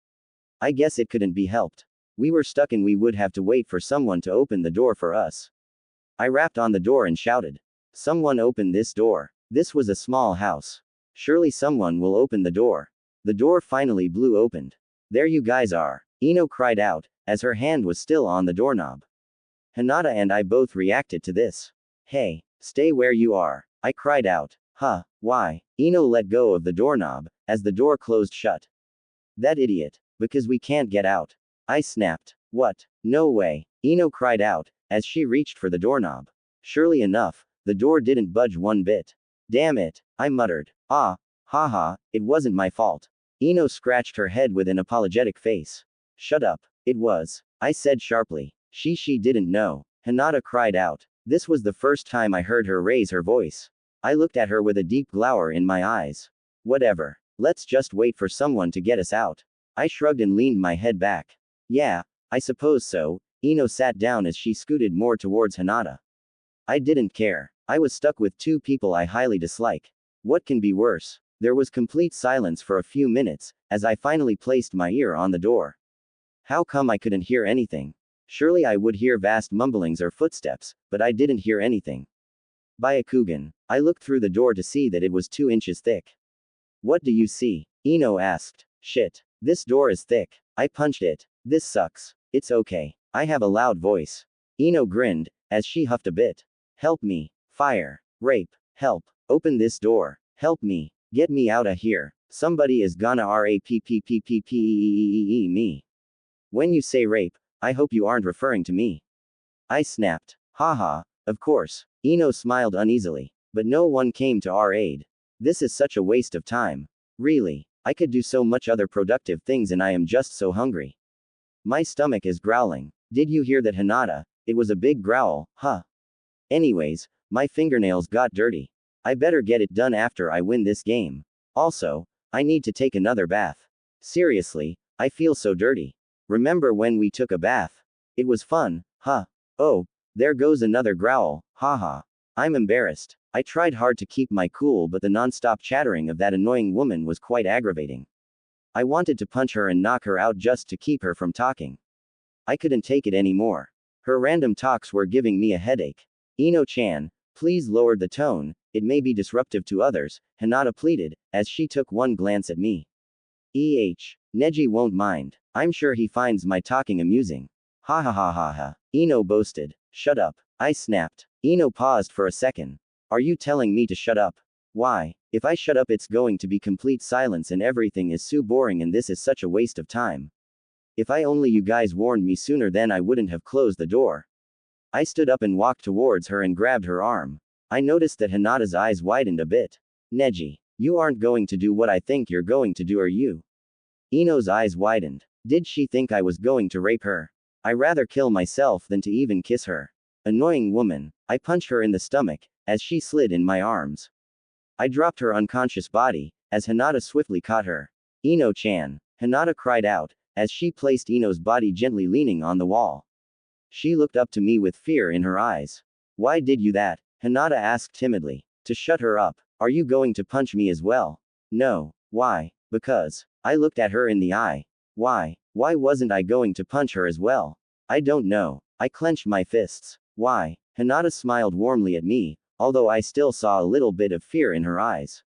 I guess it couldn't be helped. We were stuck and we would have to wait for someone to open the door for us. I rapped on the door and shouted. Someone open this door. This was a small house. Surely someone will open the door. The door finally blew opened. There you guys are, Ino cried out, as her hand was still on the doorknob. Hinata and I both reacted to this. Hey, stay where you are, I cried out. Why? Ino let go of the doorknob, as the door closed shut. That idiot. Because we can't get out. I snapped. What? No way, Ino cried out, as she reached for the doorknob. Surely enough, the door didn't budge one bit. Damn it, I muttered. It wasn't my fault. Ino scratched her head with an apologetic face. Shut up. It was, I said sharply. She didn't know. Hinata cried out. This was the first time I heard her raise her voice. I looked at her with a deep glower in my eyes. Whatever. Let's just wait for someone to get us out. I shrugged and leaned my head back. Yeah, I suppose so. Ino sat down as she scooted more towards Hinata. I didn't care. I was stuck with 2 people I highly dislike. What can be worse? There was complete silence for a few minutes, as I finally placed my ear on the door. How come I couldn't hear anything? Surely I would hear vast mumblings or footsteps, but I didn't hear anything. Byakugan. I looked through the door to see that it was 2 inches thick. What do you see? Ino asked. Shit. This door is thick. I punched it. This sucks. It's okay. I have a loud voice. Ino grinned, as she huffed a bit. Help me. Fire. Rape. Help. Open this door. Help me. Get me outta here. Somebody is gonna rape me. When you say rape, I hope you aren't referring to me. I snapped. Haha, of course. Ino smiled uneasily. But no one came to our aid. This is such a waste of time. Really. I could do so much other productive things and I am just so hungry. My stomach is growling. Did you hear that, Hinata? It was a big growl, huh? Anyways, my fingernails got dirty. I better get it done after I win this game. Also, I need to take another bath. Seriously, I feel so dirty. Remember when we took a bath? It was fun, huh? Oh, there goes another growl, haha. I'm embarrassed. I tried hard to keep my cool, but the non-stop chattering of that annoying woman was quite aggravating. I wanted to punch her and knock her out just to keep her from talking. I couldn't take it anymore. Her random talks were giving me a headache. Ino-chan, please lower the tone, it may be disruptive to others, Hinata pleaded, as she took one glance at me. Neji won't mind. I'm sure he finds my talking amusing. Ha ha ha ha ha. Ino boasted. Shut up. I snapped. Ino paused for a second. Are you telling me to shut up? Why? If I shut up, it's going to be complete silence and everything is so boring and this is such a waste of time. If I only you guys warned me sooner, then I wouldn't have closed the door. I stood up and walked towards her and grabbed her arm. I noticed that Hinata's eyes widened a bit. Neji, you aren't going to do what I think you're going to do, are you? Ino's eyes widened. Did she think I was going to rape her? I rather kill myself than to even kiss her. Annoying woman. I punched her in the stomach, as she slid in my arms. I dropped her unconscious body, as Hinata swiftly caught her. Ino-chan. Hinata cried out, as she placed Ino's body gently leaning on the wall. She looked up to me with fear in her eyes. Why did you that? Hinata asked timidly. To shut her up. Are you going to punch me as well? No. Why? Because. I looked at her in the eye. Why? Why wasn't I going to punch her as well? I don't know. I clenched my fists. Why? Hinata smiled warmly at me, although I still saw a little bit of fear in her eyes.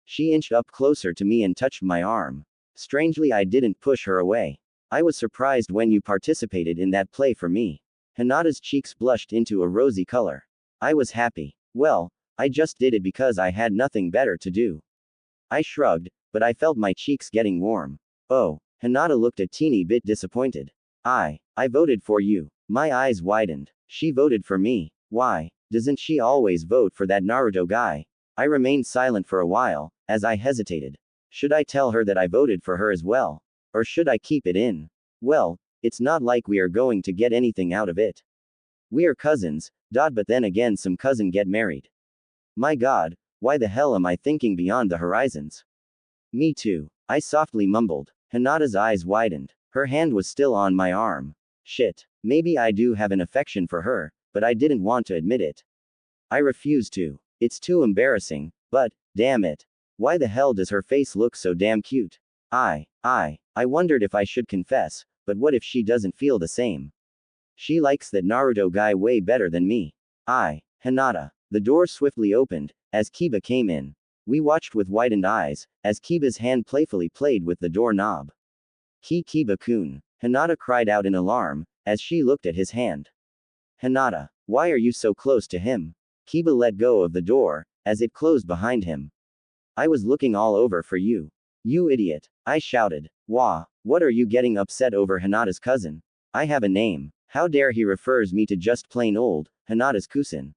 She inched up closer to me and touched my arm. Strangely, I didn't push her away. I was surprised when you participated in that play for me. Hinata's cheeks blushed into a rosy color. I was happy. Well, I just did it because I had nothing better to do. I shrugged, but I felt my cheeks getting warm. Oh, Hinata looked a teeny bit disappointed. I voted for you. My eyes widened. She voted for me. Why? Doesn't she always vote for that Naruto guy? I remained silent for a while, as I hesitated. Should I tell her that I voted for her as well? Or should I keep it in? Well, it's not like we are going to get anything out of it. We are cousins, but then again some cousin get married. My god, why the hell am I thinking beyond the horizons? Me too. I softly mumbled. Hinata's eyes widened. Her hand was still on my arm. Shit. Maybe I do have an affection for her, but I didn't want to admit it. I refused to. It's too embarrassing, but, damn it. Why the hell does her face look so damn cute? I wondered if I should confess, but what if she doesn't feel the same? She likes that Naruto guy way better than me. Hinata. The door swiftly opened, as Kiba came in. We watched with widened eyes, as Kiba's hand playfully played with the doorknob. Kiba-kun. Hinata cried out in alarm, as she looked at his hand. Hinata, why are you so close to him? Kiba let go of the door, as it closed behind him. I was looking all over for you. You idiot. I shouted. Wah, what are you getting upset over? Hinata's cousin? I have a name. How dare he refers me to just plain old, Hinata's cousin?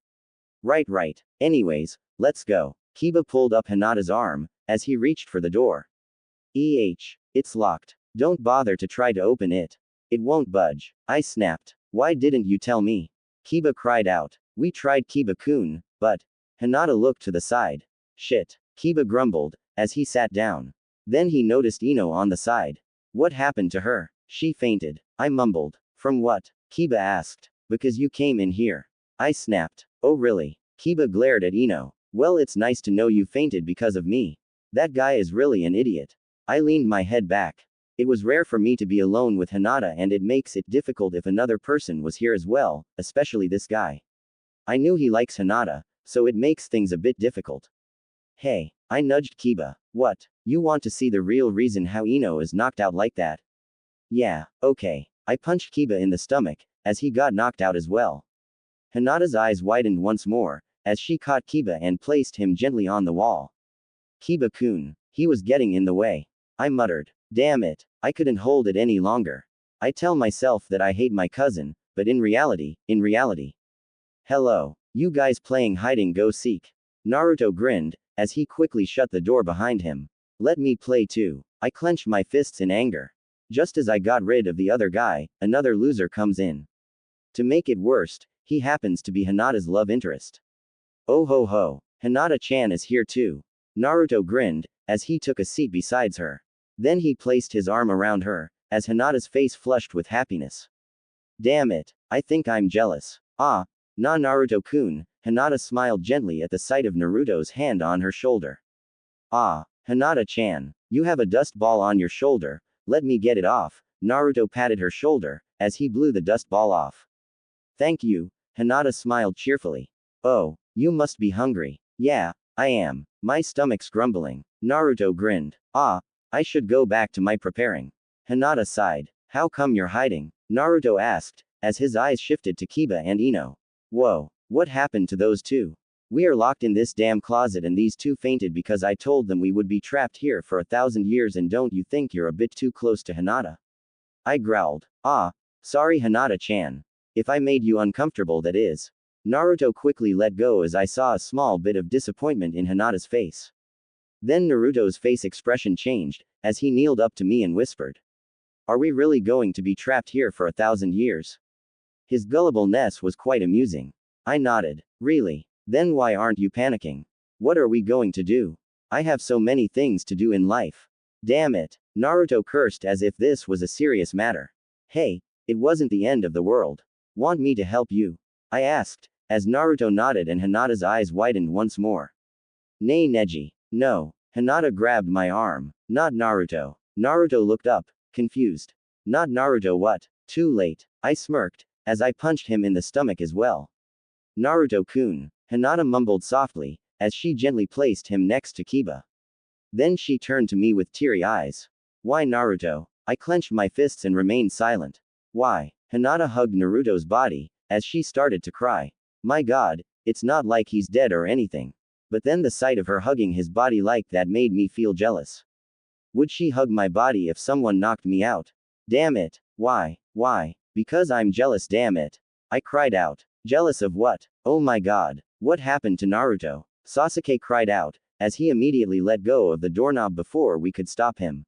Right. Anyways, let's go. Kiba pulled up Hinata's arm, as he reached for the door. It's locked. Don't bother to try to open it. It won't budge. I snapped. Why didn't you tell me? Kiba cried out. We tried, Kiba-kun, but. Hinata looked to the side. Shit. Kiba grumbled, as he sat down. Then he noticed Ino on the side. What happened to her? She fainted. I mumbled. From what? Kiba asked. Because you came in here. I snapped. Oh really? Kiba glared at Ino. Well, it's nice to know you fainted because of me. That guy is really an idiot. I leaned my head back. It was rare for me to be alone with Hinata, and it makes it difficult if another person was here as well, especially this guy. I knew he likes Hinata, so it makes things a bit difficult. Hey, I nudged Kiba. What? You want to see the real reason how Ino is knocked out like that? Yeah, okay. I punched Kiba in the stomach, as he got knocked out as well. Hinata's eyes widened once more, as she caught Kiba and placed him gently on the wall. Kiba-kun. He was getting in the way. I muttered. Damn it. I couldn't hold it any longer. I tell myself that I hate my cousin, but in reality. Hello. You guys playing hide and go seek? Naruto grinned, as he quickly shut the door behind him. Let me play too. I clenched my fists in anger. Just as I got rid of the other guy, another loser comes in. To make it worse, he happens to be Hinata's love interest. Oh ho ho. Hinata-chan is here too. Naruto grinned, as he took a seat beside her. Then he placed his arm around her, as Hinata's face flushed with happiness. Damn it, I think I'm jealous. Ah, nah Naruto-kun, Hinata smiled gently at the sight of Naruto's hand on her shoulder. Ah, Hinata-chan, you have a dust ball on your shoulder, let me get it off. Naruto patted her shoulder, as he blew the dust ball off. Thank you, Hinata smiled cheerfully. Oh, you must be hungry. Yeah, I am. My stomach's grumbling. Naruto grinned. Ah, I should go back to my preparing. Hinata sighed. How come you're hiding? Naruto asked, as his eyes shifted to Kiba and Ino. Whoa, what happened to those two? We are locked in this damn closet and these two fainted because I told them we would be trapped here for 1,000 years and don't you think you're a bit too close to Hinata? I growled. Ah, sorry Hinata-chan. If I made you uncomfortable that is. Naruto quickly let go as I saw a small bit of disappointment in Hinata's face. Then Naruto's face expression changed, as he kneeled up to me and whispered. Are we really going to be trapped here for 1,000 years? His gullibleness was quite amusing. I nodded. Really? Then why aren't you panicking? What are we going to do? I have so many things to do in life. Damn it. Naruto cursed as if this was a serious matter. Hey, it wasn't the end of the world. Want me to help you? I asked, as Naruto nodded and Hinata's eyes widened once more. Nay Neji. No. Hinata grabbed my arm. Not Naruto. Naruto looked up, confused. Not Naruto what? Too late. I smirked, as I punched him in the stomach as well. Naruto-kun. Hinata mumbled softly, as she gently placed him next to Kiba. Then she turned to me with teary eyes. Why Naruto? I clenched my fists and remained silent. Why? Hinata hugged Naruto's body, as she started to cry. My god, it's not like he's dead or anything. But then the sight of her hugging his body like that made me feel jealous. Would she hug my body if someone knocked me out? Damn it. Why? Why? Because I'm jealous, damn it. I cried out. Jealous of what? Oh my god. What happened to Naruto? Sasuke cried out, as he immediately let go of the doorknob before we could stop him.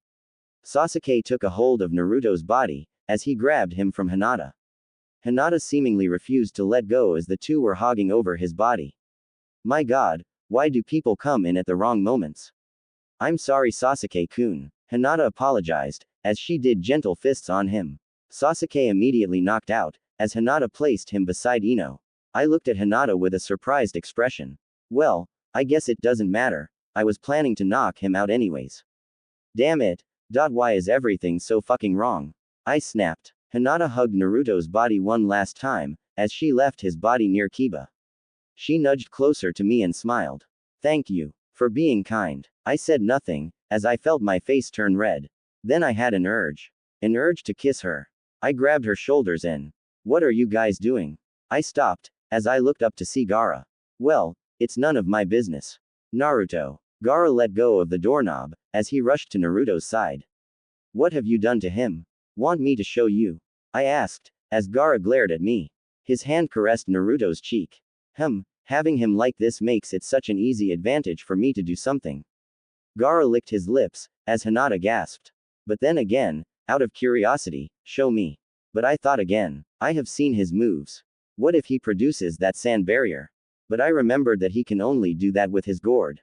Sasuke took a hold of Naruto's body, as he grabbed him from Hinata. Hinata seemingly refused to let go as the two were hogging over his body. My god, why do people come in at the wrong moments? I'm sorry Sasuke-kun. Hinata apologized, as she did gentle fists on him. Sasuke immediately knocked out, as Hinata placed him beside Ino. I looked at Hinata with a surprised expression. Well, I guess it doesn't matter, I was planning to knock him out anyways. Damn it. Why is everything so fucking wrong? I snapped. Hinata hugged Naruto's body one last time, as she left his body near Kiba. She nudged closer to me and smiled. Thank you. For being kind. I said nothing, as I felt my face turn red. Then I had an urge. An urge to kiss her. I grabbed her shoulders and. What are you guys doing? I stopped, as I looked up to see Gaara. Well, it's none of my business. Naruto. Gaara let go of the doorknob, as he rushed to Naruto's side. What have you done to him? Want me to show you? I asked, as Gaara glared at me. His hand caressed Naruto's cheek. Having him like this makes it such an easy advantage for me to do something. Gaara licked his lips, as Hinata gasped. But then again, out of curiosity, show me. But I thought again, I have seen his moves. What if he produces that sand barrier? But I remembered that he can only do that with his gourd.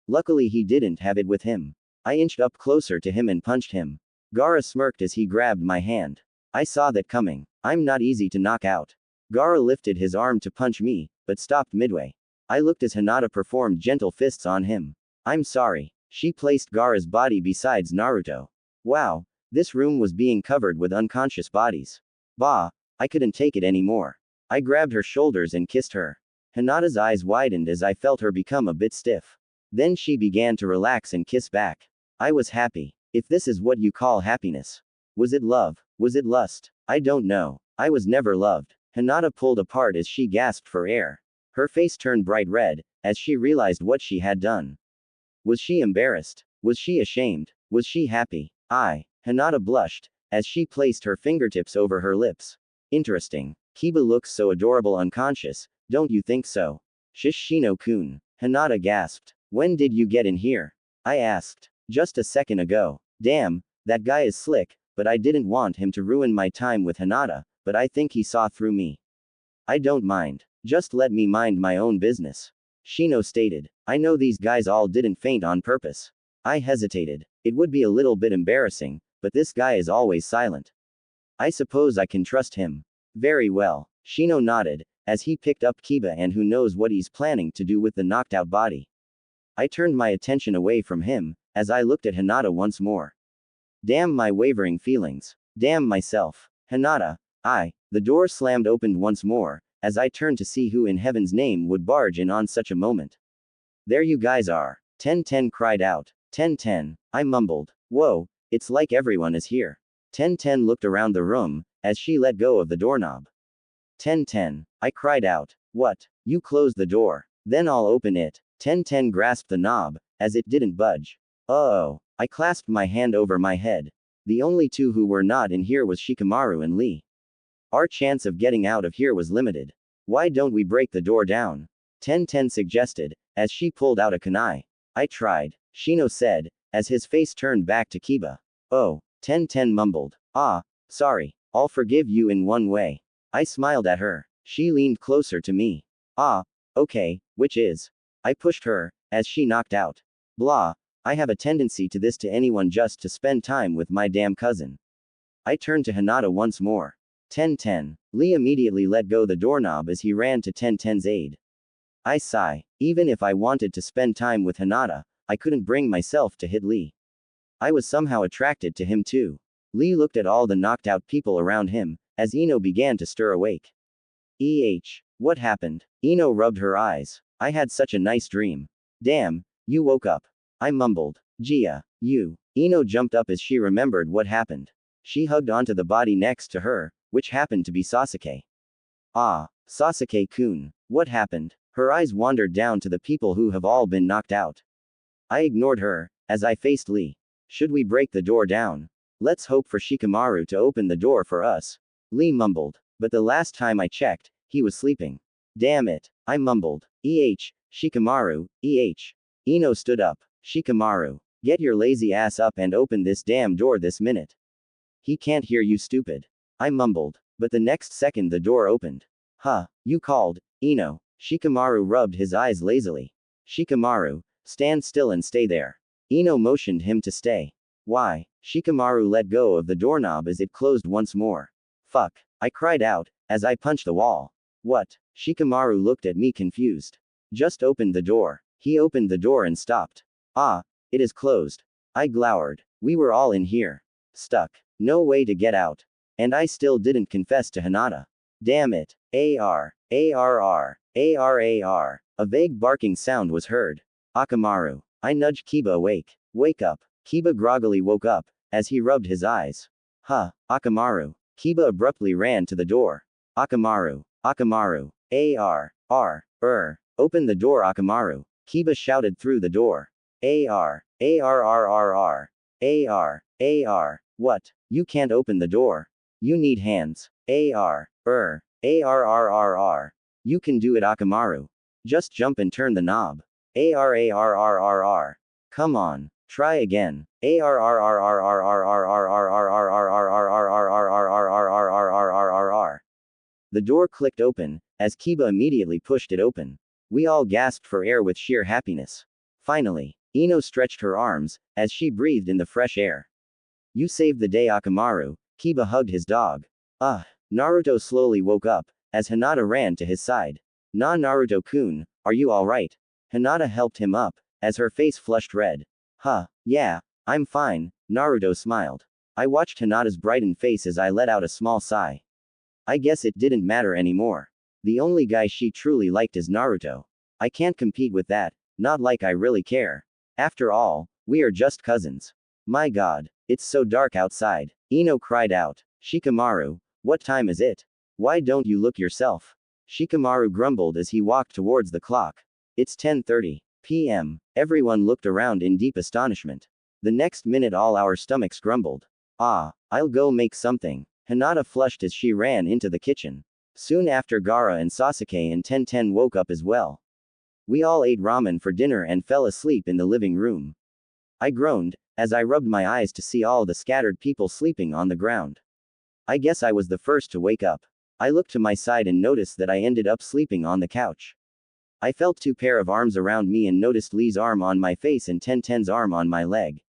Luckily he didn't have it with him. I inched up closer to him and punched him. Gaara smirked as he grabbed my hand. I saw that coming. I'm not easy to knock out. Gaara lifted his arm to punch me, but stopped midway. I looked as Hinata performed gentle fists on him. I'm sorry. She placed Gaara's body besides Naruto. Wow, this room was being covered with unconscious bodies. Bah, I couldn't take it anymore. I grabbed her shoulders and kissed her. Hinata's eyes widened as I felt her become a bit stiff. Then she began to relax and kiss back. I was happy. If this is what you call happiness. Was it love? Was it lust? I don't know. I was never loved. Hinata pulled apart as she gasped for air. Her face turned bright red, as she realized what she had done. Was she embarrassed? Was she ashamed? Was she happy? Hinata blushed, as she placed her fingertips over her lips. Interesting. Kiba looks so adorable unconscious, don't you think so? Shishino-kun. Hinata gasped. When did you get in here? I asked. Just a second ago. Damn, that guy is slick, but I didn't want him to ruin my time with Hinata, but I think he saw through me. I don't mind. Just let me mind my own business. Shino stated. I know these guys all didn't faint on purpose. I hesitated. It would be a little bit embarrassing, but this guy is always silent. I suppose I can trust him. Very well. Shino nodded, as he picked up Kiba and who knows what he's planning to do with the knocked out body. I turned my attention away from him, as I looked at Hinata once more. Damn my wavering feelings. Damn myself. Hinata. The door slammed opened once more, as I turned to see who in heaven's name would barge in on such a moment. There you guys are. 1010 cried out. 1010. I mumbled. Whoa, it's like everyone is here. 1010 looked around the room, as she let go of the doorknob. 1010. I cried out. What? You close the door. Then I'll open it. 1010 grasped the knob, as it didn't budge. Oh. I clasped my hand over my head. The only two who were not in here was Shikamaru and Lee. Our chance of getting out of here was limited. Why don't we break the door down? 1010 suggested, as she pulled out a kunai. I tried, Shino said, as his face turned back to Kiba. Oh, 1010 mumbled. Sorry. I'll forgive you in one way. I smiled at her. She leaned closer to me. Okay, which is? I pushed her, as she knocked out. Blah. I have a tendency to this to anyone just to spend time with my damn cousin. I turned to Hinata once more. 1010. Lee immediately let go the doorknob as he ran to 1010's aid. I sigh. Even if I wanted to spend time with Hinata, I couldn't bring myself to hit Lee. I was somehow attracted to him too. Lee looked at all the knocked out people around him, as Ino began to stir awake. What happened? Ino rubbed her eyes. I had such a nice dream. Damn, you woke up. I mumbled. Gia, you. Ino jumped up as she remembered what happened. She hugged onto the body next to her, which happened to be Sasuke. Sasuke-kun. What happened? Her eyes wandered down to the people who have all been knocked out. I ignored her, as I faced Lee. Should we break the door down? Let's hope for Shikamaru to open the door for us. Lee mumbled. But the last time I checked, he was sleeping. Damn it. I mumbled. Shikamaru, Ino stood up. Shikamaru. Get your lazy ass up and open this damn door this minute. He can't hear you, stupid. I mumbled. But the next second the door opened. You called, Ino. Shikamaru rubbed his eyes lazily. Shikamaru, stand still and stay there. Ino motioned him to stay. Why? Shikamaru let go of the doorknob as it closed once more. Fuck. I cried out, as I punched the wall. What? Shikamaru looked at me confused. Just opened the door. He opened the door and stopped. It is closed. I glowered. We were all in here. Stuck. No way to get out. And I still didn't confess to Hinata. Damn it. AR. A vague barking sound was heard. Akamaru. I nudged Kiba awake. Wake up. Kiba groggily woke up, as he rubbed his eyes. Akamaru. Kiba abruptly ran to the door. Akamaru. Open the door, Akamaru. Kiba shouted through the door. What? You can't open the door. You need hands. You can do it, Akamaru. Just jump and turn the knob. Come on. Try again. The door clicked open, as Kiba immediately pushed it open. We all gasped for air with sheer happiness. Finally, Ino stretched her arms, as she breathed in the fresh air. You saved the day, Akamaru. Kiba hugged his dog. Naruto slowly woke up, as Hinata ran to his side. Naruto-kun, are you alright? Hinata helped him up, as her face flushed red. Yeah, I'm fine, Naruto smiled. I watched Hinata's brightened face as I let out a small sigh. I guess it didn't matter anymore. The only guy she truly liked is Naruto. I can't compete with that, not like I really care. After all, we are just cousins. My god, it's so dark outside. Ino cried out. Shikamaru, what time is it? Why don't you look yourself? Shikamaru grumbled as he walked towards the clock. It's 10:30 p.m. Everyone looked around in deep astonishment. The next minute all our stomachs grumbled. I'll go make something. Hinata flushed as she ran into the kitchen. Soon after, Gaara and Sasuke and 1010 woke up as well. We all ate ramen for dinner and fell asleep in the living room. I groaned, as I rubbed my eyes to see all the scattered people sleeping on the ground. I guess I was the first to wake up. I looked to my side and noticed that I ended up sleeping on the couch. I felt two pair of arms around me and noticed Lee's arm on my face and Ten's arm on my leg.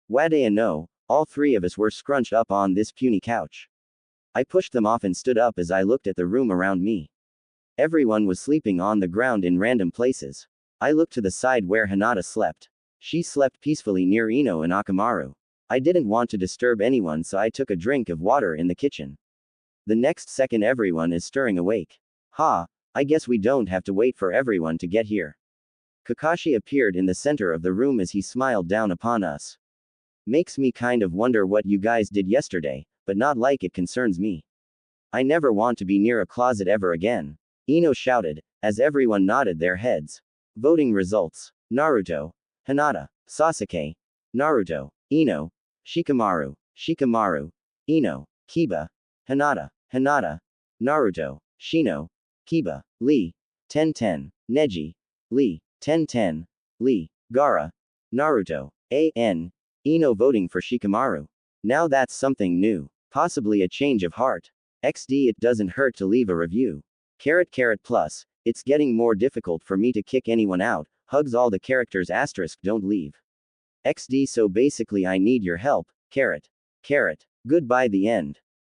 Wadea no, all three of us were scrunched up on this puny couch. I pushed them off and stood up as I looked at the room around me. Everyone was sleeping on the ground in random places. I looked to the side where Hinata slept. She slept peacefully near Ino and Akamaru. I didn't want to disturb anyone, so I took a drink of water in the kitchen. The next second everyone is stirring awake. I guess we don't have to wait for everyone to get here. Kakashi appeared in the center of the room as he smiled down upon us. Makes me kind of wonder what you guys did yesterday, but not like it concerns me. I never want to be near a closet ever again. Ino shouted, as everyone nodded their heads. Voting results. Naruto. Hinata. Sasuke. Naruto. Ino. Shikamaru. Shikamaru. Ino. Kiba. Hinata. Hinata. Naruto. Shino. Kiba. Lee. Ten. Neji. Lee. Ten. Lee. Gaara. Naruto. A.N. Ino voting for Shikamaru. Now that's something new. Possibly a change of heart. XD, it doesn't hurt to leave a review. Plus, it's getting more difficult for me to kick anyone out. Hugs all the characters *, don't leave. XD, so basically I need your help. Goodbye the end.